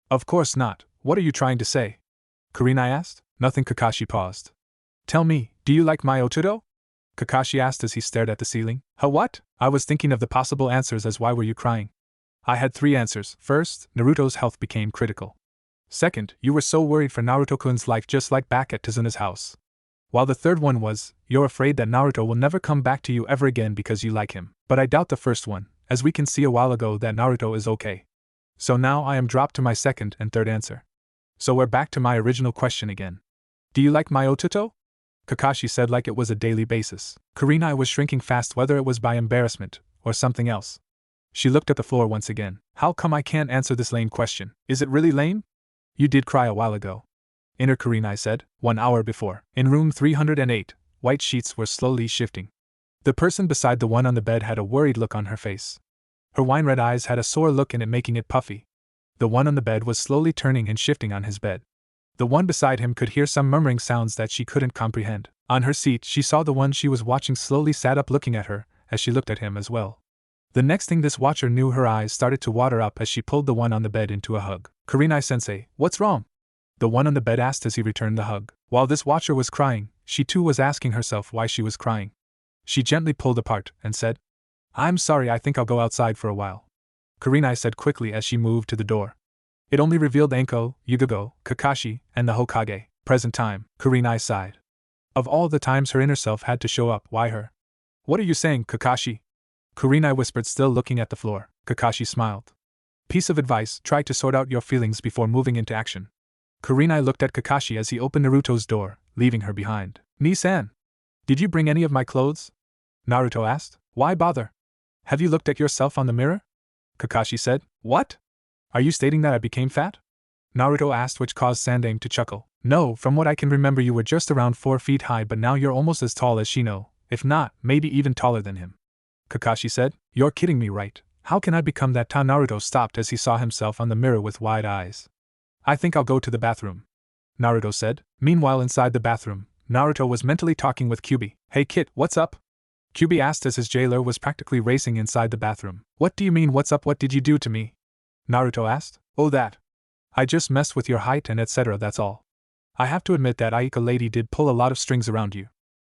Of course not. What are you trying to say? Kurenai asked. Nothing. Kakashi paused. Tell me, do you like my otudo? Kakashi asked as he stared at the ceiling. What? I was thinking of the possible answers as why were you crying? I had 3 answers. First, Naruto's health became critical. Second, you were so worried for Naruto-kun's life just like back at Tazuna's house. While the third one was, you're afraid that Naruto will never come back to you ever again because you like him. But I doubt the first one, as we can see a while ago that Naruto is okay. So now I am dropped to my second and third answer. So we're back to my original question again. Do you like my otuto? Kakashi said like it was a daily basis. Kurenai was shrinking fast, whether it was by embarrassment or something else. She looked at the floor once again. How come I can't answer this lame question? Is it really lame? You did cry a while ago. Inner Kurenai said, 1 hour before. In room 308, white sheets were slowly shifting. The person beside the one on the bed had a worried look on her face. Her wine-red eyes had a sore look in it, making it puffy. The one on the bed was slowly turning and shifting on his bed. The one beside him could hear some murmuring sounds that she couldn't comprehend. On her seat, she saw the one she was watching slowly sat up looking at her, as she looked at him as well. The next thing this watcher knew, her eyes started to water up as she pulled the one on the bed into a hug. Kurenai-sensei, what's wrong? The one on the bed asked as he returned the hug. While this watcher was crying, she too was asking herself why she was crying. She gently pulled apart and said, I'm sorry, I think I'll go outside for a while. Kurenai said quickly as she moved to the door. It only revealed Anko, Yugago, Kakashi, and the Hokage. Present time, Kurenai sighed. Of all the times her inner self had to show up, why her? What are you saying, Kakashi? Kurenai whispered, still looking at the floor. Kakashi smiled. Piece of advice, try to sort out your feelings before moving into action. Kurenai looked at Kakashi as he opened Naruto's door, leaving her behind. Ni-san, did you bring any of my clothes? Naruto asked. Why bother? Have you looked at yourself on the mirror? Kakashi said. What? Are you stating that I became fat? Naruto asked, which caused Sandaime to chuckle. No, from what I can remember you were just around 4 feet high, but now you're almost as tall as Shino, if not, maybe even taller than him. Kakashi said. You're kidding me, right? How can I become that tall? Naruto stopped as he saw himself on the mirror with wide eyes. I think I'll go to the bathroom, Naruto said. Meanwhile, inside the bathroom, Naruto was mentally talking with Kyubi. Hey Kit, what's up? Kyubi asked as his jailer was practically racing inside the bathroom. What do you mean what's up? What did you do to me? Naruto asked. Oh, that. I just messed with your height and etc., that's all. I have to admit that Aika lady did pull a lot of strings around you.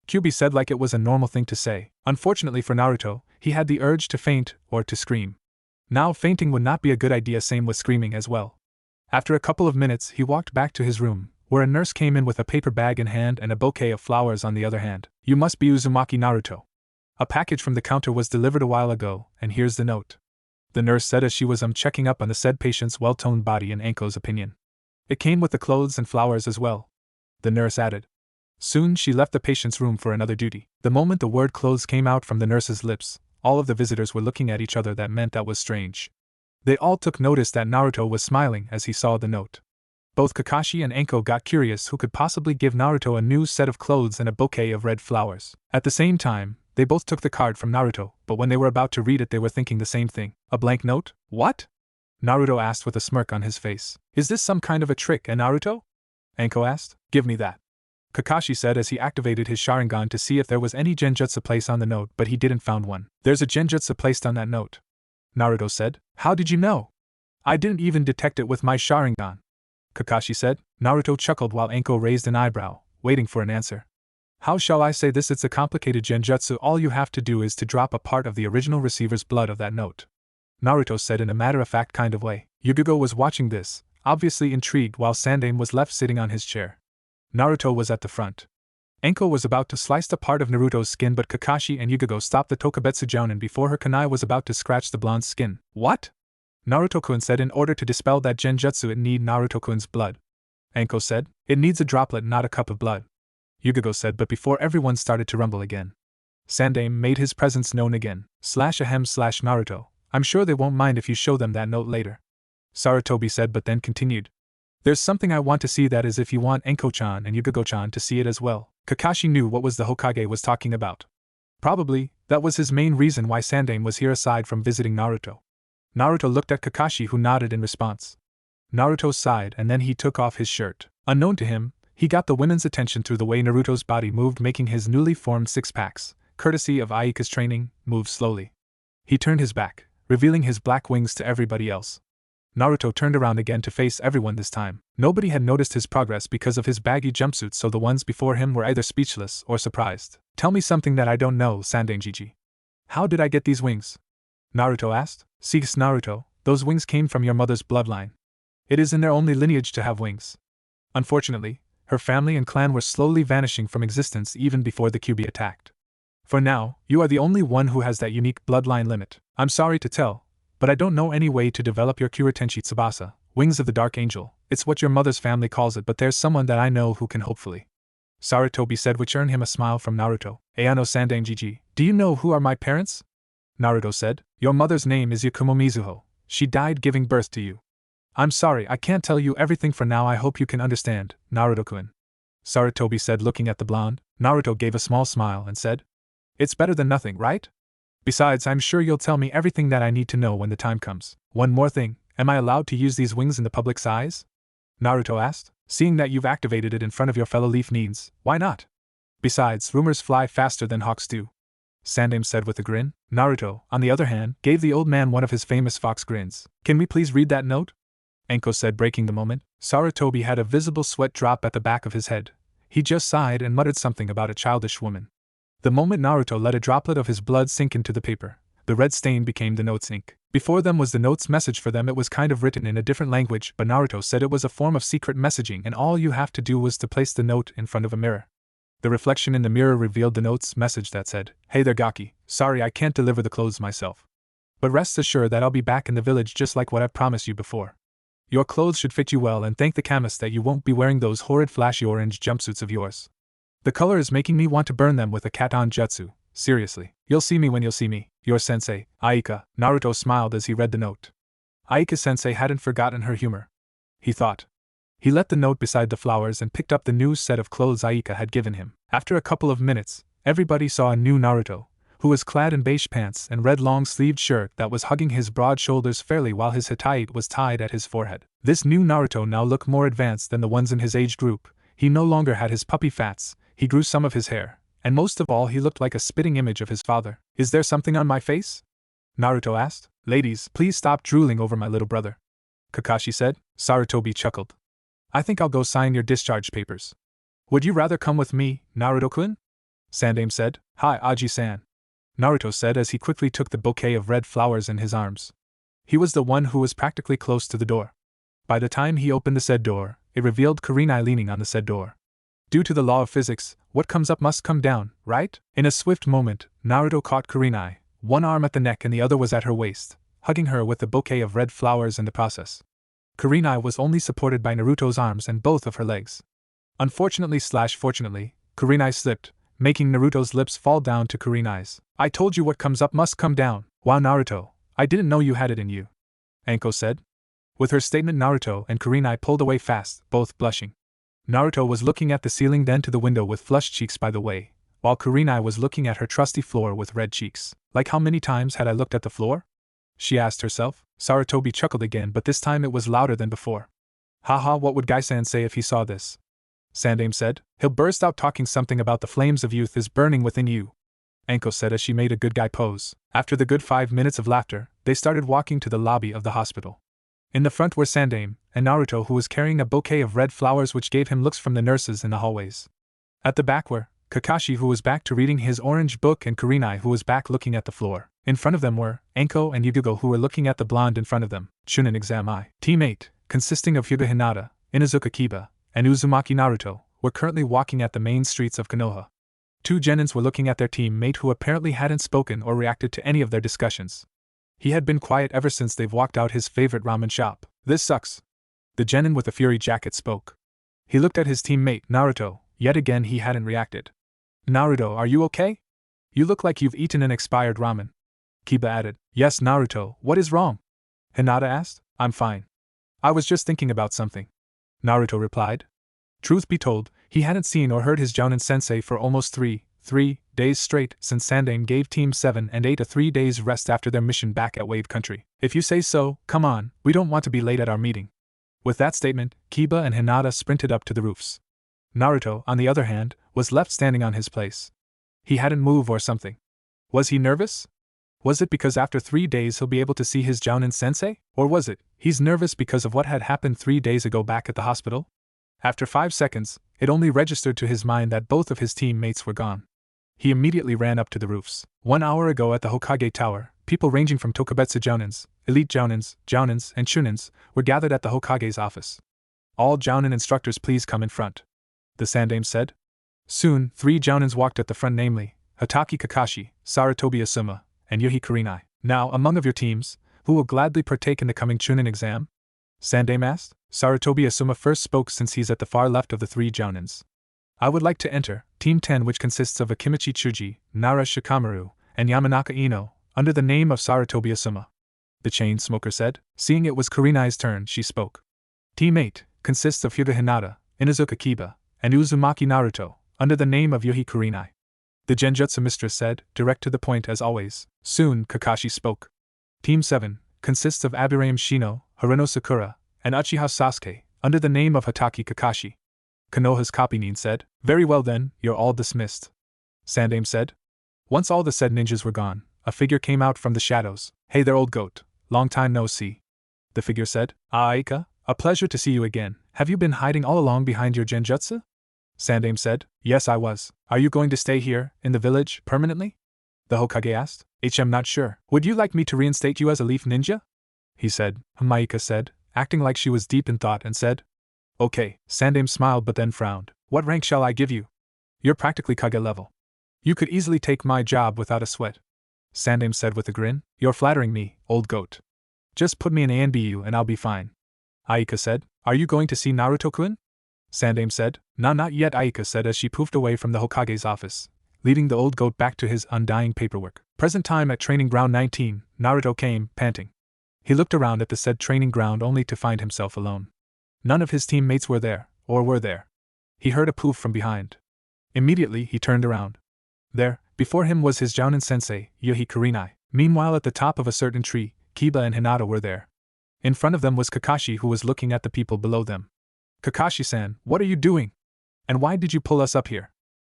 Kyubi said like it was a normal thing to say. Unfortunately for Naruto, he had the urge to faint or to scream. Now fainting would not be a good idea, same with screaming as well. After a couple of minutes he walked back to his room, where a nurse came in with a paper bag in hand and a bouquet of flowers on the other hand. You must be Uzumaki Naruto. A package from the counter was delivered a while ago, and here's the note. The nurse said as she was checking up on the said patient's well-toned body in Anko's opinion. It came with the clothes and flowers as well. The nurse added. Soon she left the patient's room for another duty. The moment the word clothes came out from the nurse's lips, all of the visitors were looking at each other. That meant that was strange. They all took notice that Naruto was smiling as he saw the note. Both Kakashi and Anko got curious who could possibly give Naruto a new set of clothes and a bouquet of red flowers. At the same time, they both took the card from Naruto, but when they were about to read it they were thinking the same thing. A blank note? What? Naruto asked with a smirk on his face. Is this some kind of a trick, Naruto? Anko asked. Give me that. Kakashi said as he activated his Sharingan to see if there was any genjutsu placed on the note, but he didn't found one. There's a genjutsu placed on that note. Naruto said. How did you know? I didn't even detect it with my Sharingan. Kakashi said. Naruto chuckled while Anko raised an eyebrow, waiting for an answer. How shall I say this? It's a complicated genjutsu. All you have to do is to drop a part of the original receiver's blood of that note. Naruto said in a matter-of-fact kind of way. Yugigo was watching this, obviously intrigued, while Sandaime was left sitting on his chair. Naruto was at the front. Anko was about to slice the part of Naruto's skin, but Kakashi and Yugigo stopped the Tokubetsu Jounin before her kunai was about to scratch the blonde's skin. What? Naruto-kun said. In order to dispel that genjutsu it need Naruto-kun's blood. Anko said. It needs a droplet, not a cup of blood. Yugigo said, but before everyone started to rumble again. Sandaime made his presence known again. /Naruto. I'm sure they won't mind if you show them that note later. Sarutobi said, but then continued. There's something I want to see, that is if you want Anko-chan and Yugigo-chan to see it as well. Kakashi knew what was the Hokage was talking about. Probably, that was his main reason why Sandaime was here aside from visiting Naruto. Naruto looked at Kakashi, who nodded in response. Naruto sighed and then he took off his shirt. Unknown to him, he got the women's attention through the way Naruto's body moved, making his newly formed six-packs, courtesy of Ayaka's training, move slowly. He turned his back, revealing his black wings to everybody else. Naruto turned around again to face everyone this time. Nobody had noticed his progress because of his baggy jumpsuit, so the ones before him were either speechless or surprised. Tell me something that I don't know, Sandaime. How did I get these wings? Naruto asked. Seize Naruto, those wings came from your mother's bloodline. It is in their only lineage to have wings. Unfortunately, her family and clan were slowly vanishing from existence even before the Kyuubi attacked. For now, you are the only one who has that unique bloodline limit. I'm sorry to tell, but I don't know any way to develop your Kyuutenshi Tsubasa, Wings of the Dark Angel. It's what your mother's family calls it, but there's someone that I know who can hopefully. Sarutobi said, which earned him a smile from Naruto. Ayano Sandaime, do you know who are my parents? Naruto said. Your mother's name is Yakumo Mizuho. She died giving birth to you. I'm sorry, I can't tell you everything for now. I hope you can understand, Naruto-kun. Sarutobi said, looking at the blonde. Naruto gave a small smile and said, It's better than nothing, right? Besides, I'm sure you'll tell me everything that I need to know when the time comes. One more thing, am I allowed to use these wings in the public's eyes? Naruto asked. Seeing that you've activated it in front of your fellow leaf needs, why not? Besides, rumors fly faster than hawks do. Sandaime said with a grin. Naruto, on the other hand, gave the old man one of his famous fox grins. Can we please read that note? Anko said, breaking the moment. Sarutobi had a visible sweat drop at the back of his head. He just sighed and muttered something about a childish woman. The moment Naruto let a droplet of his blood sink into the paper, the red stain became the note's ink. Before them was the note's message for them. It was kind of written in a different language, but Naruto said it was a form of secret messaging and all you have to do was to place the note in front of a mirror. The reflection in the mirror revealed the note's message that said, Hey there Gaki, sorry I can't deliver the clothes myself. But rest assured that I'll be back in the village just like what I've promised you before. Your clothes should fit you well, and thank the chemist that you won't be wearing those horrid flashy orange jumpsuits of yours. The color is making me want to burn them with a katon jutsu. Seriously, you'll see me when you'll see me. Your sensei, Aika. Naruto smiled as he read the note. Aika-sensei hadn't forgotten her humor. He thought. He let the note beside the flowers and picked up the new set of clothes Aika had given him. After a couple of minutes, everybody saw a new Naruto, who was clad in beige pants and red long-sleeved shirt that was hugging his broad shoulders fairly while his hataite was tied at his forehead. This new Naruto now looked more advanced than the ones in his age group. He no longer had his puppy fats, he grew some of his hair, and most of all he looked like a spitting image of his father. Is there something on my face? Naruto asked. Ladies, please stop drooling over my little brother. Kakashi said. Sarutobi chuckled. I think I'll go sign your discharge papers. Would you rather come with me, Naruto-kun? Sandaime said. Hi, Aji-san. Naruto said as he quickly took the bouquet of red flowers in his arms. He was the one who was practically close to the door. By the time he opened the said door, it revealed Kurenai leaning on the said door. Due to the law of physics, what comes up must come down, right? In a swift moment, Naruto caught Kurenai, one arm at the neck and the other was at her waist, hugging her with a bouquet of red flowers in the process. Kurenai was only supported by Naruto's arms and both of her legs. Unfortunately/fortunately, Kurenai slipped, making Naruto's lips fall down to Kurenai's. I told you what comes up must come down. Wow, Naruto, I didn't know you had it in you, Anko said. With her statement, Naruto and Kurenai pulled away fast, both blushing. Naruto was looking at the ceiling, then to the window with flushed cheeks by the way, while Kurenai was looking at her trusty floor with red cheeks. Like how many times had I looked at the floor? She asked herself. Sarutobi chuckled again, but this time it was louder than before. Haha, what would Gai-san say if he saw this? Sandaime said. He'll burst out talking something about the flames of youth is burning within you, Anko said as she made a good guy pose. After the good 5 minutes of laughter, they started walking to the lobby of the hospital. In the front were Sandaime and Naruto, who was carrying a bouquet of red flowers which gave him looks from the nurses in the hallways. At the back were Kakashi, who was back to reading his orange book, and Kurenai, who was back looking at the floor. In front of them were Anko and Yugo, who were looking at the blonde in front of them. Chunin Exam I. Team 8, consisting of Hyuga Hinata, Inuzuka Kiba, and Uzumaki Naruto, were currently walking at the main streets of Konoha. 2 Genins were looking at their teammate, who apparently hadn't spoken or reacted to any of their discussions. He had been quiet ever since they've walked out his favorite ramen shop. This sucks. The Genin with the fury jacket spoke. He looked at his teammate, Naruto. Yet again he hadn't reacted. Naruto, are you okay? You look like you've eaten an expired ramen. Kiba added. Yes, Naruto, what is wrong? Hinata asked. I'm fine. I was just thinking about something, Naruto replied. Truth be told, he hadn't seen or heard his Jounin sensei for almost three days straight since Sandaime gave Team 7 and 8 a 3 days rest after their mission back at Wave Country. If you say so, come on, we don't want to be late at our meeting. With that statement, Kiba and Hinata sprinted up to the roofs. Naruto, on the other hand, was left standing on his place. He hadn't moved or something. Was he nervous? Was it because after 3 days he'll be able to see his Jounin sensei? Or was it, he's nervous because of what had happened 3 days ago back at the hospital? After 5 seconds, it only registered to his mind that both of his teammates were gone. He immediately ran up to the roofs. 1 hour ago at the Hokage Tower, people ranging from Tokubetsu Jounins, Elite Jounins, and Chunins were gathered at the Hokage's office. All Jounin instructors please come in front, the Sandaime said. Soon, 3 Jounins walked at the front, namely, Hatake Kakashi, Sarutobi Asuma, and Yuhi Kurenai. Now, among of your teams, who will gladly partake in the coming Chunin exam? Sandaime asked. Sarutobi Asuma first spoke since he's at the far left of the 3 Jounins. I would like to enter Team 10, which consists of Akimichi Chuji, Nara Shikamaru, and Yamanaka Ino, under the name of Sarutobi Asuma, the chain smoker said. Seeing it was Kurenai's turn, she spoke. Team 8 consists of Hyuga Hinata, Inuzuka Kiba, and Uzumaki Naruto, under the name of Yuhi Kurenai, the Genjutsu mistress said, direct to the point as always. Soon, Kakashi spoke. Team 7 consists of Abirame Shino, Haruno Sakura, and Uchiha Sasuke, under the name of Hatake Kakashi, Konoha's Copynin said. Very well then, you're all dismissed, Sandaime said. Once all the said ninjas were gone, a figure came out from the shadows. Hey there, old goat, long time no see, the figure said. Aika, a pleasure to see you again. Have you been hiding all along behind your genjutsu? Sandaime said. Yes, I was. Are you going to stay here, in the village, permanently? The Hokage asked. I'm not sure. Would you like me to reinstate you as a leaf ninja? He said. Maika said, acting like she was deep in thought, and said, Okay. Sandaime smiled but then frowned. What rank shall I give you? You're practically Kage level. You could easily take my job without a sweat, Sandaime said with a grin. You're flattering me, old goat. Just put me in ANBU and I'll be fine, Aika said. Are you going to see Naruto-kun? Sandaime said. Not yet, Aika said as she poofed away from the Hokage's office, leaving the old goat back to his undying paperwork. Present time at training ground 19, Naruto came, panting. He looked around at the said training ground only to find himself alone. None of his teammates were there, or were there. He heard a poof from behind. Immediately he turned around. There, before him was his Jounin sensei, Yuhi Kurenai. Meanwhile at the top of a certain tree, Kiba and Hinata were there. In front of them was Kakashi, who was looking at the people below them. Kakashi-san, what are you doing? And why did you pull us up here?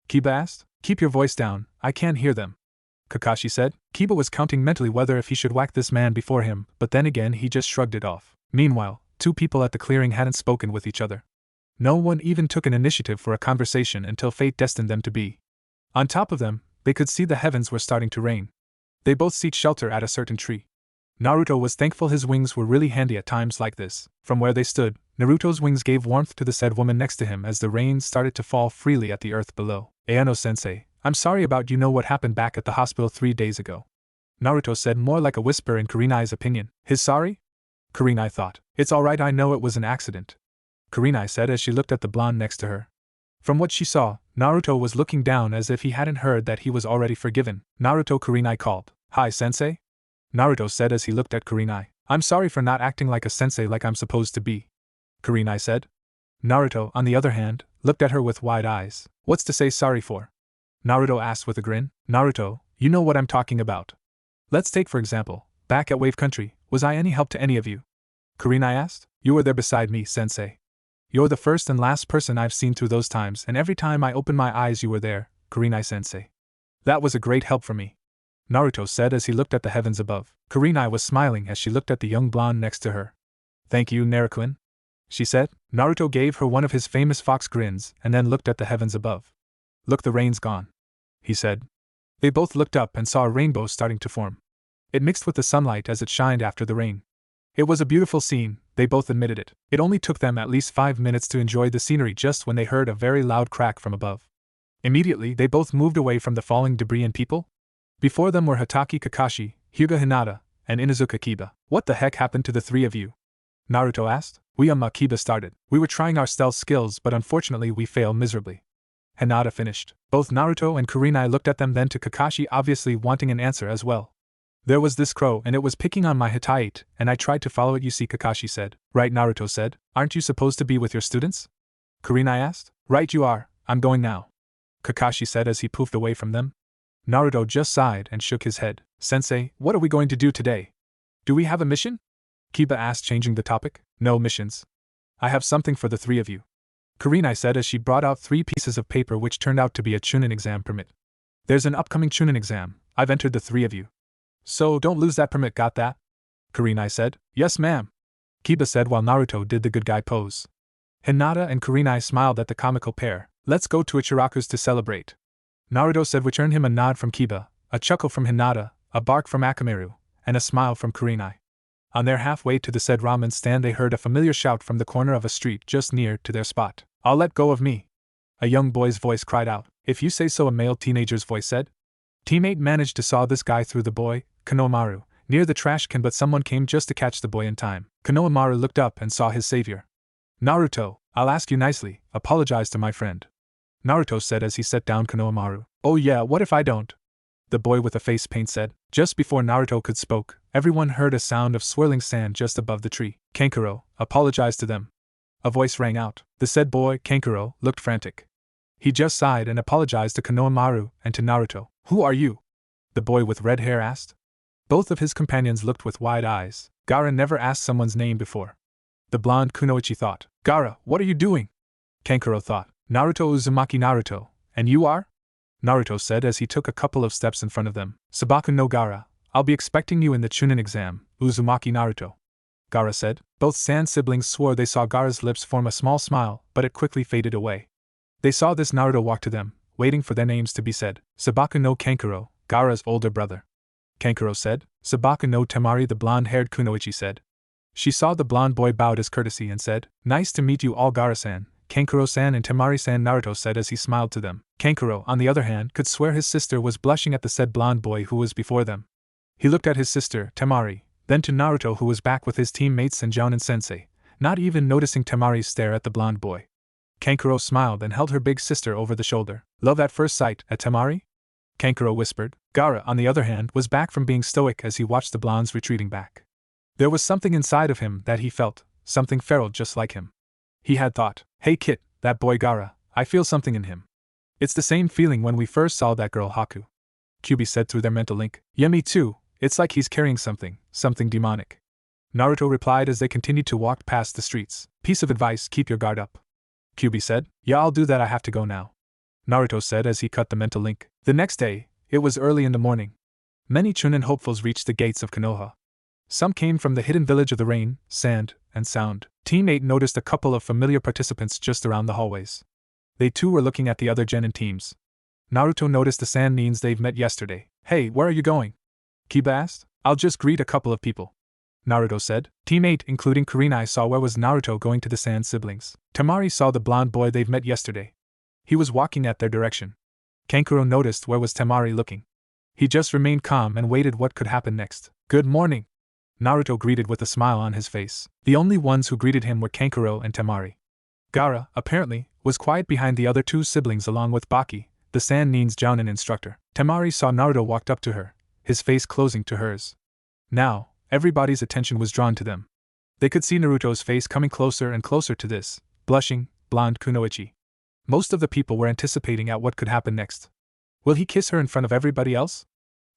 Kiba asked. Keep your voice down, I can't hear them, Kakashi said. Kiba was counting mentally whether if he should whack this man before him, but then again he just shrugged it off. Meanwhile, 2 people at the clearing hadn't spoken with each other. No one even took an initiative for a conversation until fate destined them to be. On top of them, they could see the heavens were starting to rain. They both seek shelter at a certain tree. Naruto was thankful his wings were really handy at times like this. From where they stood, Naruto's wings gave warmth to the said woman next to him as the rain started to fall freely at the earth below. Ayano-sensei, I'm sorry about what happened back at the hospital 3 days ago. Naruto said, more like a whisper in Kurenai's opinion. His sorry? Kurenai thought. It's alright, I know it was an accident. Kurenai said as she looked at the blonde next to her. From what she saw, Naruto was looking down as if he hadn't heard that he was already forgiven. Naruto, Kurenai called. Hi, sensei? Naruto said as he looked at Kurenai. I'm sorry for not acting like a sensei like I'm supposed to be. Kurenai said. Naruto, on the other hand, looked at her with wide eyes. What's to say sorry for? Naruto asked with a grin. Naruto, you know what I'm talking about. Let's take for example, back at Wave Country, was I any help to any of you? Kurenai asked. You were there beside me, sensei. You're the first and last person I've seen through those times, and every time I opened my eyes you were there, Kurenai-sensei. That was a great help for me. Naruto said as he looked at the heavens above. Kurenai was smiling as she looked at the young blonde next to her. Thank you, Naruto-kun, she said. Naruto gave her one of his famous fox grins and then looked at the heavens above. Look, the rain's gone, he said. They both looked up and saw a rainbow starting to form. It mixed with the sunlight as it shined after the rain. It was a beautiful scene, they both admitted it. It only took them at least 5 minutes to enjoy the scenery just when they heard a very loud crack from above. Immediately they both moved away from the falling debris and people. Before them were Hatake Kakashi, Hyuga Hinata, and Inuzuka Kiba. What the heck happened to the three of you? Naruto asked. Kiba started. We were trying our stealth skills but unfortunately we failed miserably. Hinata finished. Both Naruto and Kurenai looked at them, then to Kakashi, obviously wanting an answer as well. There was this crow and it was picking on my Hitaite, and I tried to follow it, you see, Kakashi said. Right, Naruto said. Aren't you supposed to be with your students? Kurenai asked. Right you are, I'm going now, Kakashi said as he poofed away from them. Naruto just sighed and shook his head. Sensei, what are we going to do today? Do we have a mission? Kiba asked, changing the topic. No missions. I have something for the three of you, Kurenai said as she brought out 3 pieces of paper which turned out to be a Chunin exam permit. There's an upcoming Chunin exam, I've entered the 3 of you. So don't lose that permit, got that? Kurenai said. Yes ma'am, Kiba said while Naruto did the good guy pose. Hinata and Kurenai smiled at the comical pair. Let's go to Ichiraku's to celebrate, Naruto said, which earned him a nod from Kiba, a chuckle from Hinata, a bark from Akamaru, and a smile from Kurenai. On their halfway to the said ramen stand they heard a familiar shout from the corner of a street just near to their spot. I'll let go of me, a young boy's voice cried out. If you say so, a male teenager's voice said. Teammate managed to saw this guy through the boy, Konohamaru, near the trash can, but someone came just to catch the boy in time. Konohamaru looked up and saw his savior. Naruto, I'll ask you nicely, apologize to my friend, Naruto said as he set down Konohamaru. Oh yeah, what if I don't? The boy with a face paint said. Just before Naruto could spoke, everyone heard a sound of swirling sand just above the tree. Kankuro, apologize to them, a voice rang out. The said boy, Kankuro, looked frantic. He just sighed and apologized to Konohamaru and to Naruto. Who are you? The boy with red hair asked. Both of his companions looked with wide eyes. Gaara never asked someone's name before. The blonde Kunoichi thought. Gaara, what are you doing? Kankuro thought. Naruto Uzumaki Naruto, and you are? Naruto said as he took a couple of steps in front of them. Sabaku no Gaara, I'll be expecting you in the Chunin exam, Uzumaki Naruto, Gaara said. Both Sand siblings swore they saw Gaara's lips form a small smile, but it quickly faded away. They saw this Naruto walk to them, waiting for their names to be said. Sabaku no Kankuro, Gaara's older brother, Kankuro said. Sabaku no Temari, the blonde-haired Kunoichi said. She saw the blonde boy bowed as courtesy and said, Nice to meet you all, Gaara-san, Kankuro-san and Temari-san, Naruto said as he smiled to them. Kankuro, on the other hand, could swear his sister was blushing at the said blonde boy who was before them. He looked at his sister, Temari, then to Naruto who was back with his teammates and Jounin-sensei, not even noticing Temari's stare at the blonde boy. Kankuro smiled and held her big sister over the shoulder. Love at first sight, at Temari? Kankuro whispered. Gaara, on the other hand, was back from being stoic as he watched the blondes retreating back. There was something inside of him that he felt, something feral just like him. He had thought, hey kid, that boy Gaara, I feel something in him. It's the same feeling when we first saw that girl Haku, Kyuubi said through their mental link. Yeah, me too, it's like he's carrying something demonic, Naruto replied as they continued to walk past the streets. Piece of advice, keep your guard up, Kyuubi said. Yeah, I'll do that, I have to go now, Naruto said as he cut the mental link. The next day, it was early in the morning. Many Chunin hopefuls reached the gates of Konoha. Some came from the hidden village of the rain, sand, and sound. Team 8 noticed a couple of familiar participants just around the hallways. They too were looking at the other Genin teams. Naruto noticed the sand neens they've met yesterday. Hey, where are you going? Kiba asked. I'll just greet a couple of people, Naruto said. Team 8 including Kurenai saw where was Naruto going to the Sand siblings. Temari saw the blonde boy they've met yesterday. He was walking at their direction. Kankuro noticed where was Temari looking. He just remained calm and waited what could happen next. Good morning, Naruto greeted with a smile on his face. The only ones who greeted him were Kankuro and Temari. Gaara, apparently, was quiet behind the other two siblings along with Baki, the Sand Nin's Jounin instructor. Temari saw Naruto walked up to her, his face closing to hers. Now, everybody's attention was drawn to them. They could see Naruto's face coming closer and closer to this blushing, blonde kunoichi. Most of the people were anticipating at what could happen next. Will he kiss her in front of everybody else?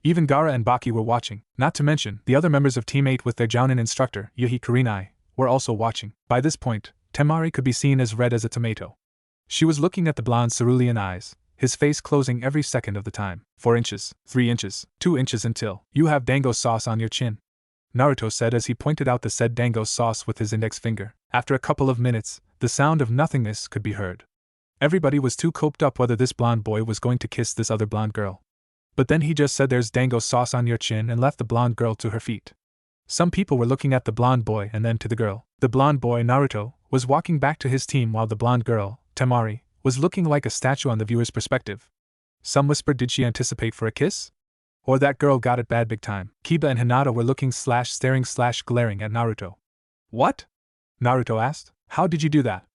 Even Gaara and Baki were watching, not to mention the other members of Team 8 with their Jounin instructor, Yuhi Kurenai, were also watching. By this point, Temari could be seen as red as a tomato. She was looking at the blonde cerulean eyes, his face closing every second of the time. 4 inches, 3 inches, 2 inches until you have dango sauce on your chin, Naruto said as he pointed out the said dango sauce with his index finger. After a couple of minutes, the sound of nothingness could be heard. Everybody was too coped up whether this blonde boy was going to kiss this other blonde girl. But then he just said there's dango sauce on your chin and left the blonde girl to her feet. Some people were looking at the blonde boy and then to the girl. The blonde boy, Naruto, was walking back to his team while the blonde girl, Temari, was looking like a statue on the viewer's perspective. Some whispered, did she anticipate for a kiss? Or that girl got it bad big time. Kiba and Hinata were looking staring glaring at Naruto. What? Naruto asked. How did you do that?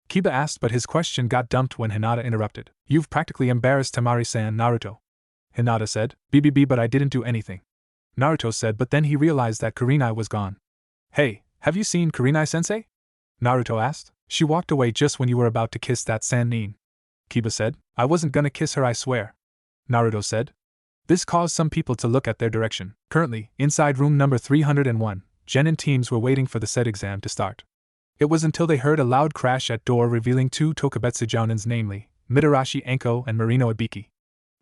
Kiba asked, but his question got dumped when Hinata interrupted. You've practically embarrassed Temari-san, Naruto. Hinata said. BBB, but I didn't do anything. Naruto said, but then he realized that Kurenai was gone. Hey, have you seen Kurenai-sensei? Naruto asked. She walked away just when you were about to kiss that Sand Nin. Kiba said. I wasn't gonna kiss her, I swear. Naruto said. This caused some people to look at their direction. Currently, inside room number 301, Genin teams were waiting for the said exam to start. It was until they heard a loud crash at door revealing 2 Tokubetsu Jounins, namely, Mitarashi Enko and Marino Ibiki.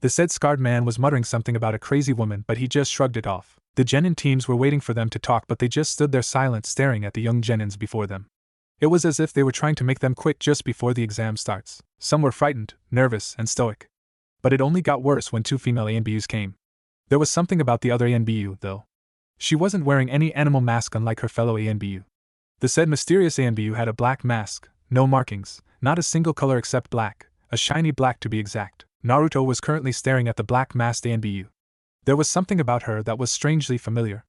The said scarred man was muttering something about a crazy woman, but he just shrugged it off. The Genin teams were waiting for them to talk, but they just stood there silent, staring at the young Genins before them. It was as if they were trying to make them quit just before the exam starts. Some were frightened, nervous, and stoic. But it only got worse when 2 female ANBUs came. There was something about the other ANBU, though. She wasn't wearing any animal mask unlike her fellow ANBU. The said mysterious ANBU had a black mask, no markings, not a single color except black, a shiny black to be exact. Naruto was currently staring at the black-masked ANBU. There was something about her that was strangely familiar.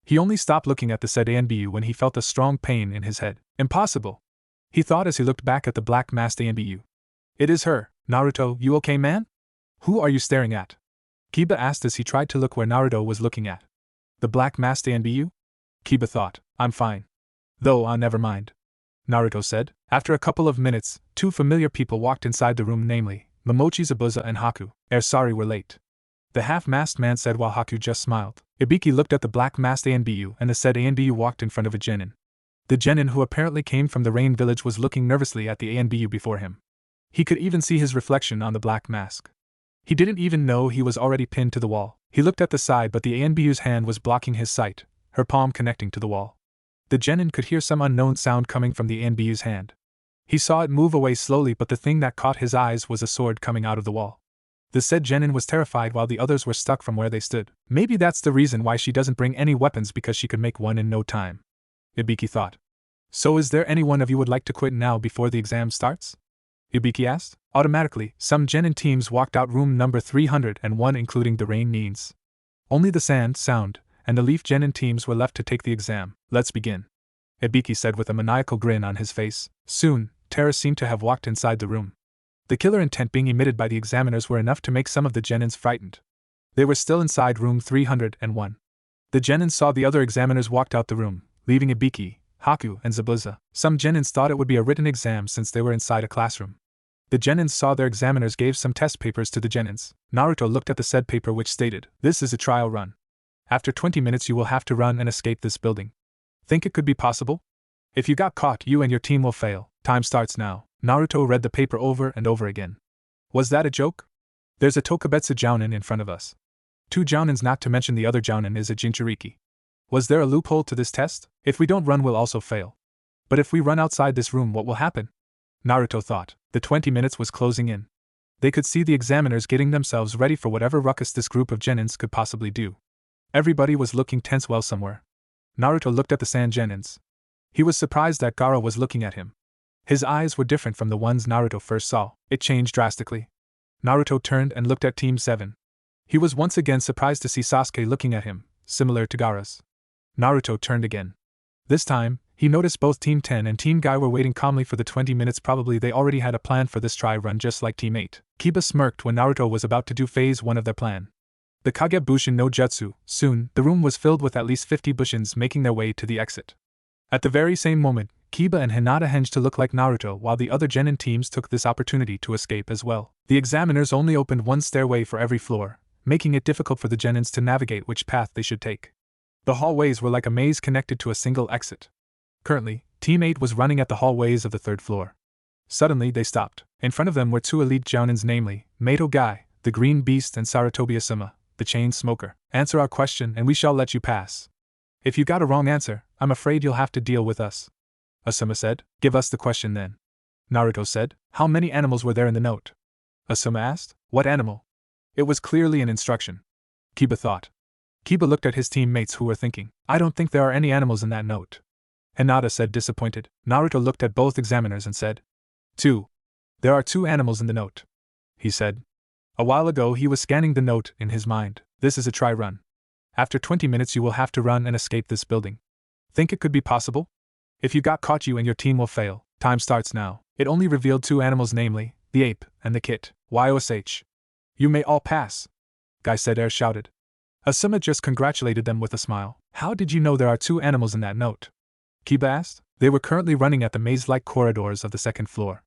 He only stopped looking at the said ANBU when he felt a strong pain in his head. Impossible! He thought as he looked back at the black-masked ANBU. It is her. Naruto, you okay, man? Who are you staring at? Kiba asked as he tried to look where Naruto was looking at. The black-masked ANBU? Kiba thought, I'm fine. Though, never mind. Naruto said. After a couple of minutes, 2 familiar people walked inside the room, namely, Momochi, Zabuza, and Haku. Sorry we're late. The half-masked man said while Haku just smiled. Ibiki looked at the black-masked ANBU and the said ANBU walked in front of a Genin. The Genin, who apparently came from the Rain Village, was looking nervously at the ANBU before him. He could even see his reflection on the black mask. He didn't even know he was already pinned to the wall. He looked at the side, but the ANBU's hand was blocking his sight, her palm connecting to the wall. The Genin could hear some unknown sound coming from the ANBU's hand. He saw it move away slowly, but the thing that caught his eyes was a sword coming out of the wall. The said Genin was terrified while the others were stuck from where they stood. Maybe that's the reason why she doesn't bring any weapons, because she could make one in no time. Ibiki thought. So is there any one of you would like to quit now before the exam starts? Ibiki asked. Automatically, some Genin teams walked out room number 301, including the Rain Nins. Only the Sand, Sound, and the Leaf Genin teams were left to take the exam. Let's begin, Ibiki said with a maniacal grin on his face. Soon, terror seemed to have walked inside the room. The killer intent being emitted by the examiners were enough to make some of the Genins frightened. They were still inside room 301. The Genins saw the other examiners walked out the room, leaving Ibiki, Haku, and Zabuza. Some Genins thought it would be a written exam since they were inside a classroom. The Genins saw their examiners gave some test papers to the Genins. Naruto looked at the said paper, which stated, "This is a trial run. After 20 minutes you will have to run and escape this building. Think it could be possible? If you got caught, you and your team will fail. Time starts now." Naruto read the paper over and over again. Was that a joke? There's a Tokubetsu Jounin in front of us. 2 Jounins, not to mention the other Jounin is a Jinchuriki. Was there a loophole to this test? If we don't run, we'll also fail. But if we run outside this room, what will happen? Naruto thought. The 20 minutes was closing in. They could see the examiners getting themselves ready for whatever ruckus this group of Genins could possibly do. Everybody was looking tense. Well, somewhere Naruto looked at the sand genins. He was surprised that Gaara was looking at him. His eyes were different from the ones Naruto first saw. It changed drastically. Naruto turned and looked at Team 7. He was once again surprised to see Sasuke looking at him, similar to Gaara's. Naruto turned again. This time, he noticed both Team 10 and Team Guy were waiting calmly for the 20 minutes. Probably they already had a plan for this try-run just like Team 8. Kiba smirked when Naruto was about to do phase 1 of their plan. The Kage Bushin no Jutsu. Soon, the room was filled with at least 50 Bushins making their way to the exit. At the very same moment, Kiba and Hinata hinged to look like Naruto while the other genin teams took this opportunity to escape as well. The examiners only opened one stairway for every floor, making it difficult for the genins to navigate which path they should take. The hallways were like a maze connected to a single exit. Currently, Team 8 was running at the hallways of the 3rd floor. Suddenly they stopped. In front of them were 2 elite jounins, namely, Mato Guy, the Green Beast, and Sarutobi Asuma, the Chain Smoker. Answer our question and we shall let you pass. If you got a wrong answer, I'm afraid you'll have to deal with us. Asuma said. Give us the question then. Naruto said. How many animals were there in the note? Asuma asked. What animal? It was clearly an instruction. Kiba thought. Kiba looked at his teammates who were thinking. I don't think there are any animals in that note. Hinata said, disappointed. Naruto looked at both examiners and said. 2. There are 2 animals in the note. He said. A while ago he was scanning the note in his mind. This is a try run. After 20 minutes you will have to run and escape this building. Think it could be possible? If you got caught, you and your team will fail. Time starts now. It only revealed 2 animals, namely, the ape and the kit. YOSH. You may all pass. Guy said. Shouted. Asuma just congratulated them with a smile. How did you know there are 2 animals in that note? Kiba asked. They were currently running at the maze-like corridors of the 2nd floor.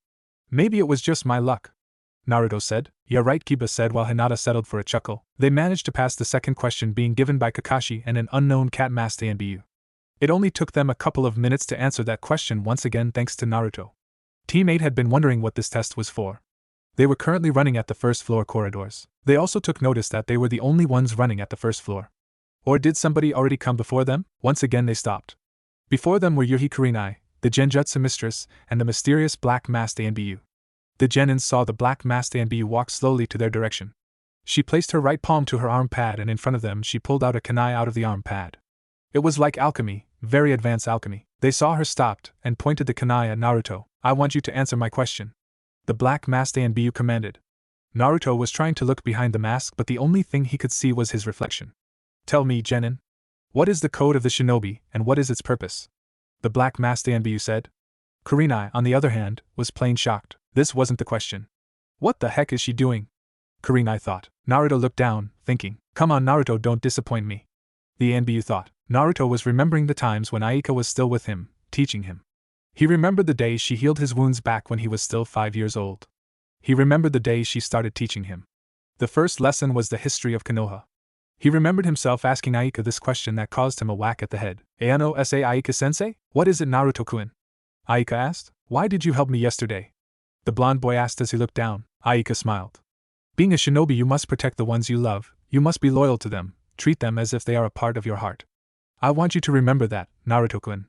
Maybe it was just my luck. Naruto said. Yeah right, Kiba said while Hinata settled for a chuckle. They managed to pass the second question being given by Kakashi and an unknown cat masked ANBU. It only took them a couple of minutes to answer that question once again thanks to Naruto. Team 8 had been wondering what this test was for. They were currently running at the 1st floor corridors. They also took notice that they were the only ones running at the 1st floor. Or did somebody already come before them? Once again they stopped. Before them were Yuhi Kurenai, the Genjutsu mistress, and the mysterious black-masked ANBU. The genins saw the black-masked ANBU walk slowly to their direction. She placed her right palm to her arm pad and in front of them she pulled out a kunai out of the arm pad. It was like alchemy, very advanced alchemy. They saw her stopped and pointed the kunai at Naruto. I want you to answer my question. The black-masked ANBU commanded. Naruto was trying to look behind the mask but the only thing he could see was his reflection. Tell me, genin. What is the code of the shinobi and what is its purpose? The black-masked ANBU said. Kurenai, on the other hand, was plain shocked. This wasn't the question. What the heck is she doing? Kurenai thought. Naruto looked down, thinking, come on Naruto, don't disappoint me. The ANBU thought. Naruto was remembering the times when Aika was still with him, teaching him. He remembered the day she healed his wounds back when he was still 5 years old. He remembered the day she started teaching him. The first lesson was the history of Konoha. He remembered himself asking Aika this question that caused him a whack at the head. Eano sa Aika-sensei? What is it, Naruto-kun? Aika asked. Why did you help me yesterday? The blonde boy asked as he looked down. Aika smiled. Being a shinobi, you must protect the ones you love, you must be loyal to them, treat them as if they are a part of your heart. I want you to remember that, Naruto-kun.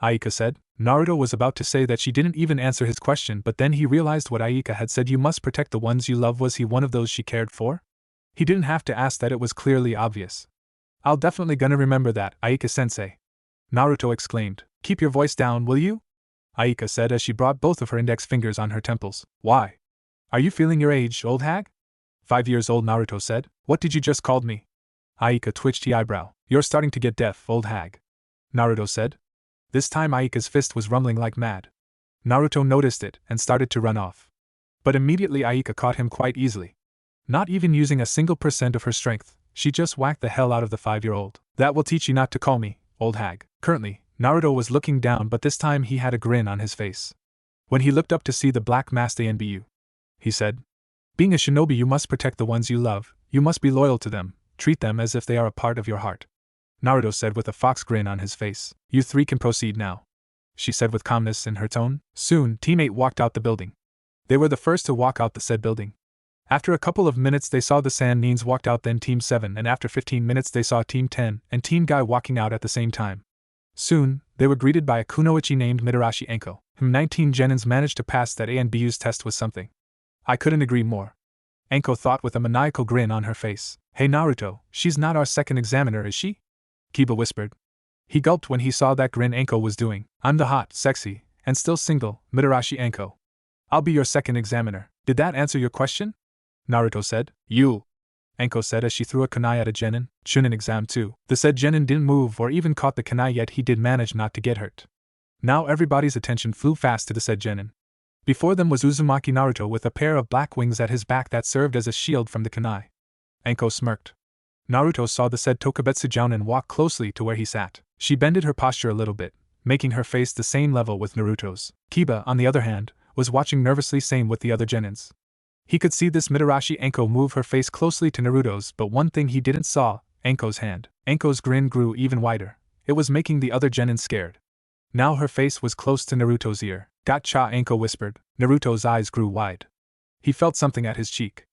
Aika said. Naruto was about to say that she didn't even answer his question, but then he realized what Aika had said, you must protect the ones you love. Was he one of those she cared for? He didn't have to ask that, it was clearly obvious. I'll definitely gonna remember that, Aika-sensei. Naruto exclaimed. Keep your voice down, will you? Aika said as she brought both of her index fingers on her temples. Why? Are you feeling your age, old hag? 5 years old, Naruto said. What did you just call me? Aika twitched the eyebrow. You're starting to get deaf, old hag. Naruto said. This time Aika's fist was rumbling like mad. Naruto noticed it and started to run off. But immediately Aika caught him quite easily. Not even using a single % of her strength, she just whacked the hell out of the 5-year-old. That will teach you not to call me, old hag. Currently, Naruto was looking down, but this time he had a grin on his face. When he looked up to see the black-masked ANBU, he said, being a shinobi, you must protect the ones you love, you must be loyal to them, treat them as if they are a part of your heart. Naruto said with a fox grin on his face. You 3 can proceed now, she said with calmness in her tone. Soon, Team 8 walked out the building. They were the first to walk out the said building. After a couple of minutes they saw the Sanins walked out, then Team 7, and after 15 minutes they saw Team 10 and Team Guy walking out at the same time. Soon, they were greeted by a kunoichi named Mitarashi Enko. 19 genins managed to pass that ANBU's test was something. I couldn't agree more. Enko thought with a maniacal grin on her face. Hey Naruto, she's not our second examiner, is she? Kiba whispered. He gulped when he saw that grin Anko was doing. I'm the hot, sexy, and still single, Mitarashi Anko. I'll be your second examiner. Did that answer your question? Naruto said. You, Anko said as she threw a kunai at a Genin. Chunin exam too. The said Genin didn't move or even caught the kunai, yet he did manage not to get hurt. Now everybody's attention flew fast to the said Genin. Before them was Uzumaki Naruto with a pair of black wings at his back that served as a shield from the kunai. Anko smirked. Naruto saw the said Tokubetsu Jounin walk closely to where he sat. She bended her posture a little bit, making her face the same level with Naruto's. Kiba, on the other hand, was watching nervously, same with the other Genins. He could see this Mitarashi Anko move her face closely to Naruto's, but one thing he didn't saw, Anko's hand. Anko's grin grew even wider. It was making the other Genin scared. Now her face was close to Naruto's ear. Gotcha, Anko whispered. Naruto's eyes grew wide. He felt something at his cheek.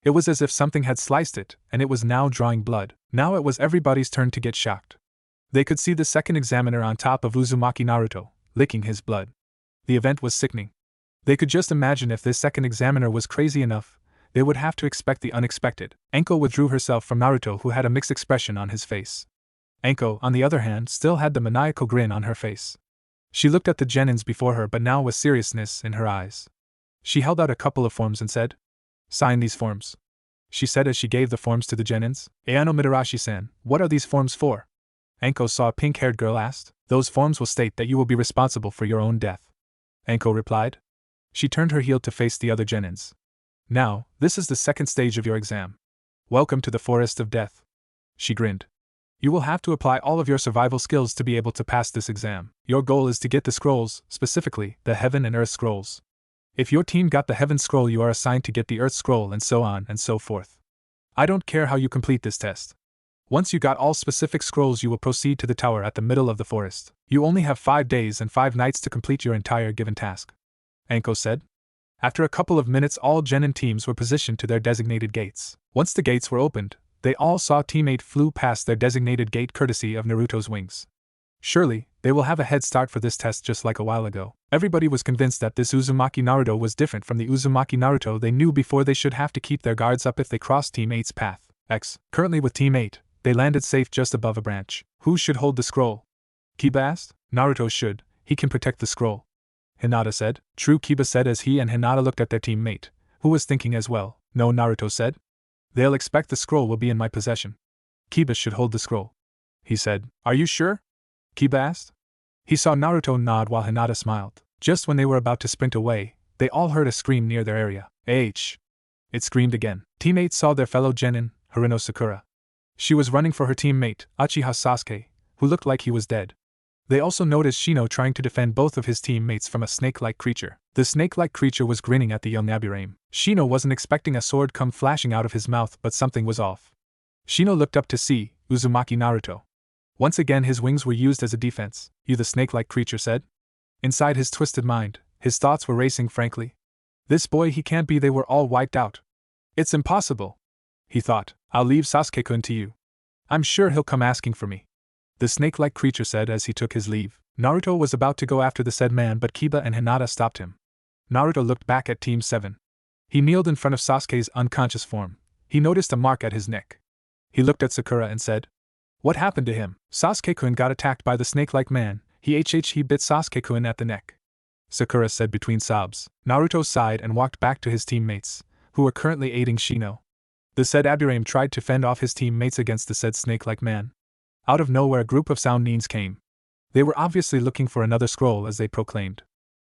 It was as if something had sliced it, and it was now drawing blood. Now it was everybody's turn to get shocked. They could see the second examiner on top of Uzumaki Naruto, licking his blood. The event was sickening. They could just imagine if this second examiner was crazy enough, they would have to expect the unexpected. Anko withdrew herself from Naruto, who had a mixed expression on his face. Anko, on the other hand, still had the maniacal grin on her face. She looked at the Genins before her, but now with seriousness in her eyes. She held out a couple of forms and said, "Sign these forms," she said as she gave the forms to the Genins. Ayano Mitarashi-san, what are these forms for? Anko saw a pink-haired girl asked. Those forms will state that you will be responsible for your own death, Anko replied. She turned her heel to face the other Genins. Now, this is the second stage of your exam. Welcome to the Forest of Death. She grinned. You will have to apply all of your survival skills to be able to pass this exam. Your goal is to get the scrolls, specifically, the Heaven and Earth scrolls. If your team got the Heaven scroll, you are assigned to get the Earth scroll, and so on and so forth. I don't care how you complete this test. Once you got all specific scrolls, you will proceed to the tower at the middle of the forest. You only have 5 days and 5 nights to complete your entire given task, Anko said. After a couple of minutes, all Genin teams were positioned to their designated gates. Once the gates were opened, they all saw teammate flew past their designated gate courtesy of Naruto's wings. Surely, they will have a head start for this test just like a while ago. Everybody was convinced that this Uzumaki Naruto was different from the Uzumaki Naruto they knew before. They should have to keep their guards up if they crossed Team 8's path. Currently with Team 8, they landed safe just above a branch. Who should hold the scroll? Kiba asked. Naruto should. He can protect the scroll, Hinata said. True, Kiba said as he and Hinata looked at their teammate, who was thinking as well. No, Naruto said. They'll expect the scroll will be in my possession. Kiba should hold the scroll, he said. Are you sure? Kiba asked. He saw Naruto nod while Hinata smiled. Just when they were about to sprint away, they all heard a scream near their area. H! It screamed again. Teammates saw their fellow Genin, Haruno Sakura. She was running for her teammate, Uchiha Sasuke, who looked like he was dead. They also noticed Shino trying to defend both of his teammates from a snake-like creature. The snake-like creature was grinning at the young Aburame. Shino wasn't expecting a sword come flashing out of his mouth, but something was off. Shino looked up to see Uzumaki Naruto. Once again his wings were used as a defense. You, the snake-like creature said. Inside his twisted mind, his thoughts were racing frankly. This boy, he can't be. They were all wiped out. It's impossible, he thought. I'll leave Sasuke-kun to you. I'm sure he'll come asking for me, the snake-like creature said as he took his leave. Naruto was about to go after the said man, but Kiba and Hinata stopped him. Naruto looked back at Team 7. He kneeled in front of Sasuke's unconscious form. He noticed a mark at his neck. He looked at Sakura and said, What happened to him? Sasuke-kun got attacked by the snake-like man. He bit Sasuke-kun at the neck, Sakura said between sobs. Naruto sighed and walked back to his teammates, who were currently aiding Shino. The said Aburame tried to fend off his teammates against the said snake-like man. Out of nowhere a group of sound nins came. They were obviously looking for another scroll, as they proclaimed.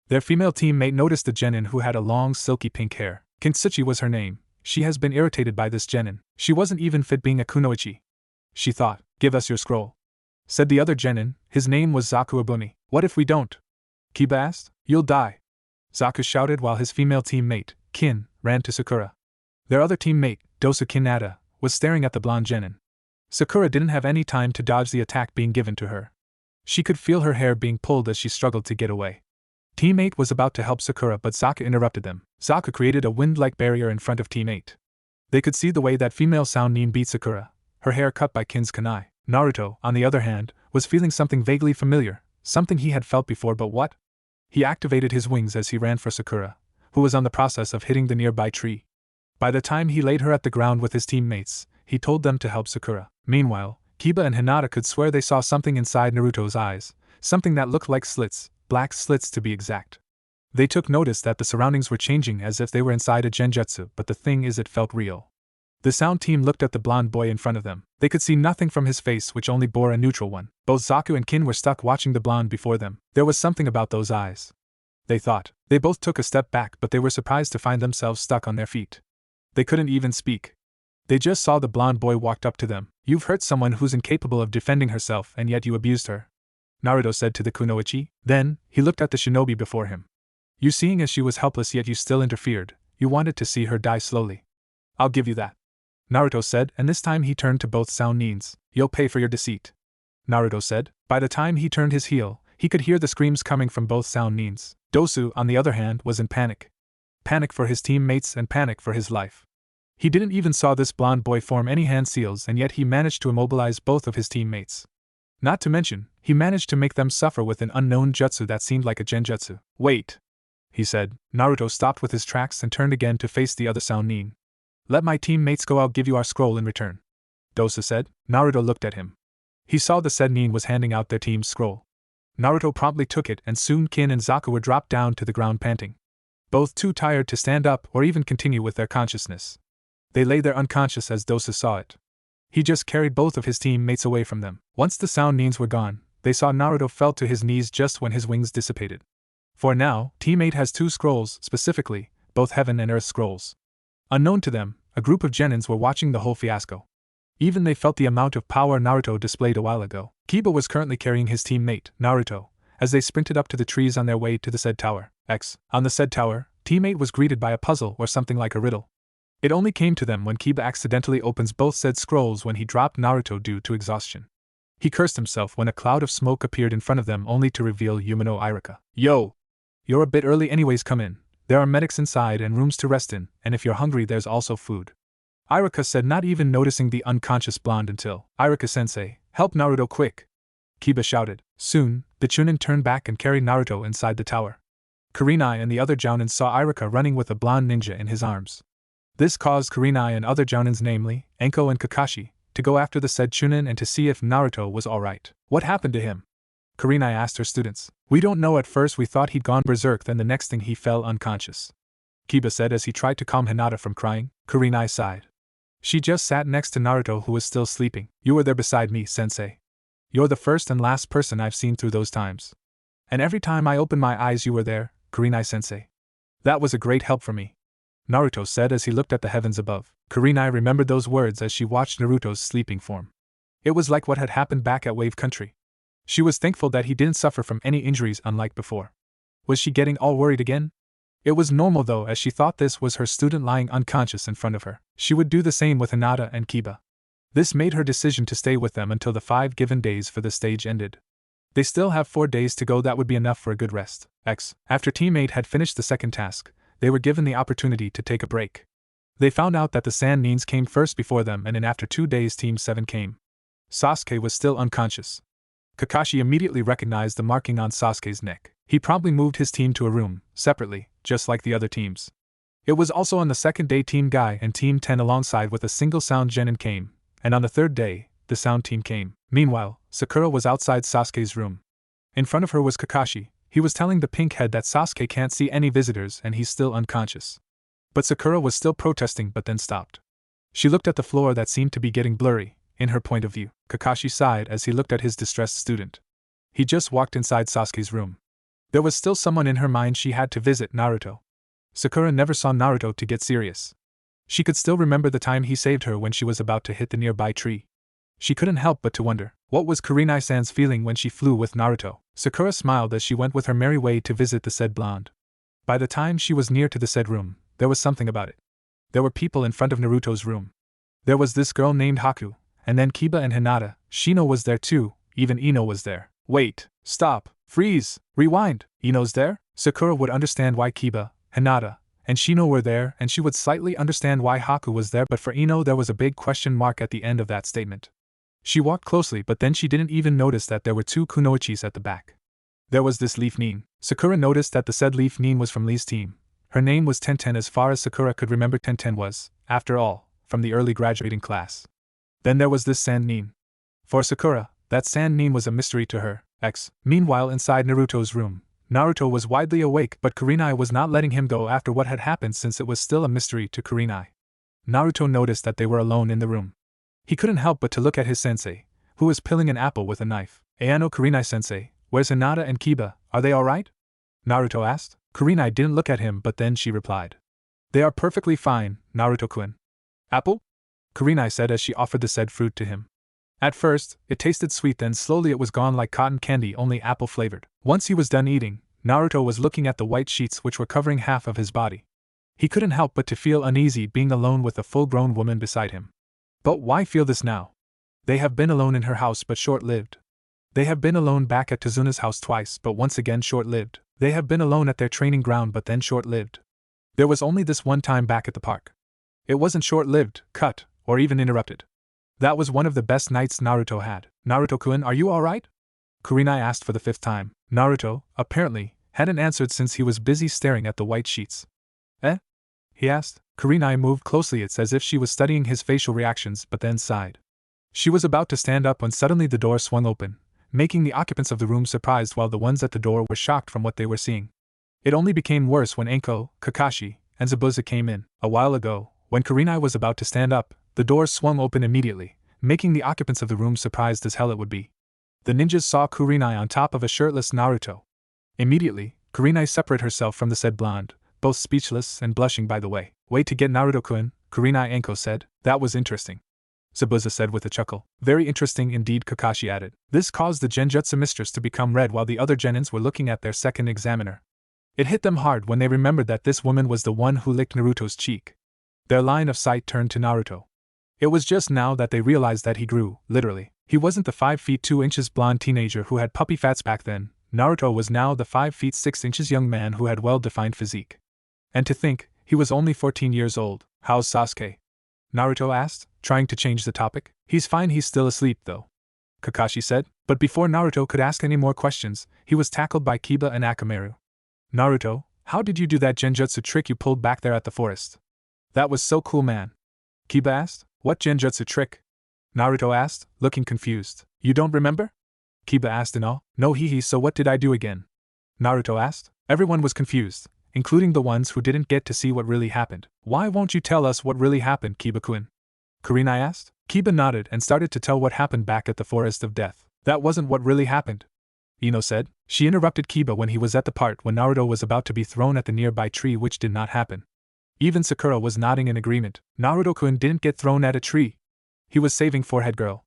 Their female teammate noticed the Genin who had a long silky pink hair. Kintsuchi was her name. She has been irritated by this Genin. She wasn't even fit being a kunoichi, she thought. Give us your scroll, said the other Genin. His name was Zaku Abuni. What if we don't? Kiba asked. You'll die, Zaku shouted while his female teammate, Kin, ran to Sakura. Their other teammate, Dosu Kinata, was staring at the blonde Genin. Sakura didn't have any time to dodge the attack being given to her. She could feel her hair being pulled as she struggled to get away. Team 8 was about to help Sakura, but Zaku interrupted them. Zaku created a wind-like barrier in front of Team 8. They could see the way that female sound nin beat Sakura, her hair cut by Kin's kunai. Naruto, on the other hand, was feeling something vaguely familiar, something he had felt before, but what? He activated his wings as he ran for Sakura, who was on the process of hitting the nearby tree. By the time he laid her at the ground with his teammates, he told them to help Sakura. Meanwhile, Kiba and Hinata could swear they saw something inside Naruto's eyes, something that looked like slits, black slits to be exact. They took notice that the surroundings were changing as if they were inside a genjutsu, but the thing is it felt real. The sound team looked at the blonde boy in front of them. They could see nothing from his face, which only bore a neutral one. Both Zaku and Kin were stuck watching the blonde before them. There was something about those eyes, they thought. They both took a step back, but they were surprised to find themselves stuck on their feet. They couldn't even speak. They just saw the blonde boy walked up to them. You've hurt someone who's incapable of defending herself and yet you abused her, Naruto said to the kunoichi. Then, he looked at the shinobi before him. You seeing as she was helpless yet you still interfered, you wanted to see her die slowly. I'll give you that, Naruto said, and this time he turned to both sound nins. You'll pay for your deceit, Naruto said. By the time he turned his heel, he could hear the screams coming from both sound nins. Dosu, on the other hand, was in panic. Panic for his teammates and panic for his life. He didn't even saw this blonde boy form any hand seals, and yet he managed to immobilize both of his teammates. Not to mention, he managed to make them suffer with an unknown jutsu that seemed like a genjutsu. Wait, he said. Naruto stopped with his tracks and turned again to face the other sound nin. Let my teammates go, I'll give you our scroll in return, Dosu said. Naruto looked at him. He saw the said nin was handing out their team's scroll. Naruto promptly took it, and soon Kin and Zaku were dropped down to the ground panting. Both too tired to stand up or even continue with their consciousness. They lay there unconscious as Dosu saw it. He just carried both of his teammates away from them. Once the sound nins were gone, they saw Naruto fell to his knees just when his wings dissipated. For now, teammate has 2 scrolls, specifically, both Heaven and Earth scrolls. Unknown to them, a group of genins were watching the whole fiasco. Even they felt the amount of power Naruto displayed a while ago. Kiba was currently carrying his teammate, Naruto, as they sprinted up to the trees on their way to the said tower. On the said tower, teammate was greeted by a puzzle or something like a riddle. It only came to them when Kiba accidentally opens both said scrolls when he dropped Naruto due to exhaustion. He cursed himself when a cloud of smoke appeared in front of them only to reveal Yumino Irika. Yo! You're a bit early anyways, come in. There are medics inside and rooms to rest in, and if you're hungry there's also food, Irika said, not even noticing the unconscious blonde until, Irika-sensei, help Naruto quick! Kiba shouted. Soon, the Chunin turned back and carried Naruto inside the tower. Kurenai and the other Jounins saw Irika running with a blonde ninja in his arms. This caused Kurenai and other Jounins, namely, Enko and Kakashi, to go after the said Chunin and to see if Naruto was alright. What happened to him? Kurenai asked her students. We don't know, at first we thought he'd gone berserk, then the next thing he fell unconscious, Kiba said as he tried to calm Hinata from crying. Kurenai sighed. She just sat next to Naruto, who was still sleeping. You were there beside me, sensei. You're the first and last person I've seen through those times. And every time I opened my eyes you were there, Kurenai-sensei. That was a great help for me, Naruto said as he looked at the heavens above. Kurenai remembered those words as she watched Naruto's sleeping form. It was like what had happened back at Wave Country. She was thankful that he didn't suffer from any injuries unlike before. Was she getting all worried again? It was normal though, as she thought this was her student lying unconscious in front of her. She would do the same with Hinata and Kiba. This made her decision to stay with them until the 5 given days for the stage ended. They still have 4 days to go, that would be enough for a good rest. After teammate had finished the second task, they were given the opportunity to take a break. They found out that the Sand Nins came first before them, and then after 2 days Team 7 came. Sasuke was still unconscious. Kakashi immediately recognized the marking on Sasuke's neck. He promptly moved his team to a room, separately, just like the other teams. It was also on the second day Team Guy and Team 10 alongside with a single sound genin came, and on the third day, the sound team came. Meanwhile, Sakura was outside Sasuke's room. In front of her was Kakashi. He was telling the pink head that Sasuke can't see any visitors and he's still unconscious. But Sakura was still protesting, but then stopped. She looked at the floor that seemed to be getting blurry, in her point of view. Kakashi sighed as he looked at his distressed student. He just walked inside Sasuke's room. There was still someone in her mind. She had to visit Naruto. Sakura never saw Naruto to get serious. She could still remember the time he saved her when she was about to hit the nearby tree. She couldn't help but to wonder, what was Kurenai-san's feeling when she flew with Naruto? Sakura smiled as she went with her merry way to visit the said blonde. By the time she was near to the said room, there was something about it. There were people in front of Naruto's room. There was this girl named Haku, and then Kiba and Hinata. Shino was there too, even Ino was there. Wait, stop, freeze, rewind, Ino's there? Sakura would understand why Kiba, Hinata, and Shino were there, and she would slightly understand why Haku was there, but for Ino there was a big question mark at the end of that statement. She walked closely, but then she didn't even notice that there were 2 kunoichis at the back. There was this Leaf Nin. Sakura noticed that the said Leaf Nin was from Lee's team. Her name was Tenten. As far as Sakura could remember, Tenten was, after all, from the early graduating class. Then there was this Sand Nin. For Sakura, that sand name was a mystery to her. Meanwhile, inside Naruto's room, Naruto was widely awake, but Kurenai was not letting him go after what had happened since it was still a mystery to Kurenai. Naruto noticed that they were alone in the room. He couldn't help but to look at his sensei, who was peeling an apple with a knife. Ayano, Kurenai-sensei, where's Hinata and Kiba, are they alright? Naruto asked. Kurenai didn't look at him, but then she replied. They are perfectly fine, Naruto-kun. Apple? Kurenai said as she offered the said fruit to him. At first, it tasted sweet, then slowly it was gone like cotton candy, only apple flavored. Once he was done eating, Naruto was looking at the white sheets which were covering half of his body. He couldn't help but to feel uneasy being alone with a full-grown woman beside him. But why feel this now? They have been alone in her house but short-lived. They have been alone back at Tazuna's house twice but once again short-lived. They have been alone at their training ground but then short-lived. There was only this one time back at the park. It wasn't short-lived, cut, or even interrupted. That was one of the best nights Naruto had. Naruto-kun, are you alright? Kurenai asked for the 5th time. Naruto, apparently, hadn't answered since he was busy staring at the white sheets. He asked. Kurenai moved closely, it's as if she was studying his facial reactions, but then sighed. She was about to stand up when suddenly the door swung open, making the occupants of the room surprised while the ones at the door were shocked from what they were seeing. It only became worse when Enko, Kakashi, and Zabuza came in. A while ago, when Kurenai was about to stand up, the door swung open immediately, making the occupants of the room surprised as hell it would be. The ninjas saw Kurenai on top of a shirtless Naruto. Immediately, Kurenai separated herself from the said blonde, both speechless and blushing by the way. Wait to get Naruto-kun, Kurenai Enko said. That was interesting. Zabuza said with a chuckle. Very interesting indeed, Kakashi added. This caused the Genjutsu mistress to become red while the other Genins were looking at their second examiner. It hit them hard when they remembered that this woman was the one who licked Naruto's cheek. Their line of sight turned to Naruto. It was just now that they realized that he grew, literally. He wasn't the 5 feet 2 inches blonde teenager who had puppy fats back then. Naruto was now the 5 feet 6 inches young man who had well-defined physique. And to think, he was only 14 years old. How's Sasuke? Naruto asked, trying to change the topic. He's fine, he's still asleep though, Kakashi said. But before Naruto could ask any more questions, he was tackled by Kiba and Akamaru. Naruto, how did you do that Genjutsu trick you pulled back there at the forest? That was so cool, man. Kiba asked. What Genjutsu trick? Naruto asked, looking confused. You don't remember? Kiba asked in awe. No, so what did I do again? Naruto asked. Everyone was confused, including the ones who didn't get to see what really happened. Why won't you tell us what really happened, Kiba-kun? Kurenai asked. Kiba nodded and started to tell what happened back at the Forest of Death. That wasn't what really happened, Ino said. She interrupted Kiba when he was at the part when Naruto was about to be thrown at the nearby tree, which did not happen. Even Sakura was nodding in agreement. Naruto-kun didn't get thrown at a tree. He was saving Forehead Girl.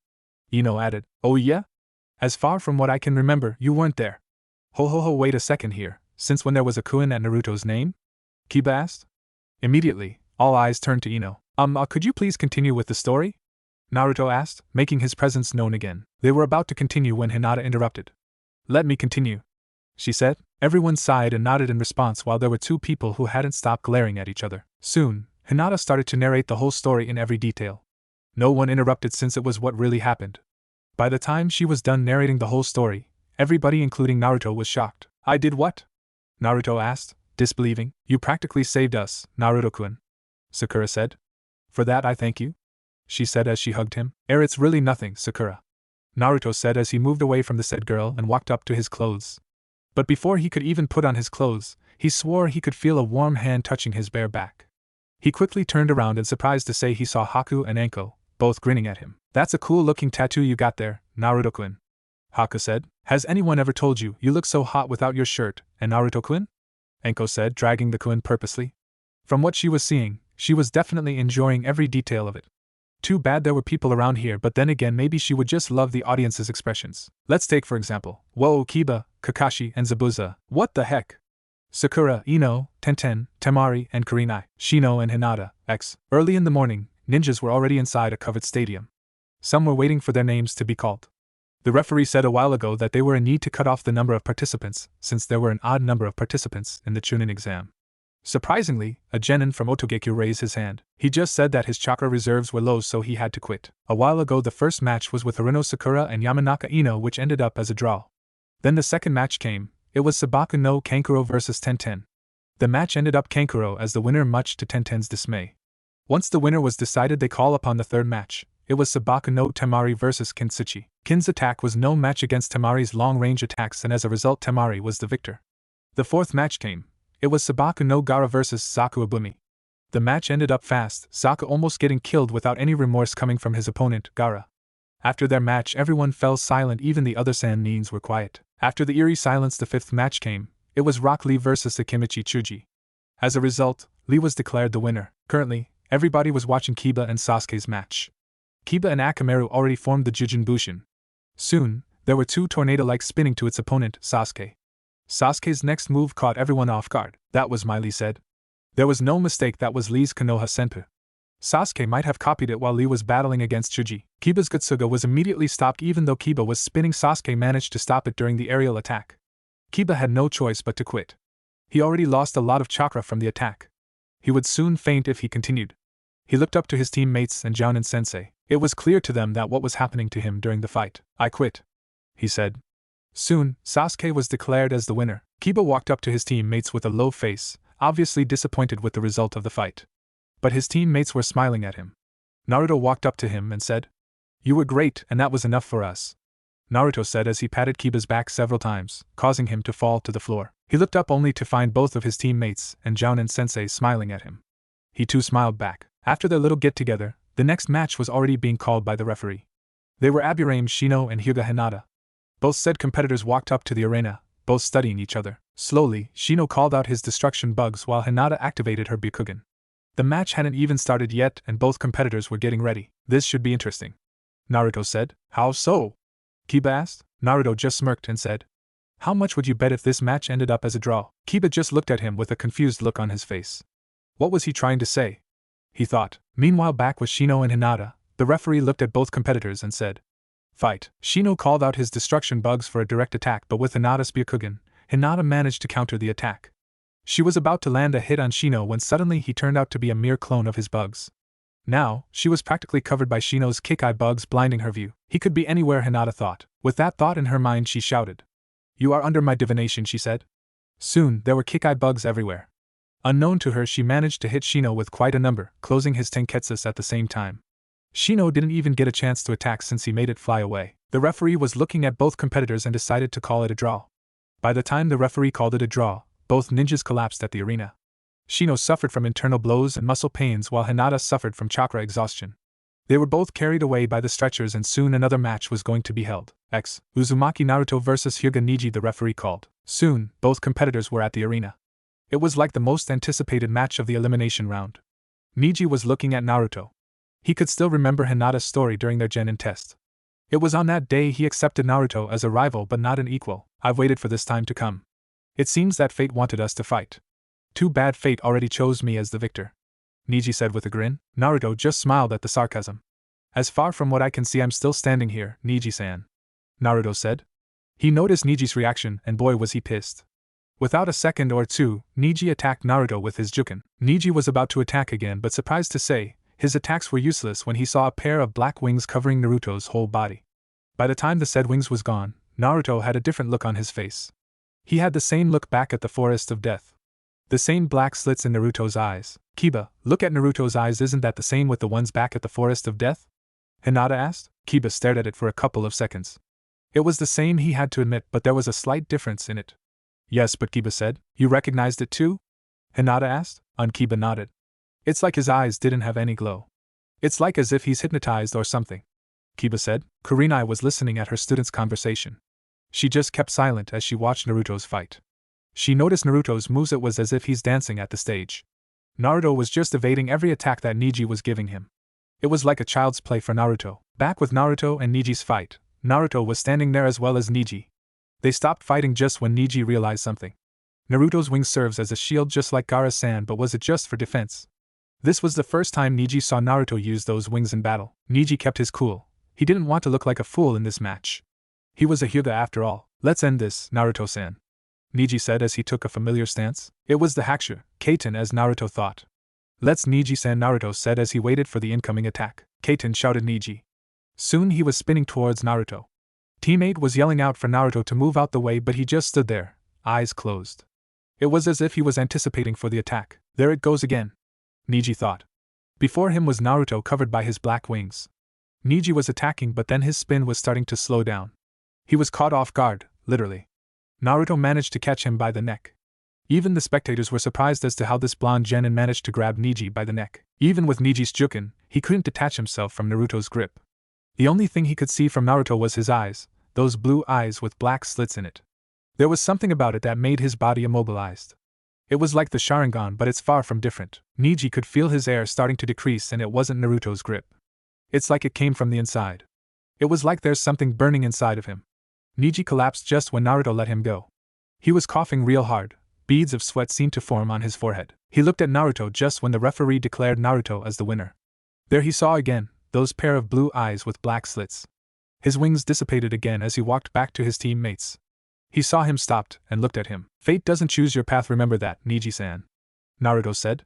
Ino added. Oh yeah? As far from what I can remember, you weren't there. Wait a second here. Since when there was a Kun at Naruto's name? Kiba asked. Immediately, all eyes turned to Ino. Could you please continue with the story? Naruto asked, making his presence known again. They were about to continue when Hinata interrupted. Let me continue, she said. Everyone sighed and nodded in response while there were 2 people who hadn't stopped glaring at each other. Soon, Hinata started to narrate the whole story in every detail. No one interrupted since it was what really happened. By the time she was done narrating the whole story, everybody including Naruto was shocked. I did what? Naruto asked, disbelieving. You practically saved us, Naruto-kun, Sakura said. For that I thank you, she said as she hugged him. It's really nothing, Sakura, Naruto said as he moved away from the said girl and walked up to his clothes. But before he could even put on his clothes, he swore he could feel a warm hand touching his bare back. He quickly turned around and surprised to say he saw Haku and Enko, both grinning at him. That's a cool-looking tattoo you got there, Naruto-kun, Haku said. Has anyone ever told you look so hot without your shirt, and Naruto-kun? Enko said, dragging the kun purposely. From what she was seeing, she was definitely enjoying every detail of it. Too bad there were people around here, but then again maybe she would just love the audience's expressions. Let's take for example, whoa, Kiba, Kakashi, and Zabuza. What the heck? Sakura, Ino, Tenten, Temari, and Kurenai, Shino and Hinata, Early in the morning, ninjas were already inside a covered stadium. Some were waiting for their names to be called. The referee said a while ago that they were in need to cut off the number of participants, since there were an odd number of participants in the Chunin exam. Surprisingly, a genin from Otogekyo raised his hand. He just said that his chakra reserves were low, so he had to quit. A while ago the first match was with Haruno Sakura and Yamanaka Ino, which ended up as a draw. Then the second match came. It was Sabaku no Kankuro versus Tenten. The match ended up Kankuro as the winner, much to Tenten's dismay. Once the winner was decided, they call upon the third match. It was Sabaku no Temari versus Kensuchi. Kin's attack was no match against Temari's long-range attacks, and as a result Temari was the victor. The fourth match came. It was Sabaku no Gaara vs Zaku Abumi. The match ended up fast, Zaku almost getting killed without any remorse coming from his opponent, Gaara. After their match everyone fell silent, even the other Sanins were quiet. After the eerie silence the fifth match came. It was Rock Lee vs Akimichi Chuji. As a result, Lee was declared the winner. Currently, everybody was watching Kiba and Sasuke's match. Kiba and Akamaru already formed the Jujin Bushin. Soon, there were two tornado-like spinning to its opponent, Sasuke. Sasuke's next move caught everyone off guard. That was Lee said. There was no mistake, that was Lee's Konoha Senpu. Sasuke might have copied it while Lee was battling against Chuji. Kiba's Gutsuga was immediately stopped. Even though Kiba was spinning, Sasuke managed to stop it during the aerial attack. Kiba had no choice but to quit. He already lost a lot of chakra from the attack. He would soon faint if he continued. He looked up to his teammates and Jounin sensei. It was clear to them that what was happening to him during the fight. I quit, he said. Soon, Sasuke was declared as the winner. Kiba walked up to his teammates with a low face, obviously disappointed with the result of the fight. But his teammates were smiling at him. Naruto walked up to him and said, "You were great, and that was enough for us," Naruto said as he patted Kiba's back several times, causing him to fall to the floor. He looked up only to find both of his teammates and Jounin sensei smiling at him. He too smiled back. After their little get-together, the next match was already being called by the referee. They were Aburame Shino and Hyuga Hinata. Both said competitors walked up to the arena, both studying each other. Slowly, Shino called out his destruction bugs while Hinata activated her Byakugan. The match hadn't even started yet and both competitors were getting ready. This should be interesting, Naruto said. How so? Kiba asked. Naruto just smirked and said, "How much would you bet if this match ended up as a draw?" Kiba just looked at him with a confused look on his face. What was he trying to say? He thought. Meanwhile, back with Shino and Hinata, the referee looked at both competitors and said, "Fight." Shino called out his destruction bugs for a direct attack, but with Hinata's Byakugan, Hinata managed to counter the attack. She was about to land a hit on Shino when suddenly he turned out to be a mere clone of his bugs. Now, she was practically covered by Shino's kick-eye bugs, blinding her view. He could be anywhere, Hinata thought. With that thought in her mind, she shouted, "You are under my divination," she said. Soon, there were kick-eye bugs everywhere. Unknown to her, she managed to hit Shino with quite a number, closing his tenketsus at the same time. Shino didn't even get a chance to attack since he made it fly away. The referee was looking at both competitors and decided to call it a draw. By the time the referee called it a draw, both ninjas collapsed at the arena. Shino suffered from internal blows and muscle pains while Hinata suffered from chakra exhaustion. They were both carried away by the stretchers and soon another match was going to be held. Uzumaki Naruto vs Hyuga Neji, the referee called. Soon, both competitors were at the arena. It was like the most anticipated match of the elimination round. Neji was looking at Naruto. He could still remember Hinata's story during their Genin test. It was on that day he accepted Naruto as a rival but not an equal. I've waited for this time to come. It seems that fate wanted us to fight. Too bad fate already chose me as the victor, Neji said with a grin. Naruto just smiled at the sarcasm. As far from what I can see, I'm still standing here, Neji-san, Naruto said. He noticed Neji's reaction and boy was he pissed. Without a second or two, Neji attacked Naruto with his Juken. Neji was about to attack again, but surprised to say, his attacks were useless when he saw a pair of black wings covering Naruto's whole body. By the time the said wings was gone, Naruto had a different look on his face. He had the same look back at the forest of death. The same black slits in Naruto's eyes. Kiba, look at Naruto's eyes, isn't that the same with the ones back at the forest of death? Hinata asked. Kiba stared at it for a couple of seconds. It was the same, he had to admit, but there was a slight difference in it. Yes, but Kiba said. You recognized it too? Hinata asked. Kiba nodded. It's like his eyes didn't have any glow. It's like as if he's hypnotized or something, Kiba said. Kurenai was listening at her students' conversation. She just kept silent as she watched Naruto's fight. She noticed Naruto's moves, it was as if he's dancing at the stage. Naruto was just evading every attack that Neji was giving him. It was like a child's play for Naruto. Back with Naruto and Neji's fight, Naruto was standing there as well as Neji. They stopped fighting just when Neji realized something. Naruto's wing serves as a shield just like Gaara-san, but was it just for defense? This was the first time Neji saw Naruto use those wings in battle. Neji kept his cool. He didn't want to look like a fool in this match. He was a Hyuga after all. Let's end this, Naruto-san, Neji said as he took a familiar stance. It was the Hakusho, Kaiten, as Naruto thought. Let's, Neji-san, Naruto said as he waited for the incoming attack. Kaiten shouted Neji. Soon he was spinning towards Naruto. Teammate was yelling out for Naruto to move out the way, but he just stood there, eyes closed. It was as if he was anticipating for the attack. There it goes again, Neji thought. Before him was Naruto covered by his black wings. Neji was attacking, but then his spin was starting to slow down. He was caught off guard, literally. Naruto managed to catch him by the neck. Even the spectators were surprised as to how this blonde genin managed to grab Neji by the neck. Even with Neji's Jukin, he couldn't detach himself from Naruto's grip. The only thing he could see from Naruto was his eyes, those blue eyes with black slits in it. There was something about it that made his body immobilized. It was like the Sharingan, but it's far from different. Neji could feel his air starting to decrease, and it wasn't Naruto's grip. It's like it came from the inside. It was like there's something burning inside of him. Neji collapsed just when Naruto let him go. He was coughing real hard. Beads of sweat seemed to form on his forehead. He looked at Naruto just when the referee declared Naruto as the winner. There he saw again, those pair of blue eyes with black slits. His wings dissipated again as he walked back to his teammates. He saw him stopped and looked at him. Fate doesn't choose your path, remember that, Neji-san. Naruto said.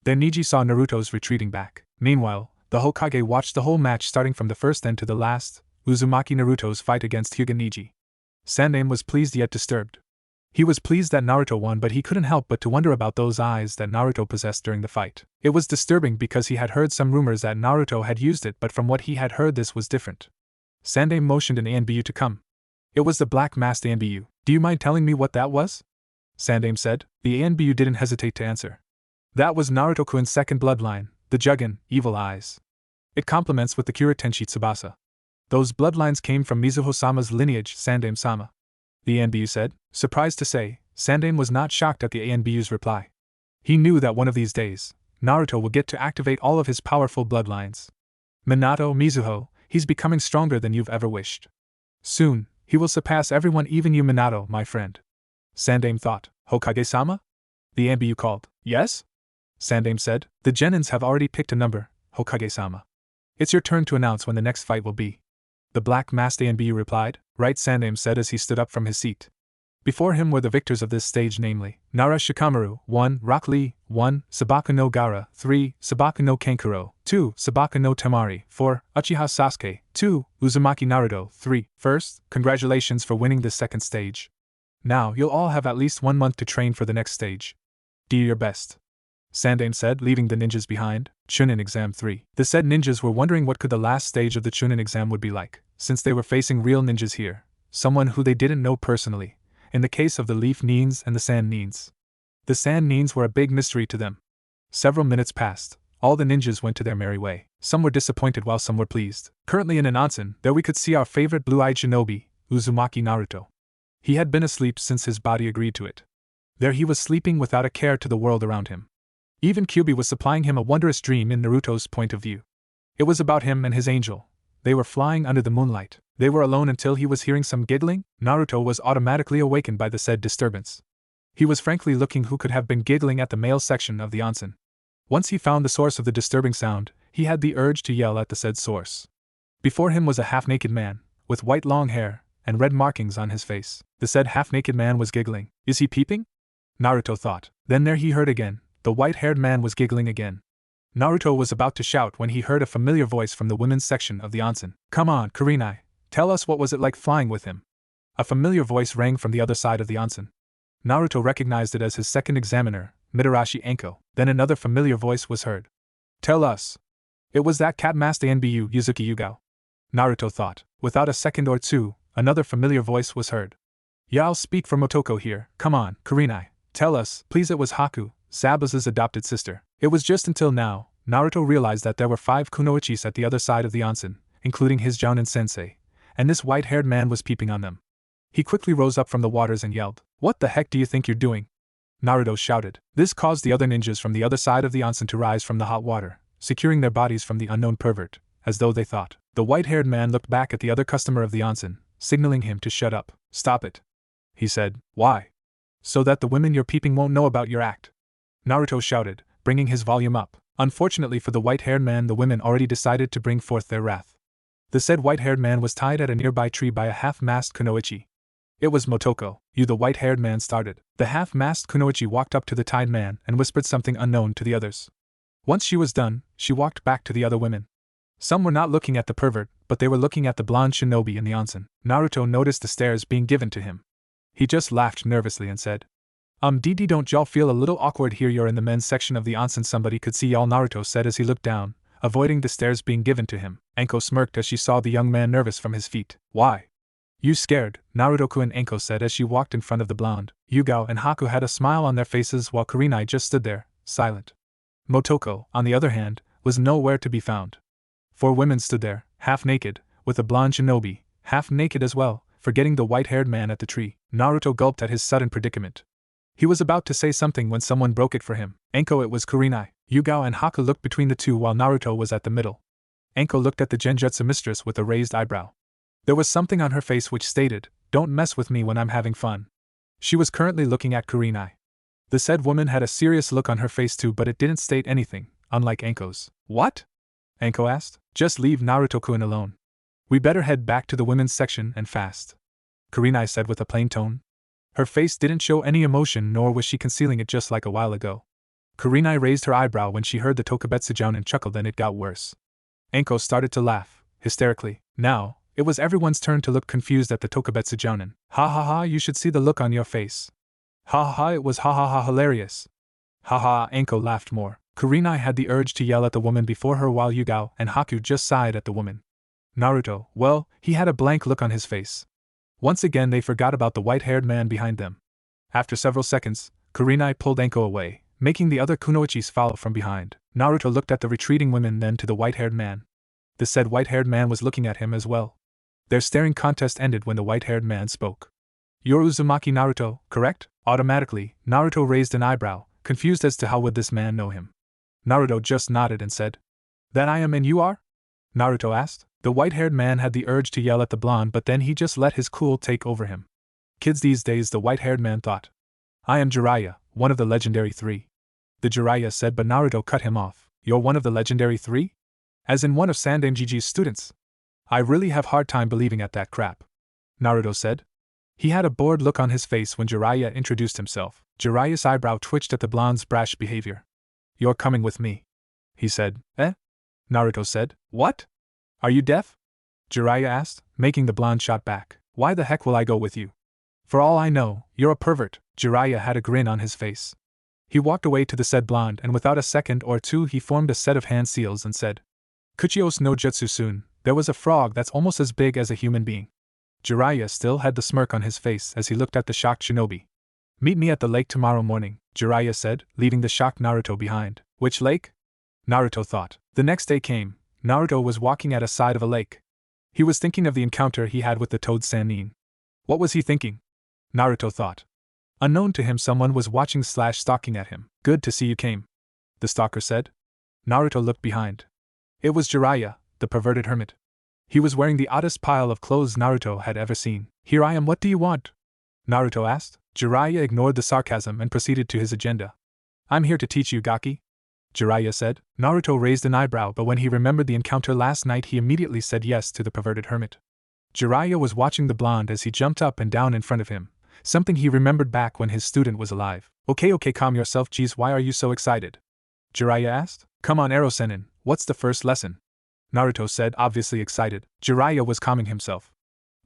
Then Neji saw Naruto's retreating back. Meanwhile, the Hokage watched the whole match starting from the first end to the last, Uzumaki Naruto's fight against Hyuga Neji. Sandaime was pleased yet disturbed. He was pleased that Naruto won, but he couldn't help but to wonder about those eyes that Naruto possessed during the fight. It was disturbing because he had heard some rumors that Naruto had used it, but from what he had heard this was different. Sandaime motioned an ANBU to come. It was the black masked ANBU. Do you mind telling me what that was? Sandaime said. The ANBU didn't hesitate to answer. That was Naruto-kun's second bloodline, the Jugen, Evil Eyes. It complements with the Kura Tenshi Tsubasa. Those bloodlines came from Mizuho-sama's lineage, Sandaime-sama. The ANBU said. Surprised to say, Sandaime was not shocked at the ANBU's reply. He knew that one of these days, Naruto will get to activate all of his powerful bloodlines. Minato, Mizuho, he's becoming stronger than you've ever wished. Soon, he will surpass everyone, even you, Minato, my friend. Sandaime thought. Hokage-sama? The ANBU called. Yes? Sandaime said. The Genins have already picked a number, Hokage-sama. It's your turn to announce when the next fight will be. The black-masked ANBU replied. Right, Sandaime said as he stood up from his seat. Before him were the victors of this stage, namely, Nara Shikamaru, 1, Rock Lee, 1, Sabaka no Gaara, 3, Sabaka no Kankuro, 2, Sabaka no Temari, 4, Uchiha Sasuke, 2, Uzumaki Naruto, 3. First, congratulations for winning this second stage. Now, you'll all have at least 1 month to train for the next stage. Do your best. Sandaime said, leaving the ninjas behind. Chunin Exam 3. The said ninjas were wondering what could the last stage of the Chunin exam would be like, since they were facing real ninjas here, someone who they didn't know personally, in the case of the Leaf Nins and the Sand Nins. The Sand Nins were a big mystery to them. Several minutes passed. All the ninjas went to their merry way. Some were disappointed while some were pleased. Currently in an onsen, there we could see our favorite blue-eyed shinobi, Uzumaki Naruto. He had been asleep since his body agreed to it. There he was sleeping without a care to the world around him. Even Kyuubi was supplying him a wondrous dream in Naruto's point of view. It was about him and his angel. They were flying under the moonlight. They were alone until he was hearing some giggling. Naruto was automatically awakened by the said disturbance. He was frankly looking who could have been giggling at the male section of the onsen. Once he found the source of the disturbing sound, he had the urge to yell at the said source. Before him was a half-naked man, with white long hair, and red markings on his face. The said half-naked man was giggling. Is he peeping? Naruto thought. Then there he heard again. The white-haired man was giggling again. Naruto was about to shout when he heard a familiar voice from the women's section of the onsen. Come on, Kurenai. Tell us what was it like flying with him. A familiar voice rang from the other side of the onsen. Naruto recognized it as his second examiner, Mitarashi Anko. Then another familiar voice was heard. Tell us. It was that cat-masked ANBU Yuzuki Yugao. Naruto thought. Without a second or two, another familiar voice was heard. Yeah, I'll speak for Motoko here. Come on, Kurenai. Tell us, please. It was Haku, Zabuza's adopted sister. It was just until now, Naruto realized that there were 5 kunoichis at the other side of the onsen, including his Jounin sensei, and this white-haired man was peeping on them. He quickly rose up from the waters and yelled, What the heck do you think you're doing? Naruto shouted. This caused the other ninjas from the other side of the onsen to rise from the hot water, securing their bodies from the unknown pervert, as though they thought. The white-haired man looked back at the other customer of the onsen, signaling him to shut up. Stop it, he said. Why? So that the women you're peeping won't know about your act. Naruto shouted, bringing his volume up. Unfortunately for the white-haired man, the women already decided to bring forth their wrath. The said white-haired man was tied at a nearby tree by a half-masked kunoichi. It was Motoko. You, the white-haired man started. The half-masked kunoichi walked up to the tied man and whispered something unknown to the others. Once she was done, she walked back to the other women. Some were not looking at the pervert, but they were looking at the blonde shinobi in the onsen. Naruto noticed the stares being given to him. He just laughed nervously and said, don't y'all feel a little awkward here? You're in the men's section of the onsen. Somebody could see y'all, Naruto said as he looked down, avoiding the stares being given to him. Anko smirked as she saw the young man nervous from his feet. Why? You scared, Naruto-kun, Anko said as she walked in front of the blonde. Yugao and Haku had a smile on their faces while Kurenai just stood there, silent. Motoko, on the other hand, was nowhere to be found. 4 women stood there, half naked, with a blonde shinobi, half naked as well, forgetting the white-haired man at the tree. Naruto gulped at his sudden predicament. He was about to say something when someone broke it for him. Anko, it was Kurenai. Yugao and Haku looked between the two while Naruto was at the middle. Anko looked at the genjutsu mistress with a raised eyebrow. There was something on her face which stated, "Don't mess with me when I'm having fun." She was currently looking at Kurenai. The said woman had a serious look on her face too, but it didn't state anything, unlike Anko's. What? Anko asked. Just leave Naruto-kun alone. We better head back to the women's section and fast, Kurenai said with a plain tone. Her face didn't show any emotion, nor was she concealing it just like a while ago. Kurenai raised her eyebrow when she heard the Tokubetsu Jounin and chuckled, and it got worse. Anko started to laugh, hysterically. Now, it was everyone's turn to look confused at the Tokubetsu Jounin. Ha ha ha, you should see the look on your face. Ha ha ha, it was ha ha ha hilarious. Ha ha, Anko laughed more. Kurenai had the urge to yell at the woman before her while Yugao and Haku just sighed at the woman. Naruto, well, he had a blank look on his face. Once again they forgot about the white-haired man behind them. After several seconds, Kurenai pulled Anko away, making the other kunoichis follow from behind. Naruto looked at the retreating women, then to the white-haired man. The said white-haired man was looking at him as well. Their staring contest ended when the white-haired man spoke. You're Uzumaki Naruto, correct? Automatically, Naruto raised an eyebrow, confused as to how would this man know him. Naruto just nodded and said, That I am, and you are? Naruto asked. The white-haired man had the urge to yell at the blonde, but then he just let his cool take over him. Kids these days, the white-haired man thought. I am Jiraiya, one of the legendary 3. The Jiraiya said, but Naruto cut him off. You're one of the legendary 3? As in one of Sandaime students? I really have hard time believing at that crap, Naruto said. He had a bored look on his face when Jiraiya introduced himself. Jiraiya's eyebrow twitched at the blonde's brash behavior. You're coming with me, he said. Eh? Naruto said. What? Are you deaf? Jiraiya asked, making the blonde shot back. Why the heck will I go with you? For all I know, you're a pervert. Jiraiya had a grin on his face. He walked away to the said blonde, and without a second or two he formed a set of hand seals and said, Kuchios no jutsu soon. There was a frog that's almost as big as a human being. Jiraiya still had the smirk on his face as he looked at the shocked shinobi. Meet me at the lake tomorrow morning, Jiraiya said, leaving the shocked Naruto behind. Which lake? Naruto thought. The next day came. Naruto was walking at a side of a lake. He was thinking of the encounter he had with the toad Sannin. What was he thinking? Naruto thought. Unknown to him, someone was watching/stalking at him. Good to see you came, the stalker said. Naruto looked behind. It was Jiraiya, the perverted hermit. He was wearing the oddest pile of clothes Naruto had ever seen. Here I am, what do you want? Naruto asked. Jiraiya ignored the sarcasm and proceeded to his agenda. I'm here to teach you Gaki, Jiraiya said. Naruto raised an eyebrow, but when he remembered the encounter last night he immediately said yes to the perverted hermit. Jiraiya was watching the blonde as he jumped up and down in front of him, something he remembered back when his student was alive. Okay, calm yourself, geez, why are you so excited? Jiraiya asked. Come on, Ero-senin, what's the first lesson? Naruto said, obviously excited. Jiraiya was calming himself.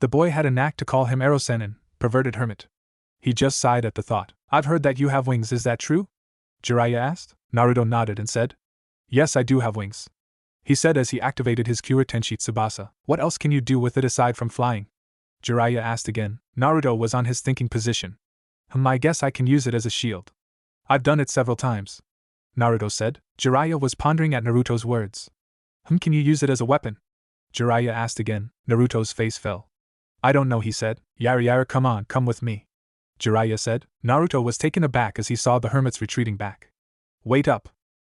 The boy had a knack to call him Ero-senin, perverted hermit. He just sighed at the thought. I've heard that you have wings, is that true? Jiraiya asked. Naruto nodded and said, Yes, I do have wings, he said as he activated his Kyoto Tenshi Tsubasa. What else can you do with it aside from flying? Jiraiya asked again. Naruto was on his thinking position. I guess I can use it as a shield. I've done it several times, Naruto said. Jiraiya was pondering at Naruto's words. Can you use it as a weapon? Jiraiya asked again. Naruto's face fell. I don't know, he said. Yara, come with me, Jiraiya said. Naruto was taken aback as he saw the hermits retreating back. Wait up,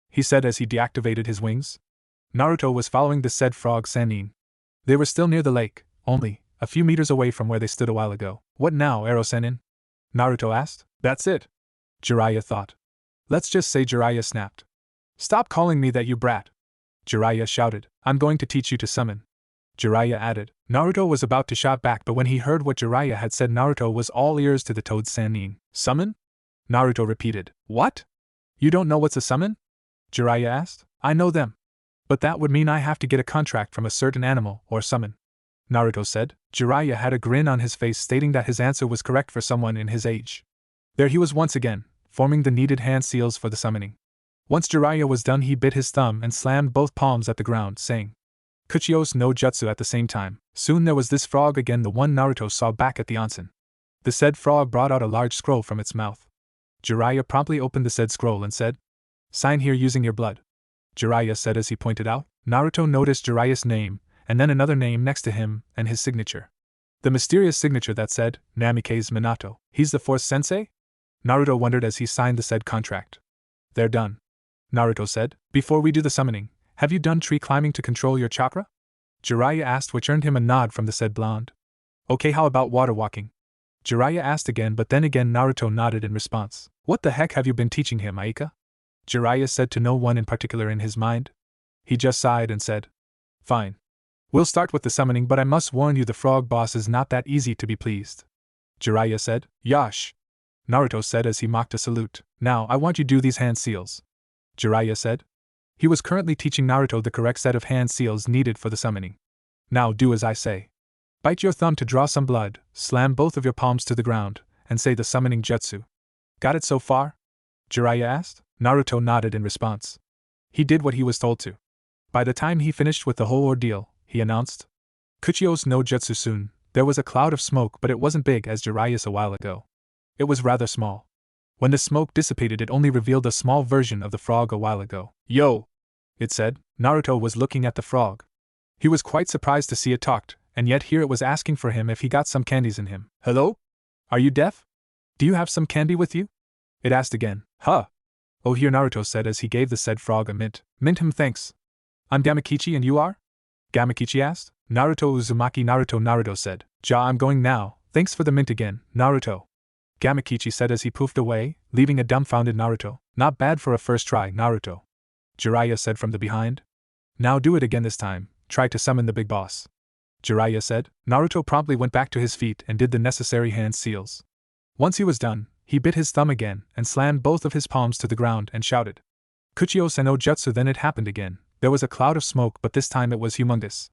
he said as he deactivated his wings. Naruto was following the said frog Sannin. They were still near the lake, only a few meters away from where they stood a while ago. What now, Ero-senin? Naruto asked. That's it, Jiraiya thought. Let's just say Jiraiya snapped. Stop calling me that, you brat, Jiraiya shouted. I'm going to teach you to summon, Jiraiya added. Naruto was about to shout back, but when he heard what Jiraiya had said, Naruto was all ears to the toad Sannin. Summon? Naruto repeated. What? You don't know what's a summon? Jiraiya asked. I know them. But that would mean I have to get a contract from a certain animal or summon, Naruto said. Jiraiya had a grin on his face, stating that his answer was correct for someone in his age. There he was once again, forming the needed hand seals for the summoning. Once Jiraiya was done, he bit his thumb and slammed both palms at the ground, saying, Kuchiyos no jutsu at the same time. Soon there was this frog again, the one Naruto saw back at the onsen. The said frog brought out a large scroll from its mouth. Jiraiya promptly opened the said scroll and said, Sign here using your blood. Jiraiya said as he pointed out. Naruto noticed Jiraiya's name, and then another name next to him, and his signature. The mysterious signature that said, Namikaze Minato. He's the fourth sensei? Naruto wondered as he signed the said contract. They're done. Naruto said, Before we do the summoning, have you done tree climbing to control your chakra? Jiraiya asked, which earned him a nod from the said blonde. Okay, how about water walking? Jiraiya asked again, but then again Naruto nodded in response. What the heck have you been teaching him, Aika? Jiraiya said to no one in particular in his mind. He just sighed and said, Fine. We'll start with the summoning, but I must warn you the frog boss is not that easy to be pleased. Jiraiya said, Yash. Naruto said as he mocked a salute. Now I want you to do these hand seals. Jiraiya said. He was currently teaching Naruto the correct set of hand seals needed for the summoning. Now do as I say. Bite your thumb to draw some blood, slam both of your palms to the ground, and say the summoning jutsu. Got it so far? Jiraiya asked. Naruto nodded in response. He did what he was told to. By the time he finished with the whole ordeal, he announced, Kuchiyos no jutsu soon. There was a cloud of smoke, but it wasn't big as Jiraiya's a while ago. It was rather small. When the smoke dissipated, it only revealed a small version of the frog a while ago. Yo! It said. Naruto was looking at the frog. He was quite surprised to see it talked, and yet here it was asking for him if he got some candies in him. Hello? Are you deaf? Do you have some candy with you? It asked again. Huh? Oh, here, Naruto said as he gave the said frog a mint. Mint him, thanks. I'm Gamakichi and you are? Gamakichi asked. Naruto Uzumaki Naruto said. Ja, I'm going now, thanks for the mint again, Naruto. Gamakichi said as he poofed away, leaving a dumbfounded Naruto. Not bad for a first try, Naruto. Jiraiya said from the behind. Now do it again this time, try to summon the big boss. Jiraiya said. Naruto promptly went back to his feet and did the necessary hand seals. Once he was done, he bit his thumb again and slammed both of his palms to the ground and shouted, Kuchiyos no jutsu. Then it happened again. There was a cloud of smoke, but this time it was humongous.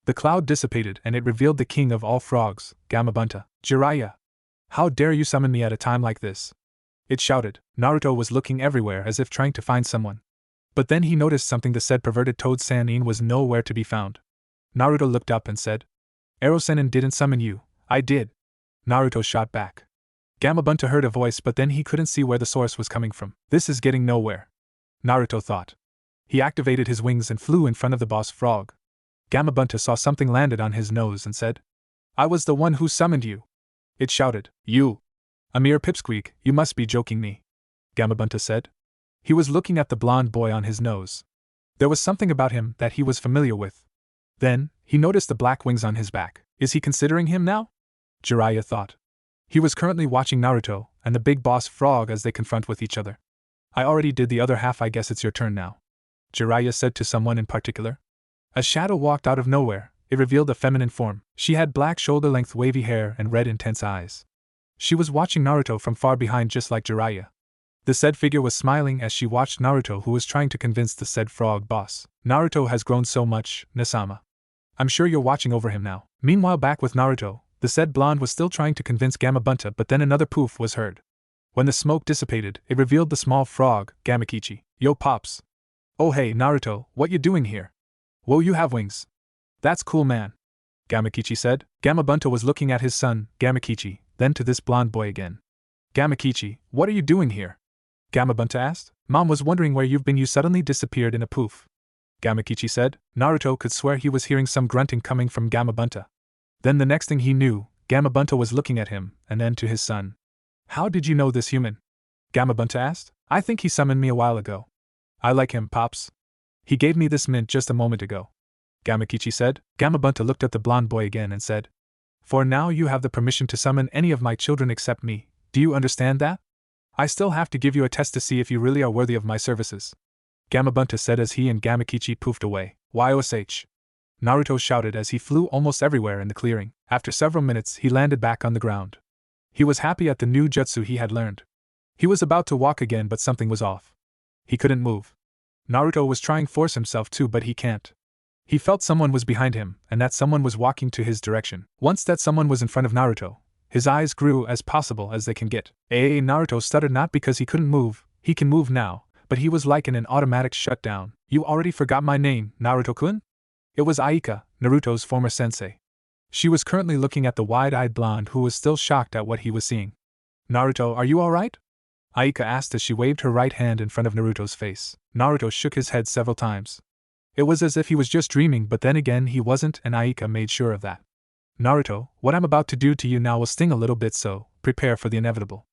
The cloud dissipated and it revealed the king of all frogs, Gamabunta. Jiraiya! How dare you summon me at a time like this? It shouted. Naruto was looking everywhere as if trying to find someone. But then he noticed something. The said perverted toad Sanin was nowhere to be found. Naruto looked up and said, Ero-senin didn't summon you, I did. Naruto shot back. Gamabunta heard a voice, but then he couldn't see where the source was coming from. This is getting nowhere, Naruto thought. He activated his wings and flew in front of the boss frog. Gamabunta saw something landed on his nose and said, I was the one who summoned you. It shouted, You! A mere pipsqueak, you must be joking me. Gamabunta said. He was looking at the blonde boy on his nose. There was something about him that he was familiar with. Then, he noticed the black wings on his back. Is he considering him now? Jiraiya thought. He was currently watching Naruto and the big boss frog as they confront with each other. I already did the other half, I guess it's your turn now, Jiraiya said to someone in particular. A shadow walked out of nowhere. It revealed a feminine form. She had black shoulder-length wavy hair and red intense eyes. She was watching Naruto from far behind just like Jiraiya. The said figure was smiling as she watched Naruto, who was trying to convince the said frog boss. Naruto has grown so much, Nisama. I'm sure you're watching over him now. Meanwhile, back with Naruto, the said blonde was still trying to convince Gamabunta, but then another poof was heard. When the smoke dissipated, it revealed the small frog, Gamakichi. Yo pops. Oh hey, Naruto, what you doing here? Whoa, you have wings. That's cool, man. Gamakichi said. Gamabunta was looking at his son, Gamakichi, then to this blonde boy again. Gamakichi, what are you doing here? Gamabunta asked. Mom was wondering where you've been. You suddenly disappeared in a poof. Gamakichi said. Naruto could swear he was hearing some grunting coming from Gamabunta. Then the next thing he knew, Gamabunta was looking at him, and then to his son. How did you know this human? Gamabunta asked. I think he summoned me a while ago. I like him, Pops. He gave me this mint just a moment ago. Gamakichi said. Gamabunta looked at the blonde boy again and said, For now you have the permission to summon any of my children except me, do you understand that? I still have to give you a test to see if you really are worthy of my services. Gamabunta said as he and Gamakichi poofed away. YOSH! Naruto shouted as he flew almost everywhere in the clearing. After several minutes he landed back on the ground. He was happy at the new jutsu he had learned. He was about to walk again, but something was off. He couldn't move. Naruto was trying to force himself to, but he can't. He felt someone was behind him, and that someone was walking to his direction. Once that someone was in front of Naruto, his eyes grew as possible as they can get. Naruto stuttered, not because he couldn't move, he can move now, but he was like in an automatic shutdown. You already forgot my name, Naruto-kun? It was Aika, Naruto's former sensei. She was currently looking at the wide-eyed blonde who was still shocked at what he was seeing. Naruto, are you alright? Aika asked as she waved her right hand in front of Naruto's face. Naruto shook his head several times. It was as if he was just dreaming, but then again he wasn't, and Aika made sure of that. Naruto, what I'm about to do to you now will sting a little bit, so prepare for the inevitable.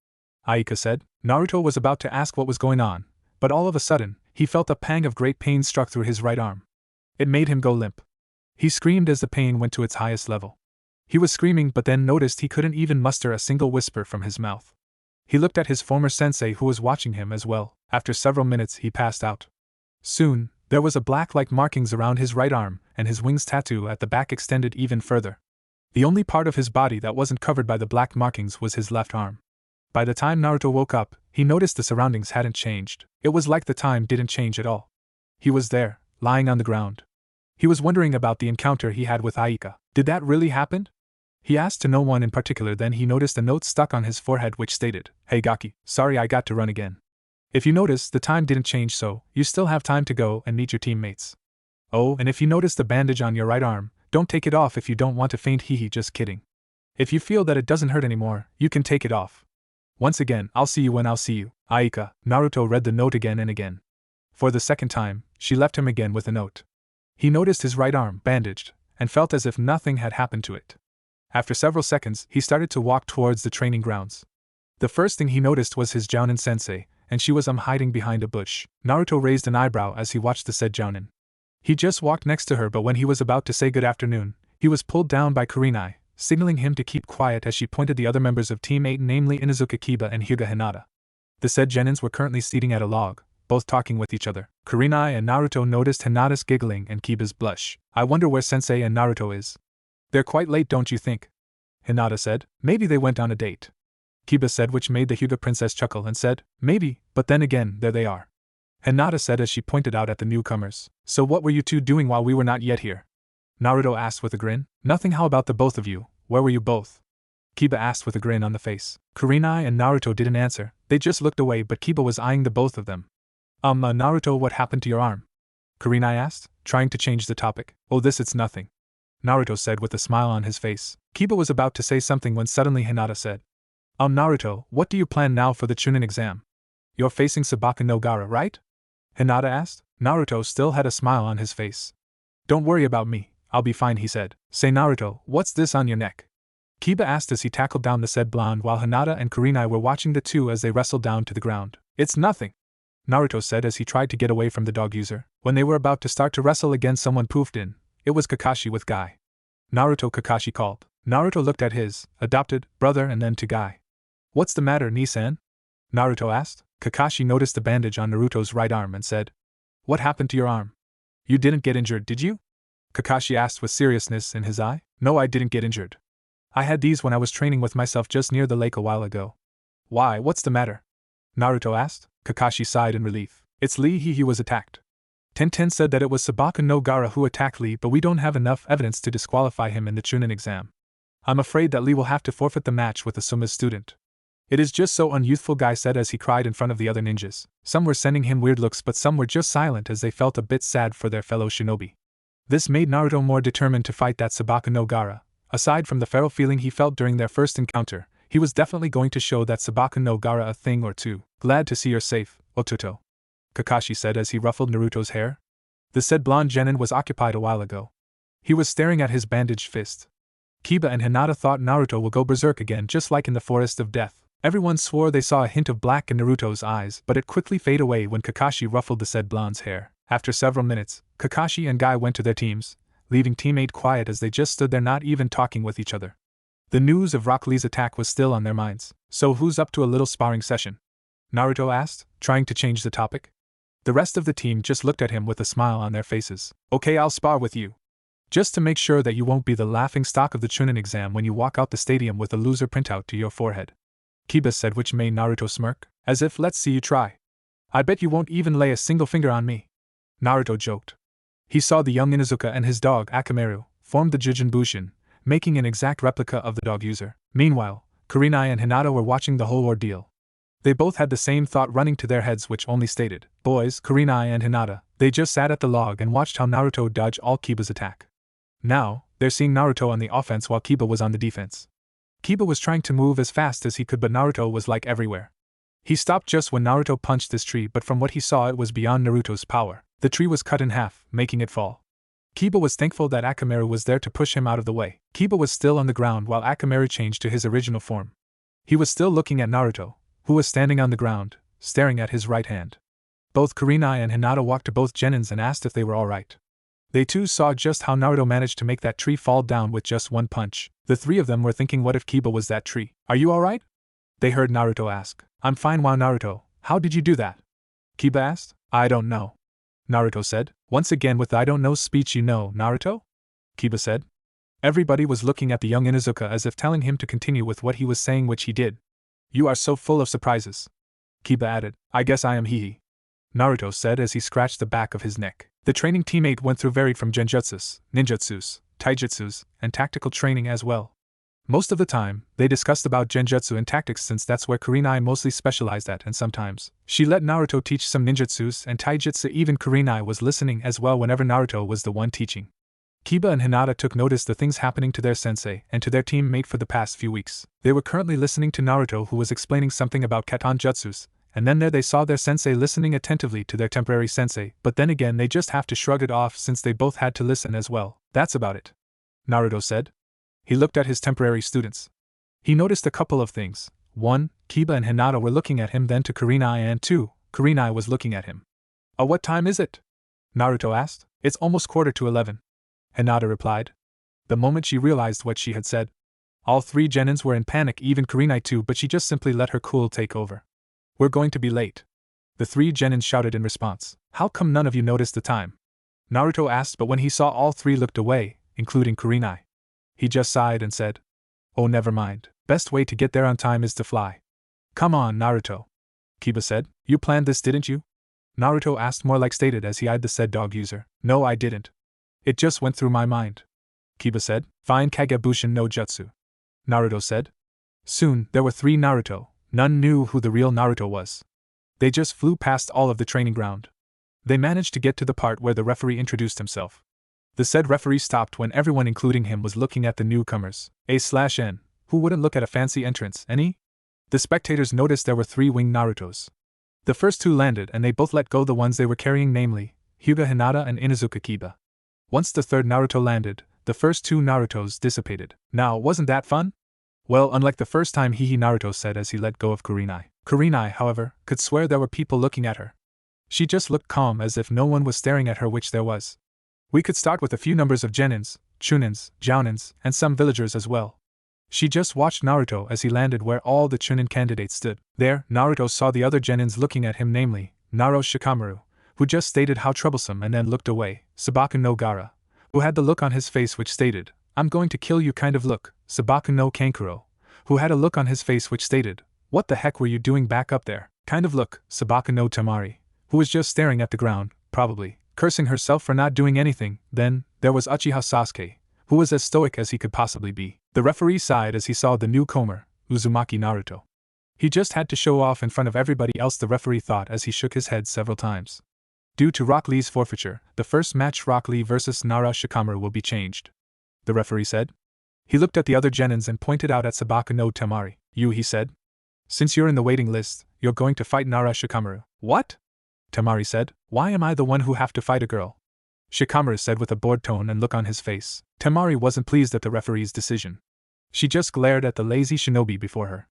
Aika said. Naruto was about to ask what was going on, but all of a sudden, he felt a pang of great pain struck through his right arm. It made him go limp. He screamed as the pain went to its highest level. He was screaming but then noticed he couldn't even muster a single whisper from his mouth. He looked at his former sensei who was watching him as well. After several minutes he passed out. Soon, there was a black-like markings around his right arm, and his wings tattoo at the back extended even further. The only part of his body that wasn't covered by the black markings was his left arm. By the time Naruto woke up, he noticed the surroundings hadn't changed. It was like the time didn't change at all. He was there, lying on the ground. He was wondering about the encounter he had with Aika. Did that really happen? He asked to no one in particular. Then he noticed a note stuck on his forehead which stated, "Hey Gaki, sorry I got to run again. If you notice, the time didn't change, so you still have time to go and meet your teammates. Oh, and if you notice the bandage on your right arm, don't take it off if you don't want to faint, hehe, just kidding. If you feel that it doesn't hurt anymore, you can take it off. Once again, I'll see you when I'll see you, Aika." Naruto read the note again and again. For the second time, she left him again with a note. He noticed his right arm bandaged, and felt as if nothing had happened to it. After several seconds, he started to walk towards the training grounds. The first thing he noticed was his Jounin sensei, and she was hiding behind a bush. Naruto raised an eyebrow as he watched the said Jounin. He just walked next to her, but when he was about to say good afternoon, he was pulled down by Kurenai, signaling him to keep quiet as she pointed the other members of Team 8, namely Inuzuka Kiba and Hyuga Hinata. The said Genins were currently seating at a log, both talking with each other. Kurenai and Naruto noticed Hinata's giggling and Kiba's blush. "I wonder where Sensei and Naruto is. They're quite late, don't you think?" Hinata said. "Maybe they went on a date." Kiba said, which made the Hyuga princess chuckle and said, "Maybe, but then again, there they are." Hinata said as she pointed out at the newcomers. "So what were you two doing while we were not yet here?" Naruto asked with a grin. "Nothing, how about the both of you, where were you both?" Kiba asked with a grin on the face. Kurenai and Naruto didn't answer, they just looked away, but Kiba was eyeing the both of them. Naruto, what happened to your arm?" Kurenai asked, trying to change the topic. "Oh, it's nothing," Naruto said with a smile on his face. Kiba was about to say something when suddenly Hinata said, Naruto, what do you plan now for the Chunin exam? You're facing Sabaka no Gaara, right?" Hinata asked. Naruto still had a smile on his face. "Don't worry about me, I'll be fine," he said. "Say Naruto, what's this on your neck?" Kiba asked as he tackled down the said blonde while Hinata and Kurenai were watching the two as they wrestled down to the ground. "It's nothing," Naruto said as he tried to get away from the dog user. When they were about to start to wrestle again, someone poofed in. It was Kakashi with Guy. "Naruto," Kakashi called. Naruto looked at his adopted brother and then to Guy. "What's the matter, Nisan?" Naruto asked. Kakashi noticed the bandage on Naruto's right arm and said, "What happened to your arm? You didn't get injured, did you?" Kakashi asked with seriousness in his eye. "No, I didn't get injured. I had these when I was training with myself just near the lake a while ago." "Why, what's the matter?" Naruto asked. Kakashi sighed in relief. "It's Lee, he was attacked. Tenten said that it was Sabaka no Gaara who attacked Lee, but we don't have enough evidence to disqualify him in the Chunin exam. I'm afraid that Lee will have to forfeit the match with the Suma's student. It is just so unyouthful," Guy said as he cried in front of the other ninjas. Some were sending him weird looks, but some were just silent as they felt a bit sad for their fellow shinobi. This made Naruto more determined to fight that Sabaka no Gaara. Aside from the feral feeling he felt during their first encounter, he was definitely going to show that Sabaka no Gaara a thing or two. "Glad to see you're safe, Ototo," Kakashi said as he ruffled Naruto's hair. The said blonde genin was occupied a while ago. He was staring at his bandaged fist. Kiba and Hinata thought Naruto will go berserk again, just like in the Forest of Death. Everyone swore they saw a hint of black in Naruto's eyes, but it quickly faded away when Kakashi ruffled the said blonde's hair. After several minutes, Kakashi and Guy went to their teams, leaving Team 8 quiet as they just stood there not even talking with each other. The news of Rock Lee's attack was still on their minds. "So who's up to a little sparring session?" Naruto asked, trying to change the topic. The rest of the team just looked at him with a smile on their faces. "Okay, I'll spar with you. Just to make sure that you won't be the laughing stock of the Chunin exam when you walk out the stadium with a loser printout to your forehead," Kiba said, which made Naruto smirk. "As if, let's see you try. I bet you won't even lay a single finger on me," Naruto joked. He saw the young Inuzuka and his dog Akamaru formed the Jujinbushin, making an exact replica of the dog user. Meanwhile, Kurenai and Hinata were watching the whole ordeal. They both had the same thought running to their heads, which only stated, boys, Kurenai and Hinata. They just sat at the log and watched how Naruto dodged all Kiba's attack. Now, they're seeing Naruto on the offense while Kiba was on the defense. Kiba was trying to move as fast as he could, but Naruto was like everywhere. He stopped just when Naruto punched this tree, but from what he saw it was beyond Naruto's power. The tree was cut in half, making it fall. Kiba was thankful that Akamaru was there to push him out of the way. Kiba was still on the ground while Akamaru changed to his original form. He was still looking at Naruto, who was standing on the ground, staring at his right hand. Both Kurenai and Hinata walked to both Genins and asked if they were alright. They too saw just how Naruto managed to make that tree fall down with just one punch. The three of them were thinking, what if Kiba was that tree? Are you alright? They heard Naruto ask. I'm fine. Wow, Naruto, how did you do that? Kiba asked. I don't know. Naruto said, once again with the I don't know speech. You know, Naruto? Kiba said. Everybody was looking at the young Inuzuka as if telling him to continue with what he was saying, which he did. You are so full of surprises. Kiba added. I guess I am hee. Naruto said as he scratched the back of his neck. The training teammate went through varied from genjutsus, ninjutsus, taijutsus, and tactical training as well. Most of the time, they discussed about genjutsu and tactics since that's where Kurenai mostly specialized at, and sometimes she let Naruto teach some ninjutsus and taijutsu. Even Kurenai was listening as well whenever Naruto was the one teaching. Kiba and Hinata took notice the things happening to their sensei and to their teammate for the past few weeks. They were currently listening to Naruto, who was explaining something about Katon jutsus, and then there they saw their sensei listening attentively to their temporary sensei, but then again they just have to shrug it off since they both had to listen as well. That's about it, Naruto said. He looked at his temporary students. He noticed a couple of things. 1. Kiba and Hinata were looking at him, then to Kurenai, and 2. Kurenai was looking at him. What time is it? Naruto asked. It's almost 11:15. Hinata replied. The moment she realized what she had said, all three Genins were in panic, even Kurenai too, but she just simply let her cool take over. We're going to be late. The three Genins shouted in response. How come none of you noticed the time? Naruto asked, but when he saw all three looked away, including Kurenai, he just sighed and said, oh, never mind. Best way to get there on time is to fly. Come on, Naruto. Kiba said. You planned this, didn't you? Naruto asked, more like stated as he eyed the said dog user. No, I didn't. It just went through my mind. Kiba said. Fine, Kagebushin no Jutsu. Naruto said. Soon, there were 3 Naruto. None knew who the real Naruto was. They just flew past all of the training ground. They managed to get to the part where the referee introduced himself. The said referee stopped when everyone including him was looking at the newcomers. A/N. Who wouldn't look at a fancy entrance, any? The spectators noticed there were 3 winged Narutos. The first 2 landed and they both let go the ones they were carrying, namely, Hyuga Hinata and Inuzuka Kiba. Once the third Naruto landed, the first 2 Narutos dissipated. Now, wasn't that fun? Well, unlike the first time, Naruto said as he let go of Kurenai. Kurenai, however, could swear there were people looking at her. She just looked calm as if no one was staring at her, which there was. We could start with a few numbers of Genins, Chunins, Jounins, and some villagers as well. She just watched Naruto as he landed where all the Chunin candidates stood. There, Naruto saw the other Genins looking at him, namely, Naro Shikamaru, who just stated how troublesome and then looked away, Sabaku no Gaara, who had the look on his face which stated, I'm going to kill you kind of look, Sabaku no Kankuro, who had a look on his face which stated, what the heck were you doing back up there, kind of look, Sabaku no Tamari, who was just staring at the ground, probably cursing herself for not doing anything. Then, there was Uchiha Sasuke, who was as stoic as he could possibly be. The referee sighed as he saw the newcomer, Uzumaki Naruto. He just had to show off in front of everybody else, the referee thought as he shook his head several times. Due to Rock Lee's forfeiture, the first match Rock Lee vs Nara Shikamaru will be changed, the referee said. He looked at the other Genins and pointed out at Sabaku no Tamari. You, he said. Since you're in the waiting list, you're going to fight Nara Shikamaru. What? Tamari said. Why am I the one who have to fight a girl? Shikamaru said with a bored tone and look on his face. Tamari wasn't pleased at the referee's decision. She just glared at the lazy shinobi before her.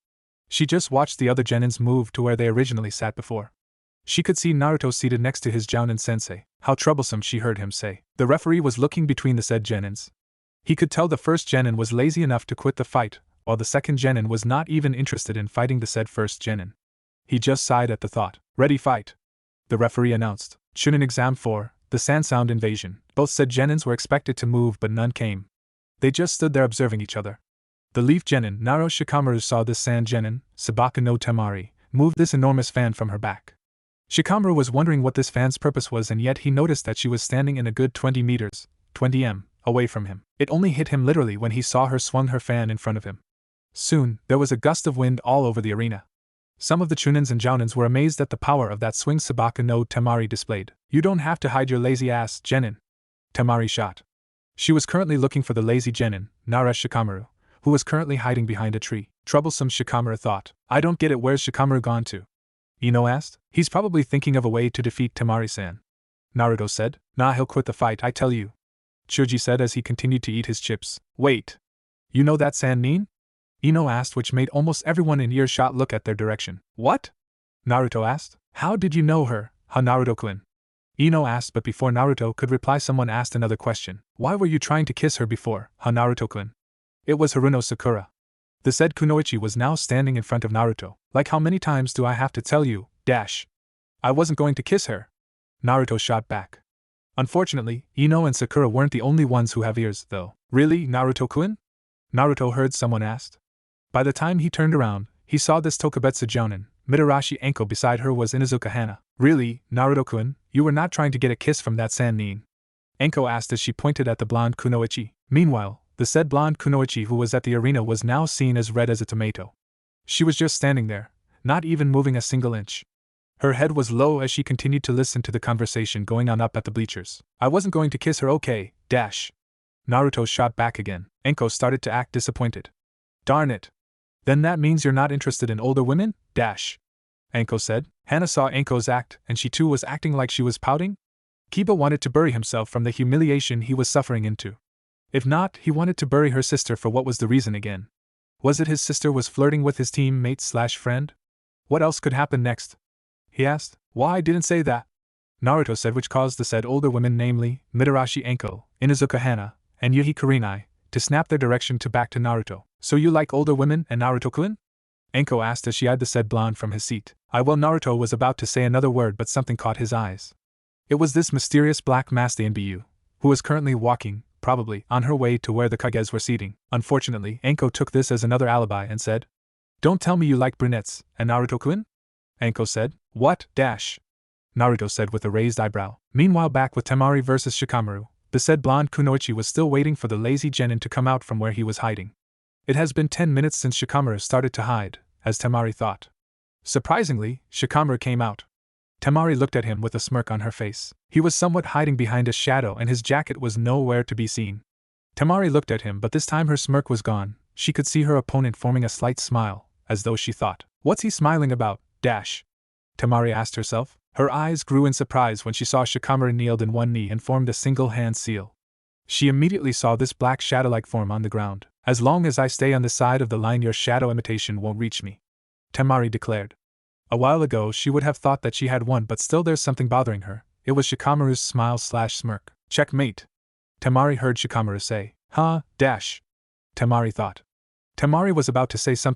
She just watched the other Genins move to where they originally sat before. She could see Naruto seated next to his Jounin sensei. How troublesome, she heard him say. The referee was looking between the said Genins. He could tell the first Genin was lazy enough to quit the fight, while the second Genin was not even interested in fighting the said first Genin. He just sighed at the thought. Ready, fight, the referee announced. Chunin Exam 4, the Sand Sound Invasion. Both said Genins were expected to move, but none came. They just stood there observing each other. The Leaf Genin, Naro Shikamaru, saw this Sand Genin, Sabaku no Tamari, move this enormous fan from her back. Shikamaru was wondering what this fan's purpose was, and yet he noticed that she was standing in a good 20 meters, 20 m, away from him. It only hit him literally when he saw her swung her fan in front of him. Soon, there was a gust of wind all over the arena. Some of the Chunins and Jounins were amazed at the power of that swing Sabaka no Temari displayed. You don't have to hide your lazy ass, Genin. Temari shot. She was currently looking for the lazy Genin, Naresh Shikamaru, who was currently hiding behind a tree. Troublesome, Shikamaru thought. I don't get it, where's Shikamaru gone to? Ino asked. He's probably thinking of a way to defeat Temari-san. Naruto said. Nah, he'll quit the fight, I tell you. Chuji said as he continued to eat his chips. Wait. You know that San Nin? Ino asked, which made almost everyone in earshot look at their direction. What? Naruto asked. How did you know her, ha Naruto-kun? Ino asked, but before Naruto could reply someone asked another question. Why were you trying to kiss her before, ha Naruto-kun? It was Haruno Sakura. The said Kunoichi was now standing in front of Naruto. Like how many times do I have to tell you, dash? I wasn't going to kiss her. Naruto shot back. Unfortunately, Ino and Sakura weren't the only ones who have ears, though. Really, Naruto-kun? Naruto heard someone asked. By the time he turned around, he saw this Tokubetsu Jounin, Mitarashi Enko beside her was Inuzuka Hana. Really, Naruto-kun, you were not trying to get a kiss from that San Nin? Enko asked as she pointed at the blonde Kunoichi. Meanwhile, the said blonde Kunoichi who was at the arena was now seen as red as a tomato. She was just standing there, not even moving a single inch. Her head was low as she continued to listen to the conversation going on up at the bleachers. I wasn't going to kiss her, okay, dash. Naruto shot back again. Enko started to act disappointed. Darn it. Then that means you're not interested in older women, dash. Enko said. Hana saw Enko's act, and she too was acting like she was pouting? Kiba wanted to bury himself from the humiliation he was suffering into. If not, he wanted to bury her sister for what was the reason again? Was it his sister was flirting with his teammate/friend? What else could happen next? He asked. Why, I didn't say that. Naruto said, which caused the said older women, namely, Mitarashi Enko, Inuzuka Hana, and Yuhi Kurinai, to snap their direction back to Naruto. So you like older women and Naruto-kun? Enko asked as she eyed the said blonde from his seat. Naruto was about to say another word but something caught his eyes. It was this mysterious black masked Inbu, who was currently walking, probably, on her way to where the Kages were seating. Unfortunately, Enko took this as another alibi and said, Don't tell me you like brunettes, and Naruto-kun? Enko said. What, dash? Naruto said with a raised eyebrow. Meanwhile, back with Temari versus Shikamaru, the said blonde Kunoichi was still waiting for the lazy Genin to come out from where he was hiding. It has been 10 minutes since Shikamaru started to hide, as Temari thought. Surprisingly, Shikamaru came out. Temari looked at him with a smirk on her face. He was somewhat hiding behind a shadow and his jacket was nowhere to be seen. Temari looked at him, but this time her smirk was gone. She could see her opponent forming a slight smile, as though she thought, What's he smiling about, dash? Temari asked herself. Her eyes grew in surprise when she saw Shikamaru kneeled in one knee and formed a single hand seal. She immediately saw this black shadow-like form on the ground. As long as I stay on this side of the line, your shadow imitation won't reach me, Temari declared. A while ago she would have thought that she had won, but still there's something bothering her. It was Shikamaru's smile/smirk. Checkmate, Temari heard Shikamaru say. Huh, dash. Temari thought. Temari was about to say something